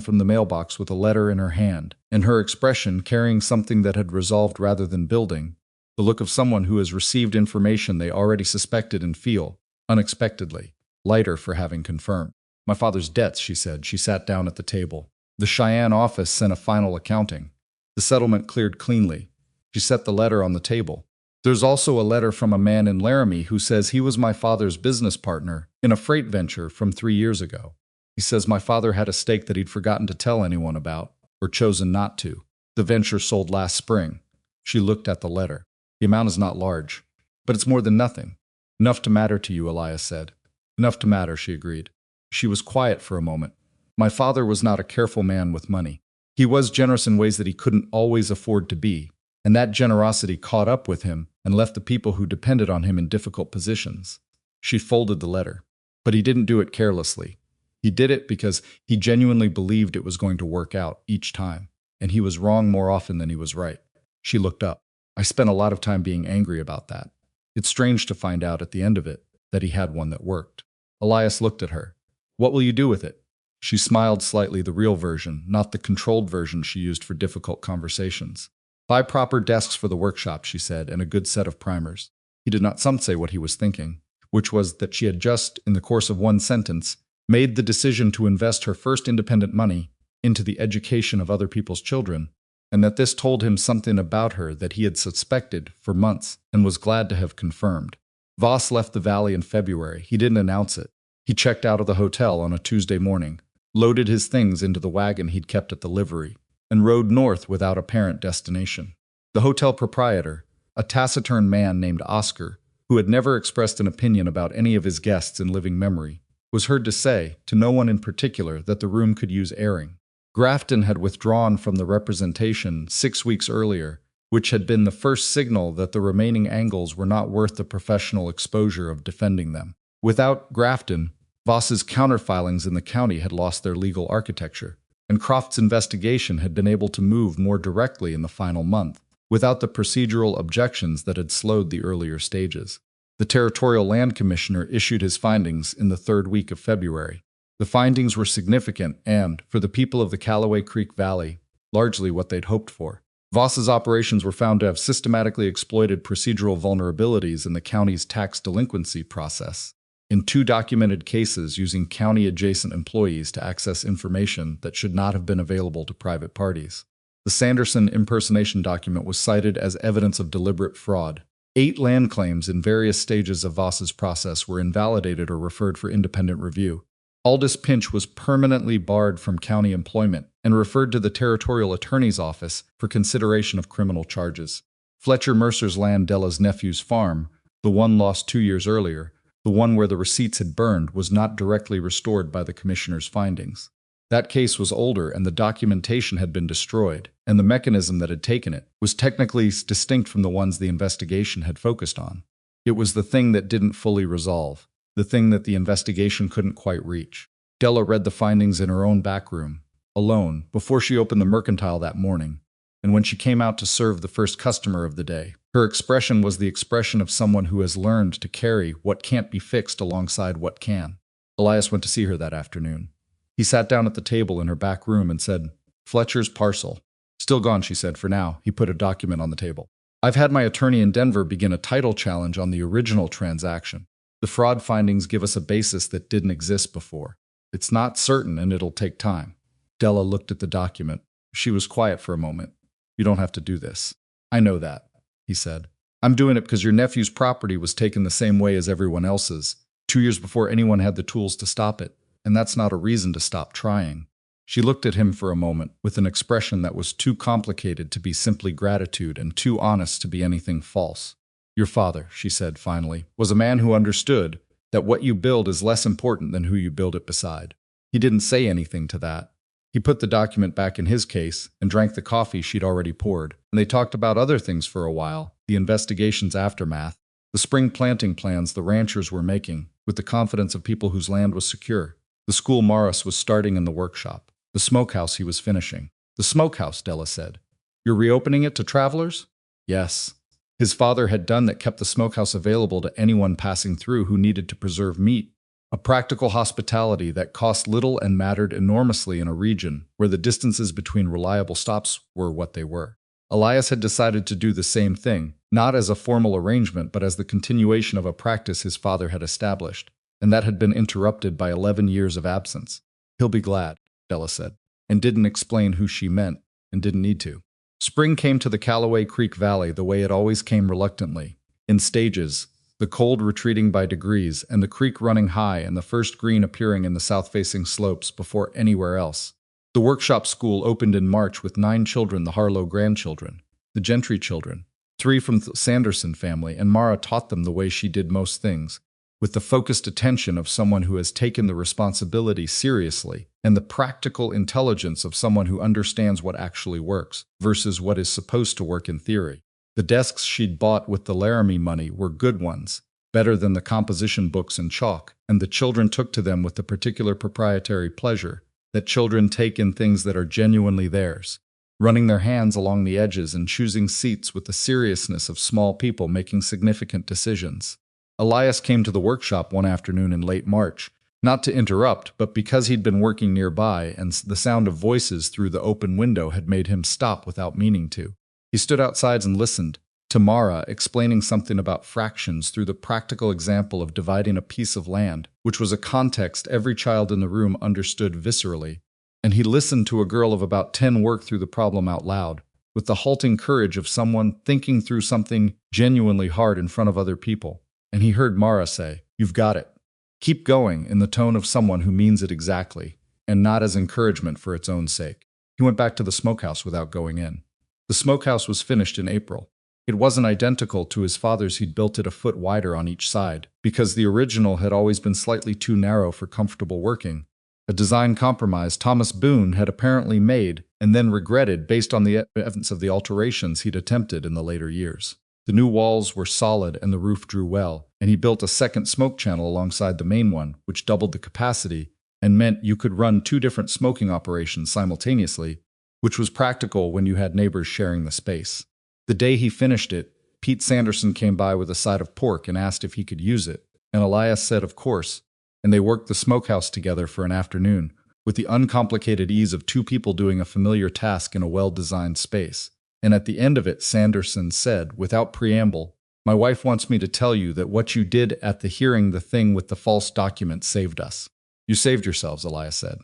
from the mailbox with a letter in her hand, and her expression carrying something that had resolved rather than building, the look of someone who has received information they already suspected and feel, unexpectedly, lighter for having confirmed. "My father's debts," she said. She sat down at the table. "The Cheyenne office sent a final accounting. The settlement cleared cleanly." She set the letter on the table. "There's also a letter from a man in Laramie who says he was my father's business partner in a freight venture from 3 years ago. He says my father had a stake that he'd forgotten to tell anyone about, or chosen not to. The venture sold last spring." She looked at the letter. "The amount is not large, but it's more than nothing." "Enough to matter to you," Elias said. "Enough to matter," she agreed. She was quiet for a moment. "My father was not a careful man with money. He was generous in ways that he couldn't always afford to be, and that generosity caught up with him and left the people who depended on him in difficult positions. She folded the letter. But he didn't do it carelessly. He did it because he genuinely believed it was going to work out each time, and he was wrong more often than he was right. She looked up. I spent a lot of time being angry about that. It's strange to find out at the end of it that he had one that worked. Elias looked at her. What will you do with it? She smiled slightly, the real version, not the controlled version she used for difficult conversations. Buy proper desks for the workshop, she said, and a good set of primers. He did not say what he was thinking, which was that she had just, in the course of one sentence, made the decision to invest her first independent money into the education of other people's children, and that this told him something about her that he had suspected for months and was glad to have confirmed. Voss left the valley in February. He didn't announce it. He checked out of the hotel on a Tuesday morning, loaded his things into the wagon he'd kept at the livery, and rode north without apparent destination. The hotel proprietor, a taciturn man named Oscar, who had never expressed an opinion about any of his guests in living memory, was heard to say, to no one in particular, that the room could use airing. Grafton had withdrawn from the representation 6 weeks earlier, which had been the first signal that the remaining angles were not worth the professional exposure of defending them. Without Grafton, Voss's counterfilings in the county had lost their legal architecture, and Croft's investigation had been able to move more directly in the final month, without the procedural objections that had slowed the earlier stages. The Territorial Land Commissioner issued his findings in the third week of February. The findings were significant and, for the people of the Callaway Creek Valley, largely what they'd hoped for. Voss's operations were found to have systematically exploited procedural vulnerabilities in the county's tax delinquency process, in 2 documented cases using county-adjacent employees to access information that should not have been available to private parties. The Sanderson impersonation document was cited as evidence of deliberate fraud. 8 land claims in various stages of Voss's process were invalidated or referred for independent review. Aldous Pinch was permanently barred from county employment and referred to the Territorial Attorney's Office for consideration of criminal charges. Fletcher Mercer's land, Della's nephew's farm, the one lost 2 years earlier, the one where the receipts had burned, was not directly restored by the commissioner's findings. That case was older and the documentation had been destroyed, and the mechanism that had taken it was technically distinct from the ones the investigation had focused on. It was the thing that didn't fully resolve, the thing that the investigation couldn't quite reach. Della read the findings in her own back room, alone, before she opened the mercantile that morning, and when she came out to serve the first customer of the day, her expression was the expression of someone who has learned to carry what can't be fixed alongside what can. Elias went to see her that afternoon. He sat down at the table in her back room and said, "Fletcher's parcel." "Still gone," she said, "for now." He put a document on the table. "I've had my attorney in Denver begin a title challenge on the original transaction. The fraud findings give us a basis that didn't exist before. It's not certain and it'll take time." Della looked at the document. She was quiet for a moment. "You don't have to do this." "I know that," he said. "I'm doing it because your nephew's property was taken the same way as everyone else's, 2 years before anyone had the tools to stop it. And that's not a reason to stop trying." She looked at him for a moment with an expression that was too complicated to be simply gratitude and too honest to be anything false. "Your father," she said finally, "was a man who understood that what you build is less important than who you build it beside." He didn't say anything to that. He put the document back in his case and drank the coffee she'd already poured, and they talked about other things for a while, the investigation's aftermath, the spring planting plans the ranchers were making, with the confidence of people whose land was secure. The school Morris was starting in the workshop. The smokehouse he was finishing. "The smokehouse," Della said. "You're reopening it to travelers?" "Yes." His father had done that kept the smokehouse available to anyone passing through who needed to preserve meat. A practical hospitality that cost little and mattered enormously in a region where the distances between reliable stops were what they were. Elias had decided to do the same thing, not as a formal arrangement but as the continuation of a practice his father had established, and that had been interrupted by 11 years of absence. "He'll be glad," Della said, and didn't explain who she meant, and didn't need to. Spring came to the Callaway Creek Valley the way it always came, reluctantly, in stages, the cold retreating by degrees and the creek running high and the first green appearing in the south-facing slopes before anywhere else. The workshop school opened in March with 9 children, the Harlow grandchildren, the Gentry children, 3 from the Sanderson family, and Mara taught them the way she did most things, with the focused attention of someone who has taken the responsibility seriously and the practical intelligence of someone who understands what actually works versus what is supposed to work in theory. The desks she'd bought with the Laramie money were good ones, better than the composition books and chalk, and the children took to them with the particular proprietary pleasure that children take in things that are genuinely theirs, running their hands along the edges and choosing seats with the seriousness of small people making significant decisions. Elias came to the workshop one afternoon in late March, not to interrupt, but because he'd been working nearby and the sound of voices through the open window had made him stop without meaning to. He stood outside and listened to Mara explaining something about fractions through the practical example of dividing a piece of land, which was a context every child in the room understood viscerally. And he listened to a girl of about 10 work through the problem out loud, with the halting courage of someone thinking through something genuinely hard in front of other people. And he heard Mara say, "You've got it. Keep going," in the tone of someone who means it exactly, and not as encouragement for its own sake. He went back to the smokehouse without going in. The smokehouse was finished in April. It wasn't identical to his father's. He'd built it a foot wider on each side, because the original had always been slightly too narrow for comfortable working. A design compromise Thomas Boone had apparently made and then regretted based on the evidence of the alterations he'd attempted in the later years. The new walls were solid and the roof drew well, and he built a second smoke channel alongside the main one, which doubled the capacity and meant you could run 2 different smoking operations simultaneously, which was practical when you had neighbors sharing the space. The day he finished it, Pete Sanderson came by with a side of pork and asked if he could use it, and Elias said of course, and they worked the smokehouse together for an afternoon, with the uncomplicated ease of 2 people doing a familiar task in a well-designed space. And at the end of it, Sanderson said, without preamble, "My wife wants me to tell you that what you did at the hearing, the thing with the false document, saved us." "You saved yourselves," Elias said.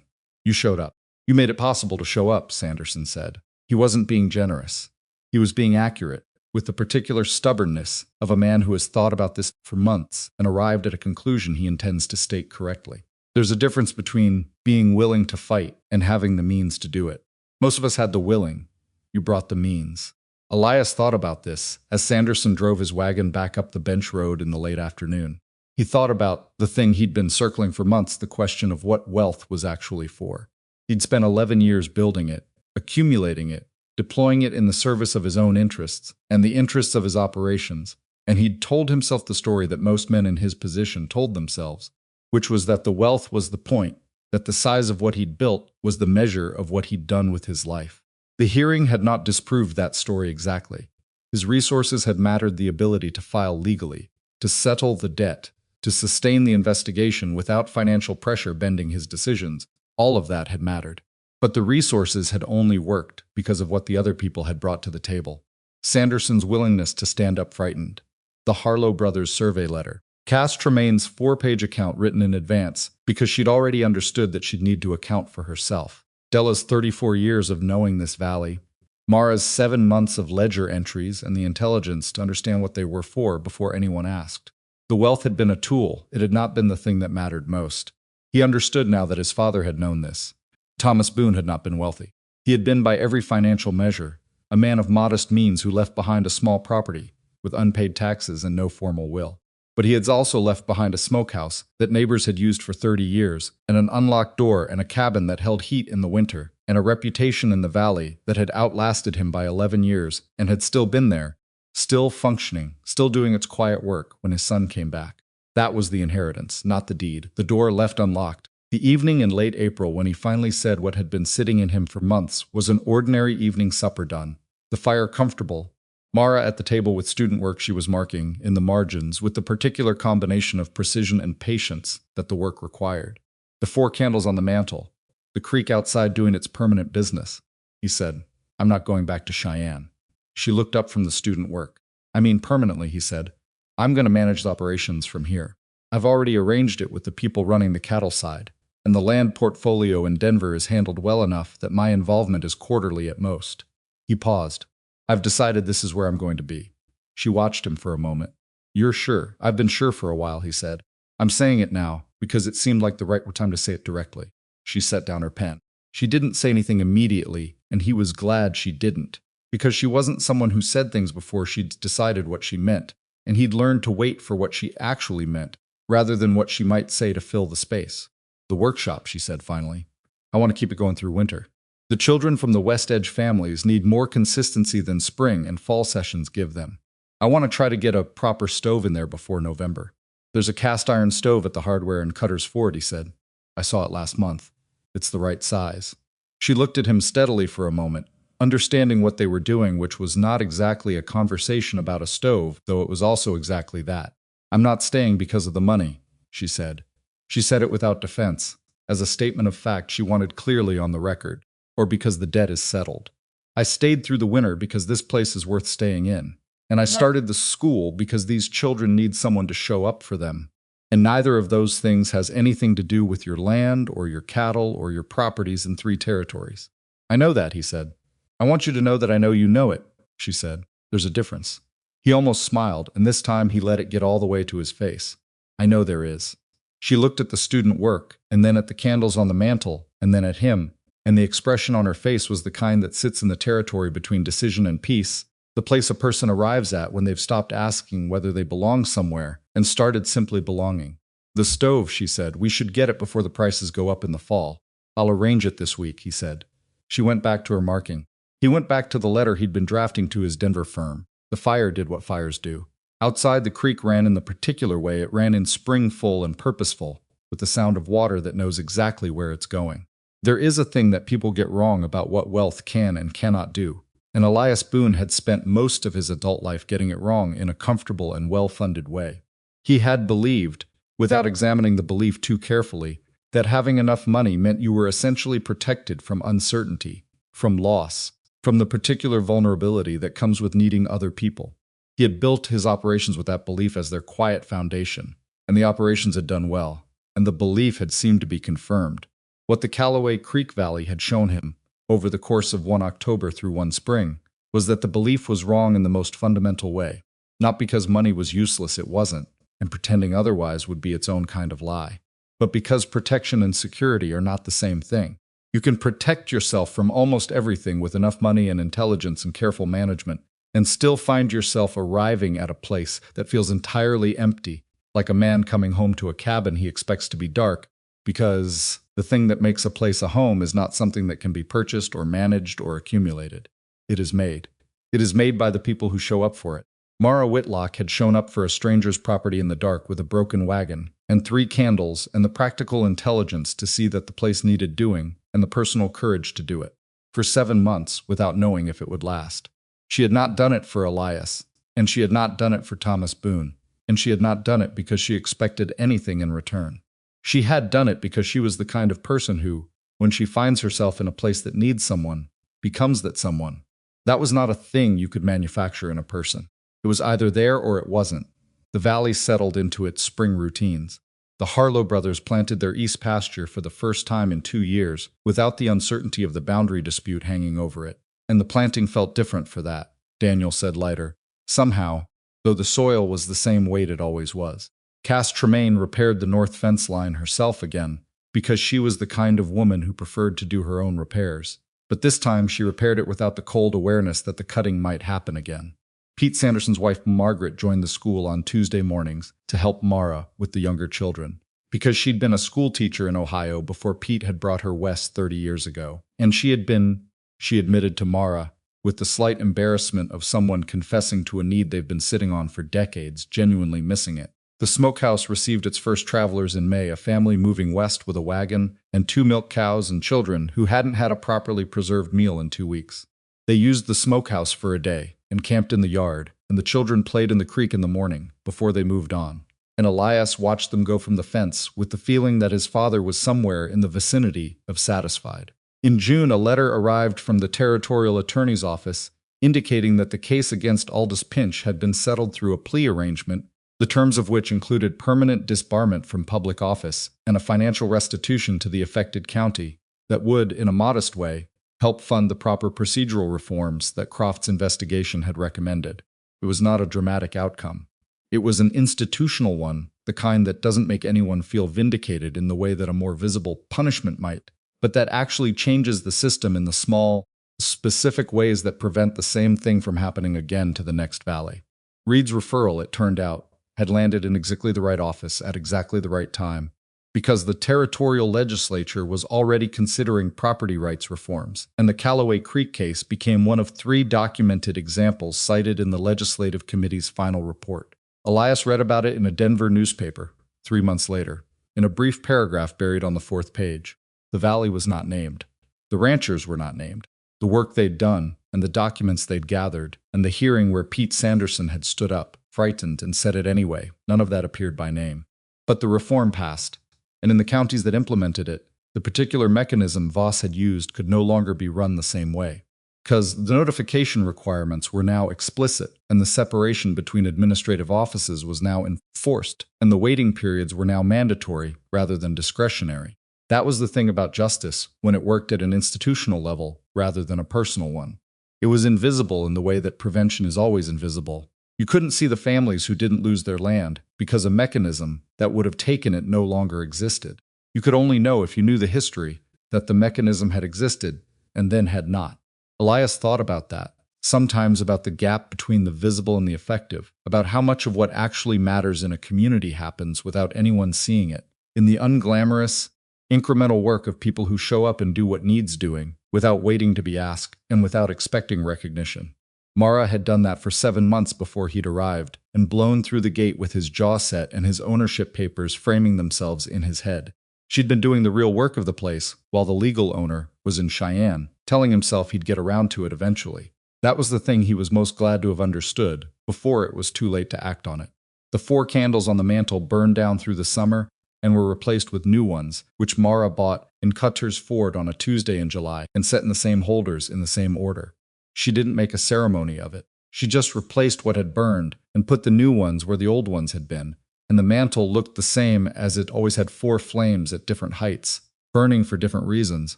"You showed up. You made it possible to show up," Sanderson said. He wasn't being generous. He was being accurate, with the particular stubbornness of a man who has thought about this for months and arrived at a conclusion he intends to state correctly. There's a difference between being willing to fight and having the means to do it. Most of us had the willing. You brought the means. Elias thought about this as Sanderson drove his wagon back up the bench road in the late afternoon. He thought about the thing he'd been circling for months, the question of what wealth was actually for. He'd spent 11 years building it, accumulating it, deploying it in the service of his own interests and the interests of his operations, and he'd told himself the story that most men in his position told themselves, which was that the wealth was the point, that the size of what he'd built was the measure of what he'd done with his life. The hearing had not disproved that story exactly. His resources had mattered: the ability to file legally, to settle the debt, to sustain the investigation without financial pressure bending his decisions. All of that had mattered. But the resources had only worked because of what the other people had brought to the table. Sanderson's willingness to stand up frightened. The Harlow brothers' survey letter. Cass Tremaine's 4-page account written in advance because she'd already understood that she'd need to account for herself. Della's 34 years of knowing this valley. Mara's 7 months of ledger entries and the intelligence to understand what they were for before anyone asked. The wealth had been a tool. It had not been the thing that mattered most. He understood now that his father had known this. Thomas Boone had not been wealthy. He had been, by every financial measure, a man of modest means who left behind a small property with unpaid taxes and no formal will. But he had also left behind a smokehouse that neighbors had used for 30 years, and an unlocked door and a cabin that held heat in the winter, and a reputation in the valley that had outlasted him by 11 years and had still been there, still functioning, still doing its quiet work when his son came back. That was the inheritance, not the deed. The door left unlocked. The evening in late April when he finally said what had been sitting in him for months was an ordinary evening supper done. The fire comfortable. Mara at the table with student work she was marking in the margins with the particular combination of precision and patience that the work required. The 4 candles on the mantel. The creek outside doing its permanent business. He said, "I'm not going back to Cheyenne." She looked up from the student work. "I mean permanently," he said. "I'm going to manage the operations from here. I've already arranged it with the people running the cattle side. And the land portfolio in Denver is handled well enough that my involvement is quarterly at most." He paused. "I've decided this is where I'm going to be." She watched him for a moment. "You're sure?" "I've been sure for a while," he said. "I'm saying it now because it seemed like the right time to say it directly." She set down her pen. She didn't say anything immediately, and he was glad she didn't, because she wasn't someone who said things before she'd decided what she meant, and he'd learned to wait for what she actually meant, rather than what she might say to fill the space. "The workshop," she said finally. I want to keep it going through winter. The children from the West Edge families need more consistency than spring and fall sessions give them. I want to try to get a proper stove in there before November. There's a cast iron stove at the hardware in Cutter's Ford, he said. I saw it last month. It's the right size. She looked at him steadily for a moment, understanding what they were doing, which was not exactly a conversation about a stove, though it was also exactly that. I'm not staying because of the money, she said. She said it without defense, as a statement of fact she wanted clearly on the record, or because the debt is settled. I stayed through the winter because this place is worth staying in, and I started the school because these children need someone to show up for them. And neither of those things has anything to do with your land or your cattle or your properties in 3 territories. I know that, he said. I want you to know that I know you know it, she said. There's a difference. He almost smiled, and this time he let it get all the way to his face. I know there is. She looked at the student work, and then at the candles on the mantel, and then at him, and the expression on her face was the kind that sits in the territory between decision and peace, the place a person arrives at when they've stopped asking whether they belong somewhere and started simply belonging. The stove, she said, we should get it before the prices go up in the fall. I'll arrange it this week, he said. She went back to her marking. He went back to the letter he'd been drafting to his Denver firm. The fire did what fires do. Outside, the creek ran in the particular way it ran in spring, full and purposeful, with the sound of water that knows exactly where it's going. There is a thing that people get wrong about what wealth can and cannot do, and Elias Boone had spent most of his adult life getting it wrong in a comfortable and well-funded way. He had believed, without examining the belief too carefully, that having enough money meant you were essentially protected from uncertainty, from loss, from the particular vulnerability that comes with needing other people. He had built his operations with that belief as their quiet foundation, and the operations had done well, and the belief had seemed to be confirmed. What the Callaway Creek Valley had shown him, over the course of one October through one spring, was that the belief was wrong in the most fundamental way. Not because money was useless, it wasn't, and pretending otherwise would be its own kind of lie, but because protection and security are not the same thing. You can protect yourself from almost everything with enough money and intelligence and careful management, and still find yourself arriving at a place that feels entirely empty, like a man coming home to a cabin he expects to be dark, because the thing that makes a place a home is not something that can be purchased or managed or accumulated. It is made. It is made by the people who show up for it. Mara Whitlock had shown up for a stranger's property in the dark with a broken wagon and 3 candles and the practical intelligence to see that the place needed doing and the personal courage to do it. For 7 months, without knowing if it would last. She had not done it for Elias, and she had not done it for Thomas Boone, and she had not done it because she expected anything in return. She had done it because she was the kind of person who, when she finds herself in a place that needs someone, becomes that someone. That was not a thing you could manufacture in a person. It was either there or it wasn't. The valley settled into its spring routines. The Harlow brothers planted their east pasture for the first time in 2 years, without the uncertainty of the boundary dispute hanging over it. And the planting felt different for that, Daniel said lighter. Somehow, though the soil was the same weight it always was. Cass Tremaine repaired the north fence line herself again, because she was the kind of woman who preferred to do her own repairs. But this time she repaired it without the cold awareness that the cutting might happen again. Pete Sanderson's wife Margaret joined the school on Tuesday mornings to help Mara with the younger children, because she'd been a school teacher in Ohio before Pete had brought her west 30 years ago. And she admitted to Mara, with the slight embarrassment of someone confessing to a need they've been sitting on for decades, genuinely missing it. The smokehouse received its first travelers in May, a family moving west with a wagon and 2 milk cows and children who hadn't had a properly preserved meal in 2 weeks. They used the smokehouse for a day and camped in the yard, and the children played in the creek in the morning before they moved on. And Elias watched them go from the fence with the feeling that his father was somewhere in the vicinity of satisfied. In June, a letter arrived from the territorial attorney's office indicating that the case against Aldous Pinch had been settled through a plea arrangement, the terms of which included permanent disbarment from public office and a financial restitution to the affected county that would, in a modest way, help fund the proper procedural reforms that Croft's investigation had recommended. It was not a dramatic outcome. It was an institutional one, the kind that doesn't make anyone feel vindicated in the way that a more visible punishment might, but that actually changes the system in the small, specific ways that prevent the same thing from happening again to the next valley. Reed's referral, it turned out, had landed in exactly the right office at exactly the right time, because the territorial legislature was already considering property rights reforms, and the Callaway Creek case became one of 3 documented examples cited in the Legislative Committee's final report. Elias read about it in a Denver newspaper 3 months later, in a brief paragraph buried on the 4th page. The valley was not named. The ranchers were not named. The work they'd done, and the documents they'd gathered, and the hearing where Pete Sanderson had stood up, frightened, and said it anyway, none of that appeared by name. But the reform passed, and in the counties that implemented it, the particular mechanism Voss had used could no longer be run the same way. Because the notification requirements were now explicit, and the separation between administrative offices was now enforced, and the waiting periods were now mandatory rather than discretionary. That was the thing about justice when it worked at an institutional level rather than a personal one. It was invisible in the way that prevention is always invisible. You couldn't see the families who didn't lose their land because a mechanism that would have taken it no longer existed. You could only know if you knew the history that the mechanism had existed and then had not. Elias thought about that, sometimes about the gap between the visible and the effective, about how much of what actually matters in a community happens without anyone seeing it, in the unglamorous, incremental work of people who show up and do what needs doing, without waiting to be asked and without expecting recognition. Mara had done that for 7 months before he'd arrived, and blown through the gate with his jaw set and his ownership papers framing themselves in his head. She'd been doing the real work of the place, while the legal owner was in Cheyenne, telling himself he'd get around to it eventually. That was the thing he was most glad to have understood, before it was too late to act on it. The 4 candles on the mantel burned down through the summer, and were replaced with new ones, which Mara bought in Cutter's Ford on a Tuesday in July, and set in the same holders in the same order. She didn't make a ceremony of it. She just replaced what had burned, and put the new ones where the old ones had been, and the mantel looked the same as it always had 4 flames at different heights, burning for different reasons,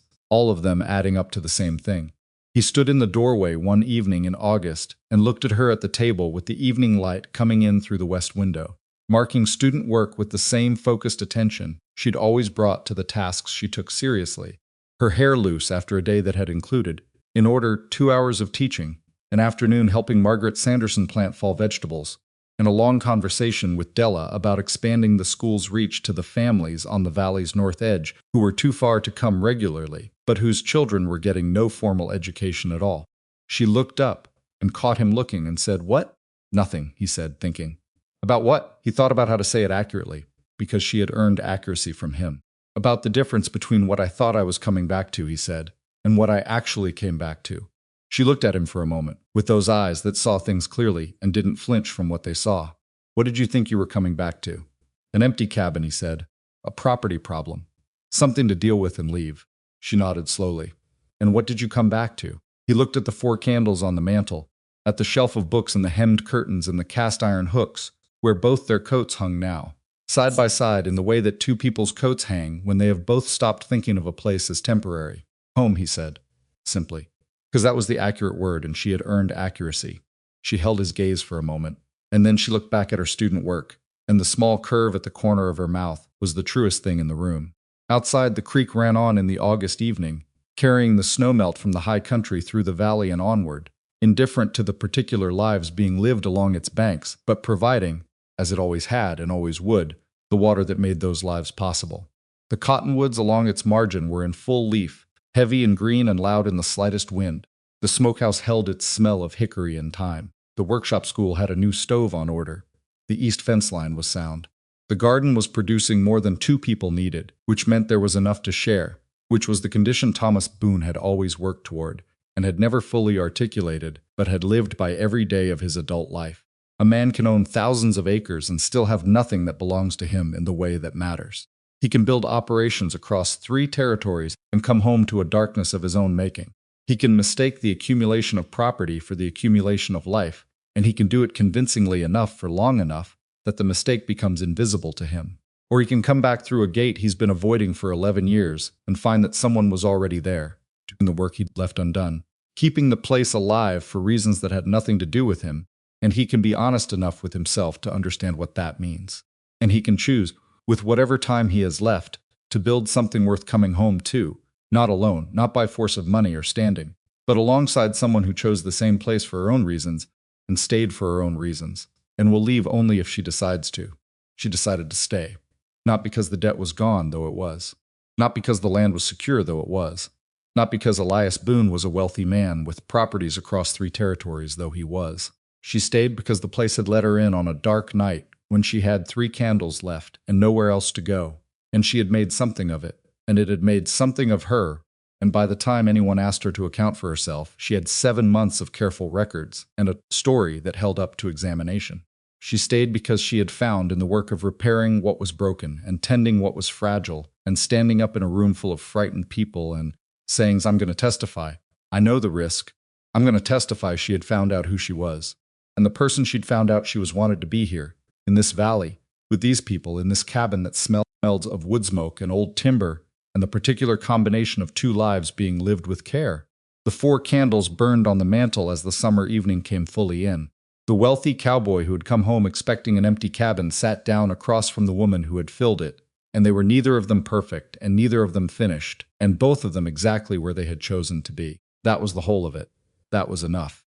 all of them adding up to the same thing. He stood in the doorway one evening in August and looked at her at the table with the evening light coming in through the west window, marking student work with the same focused attention she'd always brought to the tasks she took seriously. Her hair loose after a day that had included, in order, 2 hours of teaching, an afternoon helping Margaret Sanderson plant fall vegetables, and a long conversation with Della about expanding the school's reach to the families on the valley's north edge who were too far to come regularly, but whose children were getting no formal education at all. She looked up and caught him looking and said, "What?" "Nothing," he said, thinking. About what? He thought about how to say it accurately, because she had earned accuracy from him. About the difference between what I thought I was coming back to, he said, and what I actually came back to. She looked at him for a moment, with those eyes that saw things clearly and didn't flinch from what they saw. "What did you think you were coming back to?" "An empty cabin," he said. "A property problem. Something to deal with and leave." She nodded slowly. "And what did you come back to?" He looked at the 4 candles on the mantel, at the shelf of books and the hemmed curtains and the cast-iron hooks, where both their coats hung now, side by side in the way that 2 people's coats hang when they have both stopped thinking of a place as temporary. "Home," he said, simply, because that was the accurate word and she had earned accuracy. She held his gaze for a moment, and then she looked back at her student work, and the small curve at the corner of her mouth was the truest thing in the room. Outside, the creek ran on in the August evening, carrying the snowmelt from the high country through the valley and onward, indifferent to the particular lives being lived along its banks, but providing, as it always had and always would, the water that made those lives possible. The cottonwoods along its margin were in full leaf, heavy and green and loud in the slightest wind. The smokehouse held its smell of hickory and thyme. The workshop school had a new stove on order. The east fence line was sound. The garden was producing more than 2 people needed, which meant there was enough to share, which was the condition Thomas Boone had always worked toward, and had never fully articulated, but had lived by every day of his adult life. A man can own thousands of acres and still have nothing that belongs to him in the way that matters. He can build operations across 3 territories and come home to a darkness of his own making. He can mistake the accumulation of property for the accumulation of life, and he can do it convincingly enough for long enough that the mistake becomes invisible to him. Or he can come back through a gate he's been avoiding for 11 years and find that someone was already there, doing the work he'd left undone, keeping the place alive for reasons that had nothing to do with him, and he can be honest enough with himself to understand what that means. And he can choose, with whatever time he has left, to build something worth coming home to, not alone, not by force of money or standing, but alongside someone who chose the same place for her own reasons and stayed for her own reasons, and will leave only if she decides to. She decided to stay. Not because the debt was gone, though it was. Not because the land was secure, though it was. Not because Elias Boone was a wealthy man with properties across 3 territories, though he was. She stayed because the place had let her in on a dark night when she had 3 candles left and nowhere else to go, and she had made something of it, and it had made something of her, and by the time anyone asked her to account for herself, she had 7 months of careful records and a story that held up to examination. She stayed because she had found in the work of repairing what was broken and tending what was fragile and standing up in a room full of frightened people and saying, "I'm going to testify. I know the risk. I'm going to testify," she had found out who she was. And the person she'd found out she was wanted to be here, in this valley, with these people, in this cabin that smelled of wood smoke and old timber, and the particular combination of 2 lives being lived with care. The 4 candles burned on the mantel as the summer evening came fully in. The wealthy cowboy who had come home expecting an empty cabin sat down across from the woman who had filled it, and they were neither of them perfect and neither of them finished, and both of them exactly where they had chosen to be. That was the whole of it. That was enough.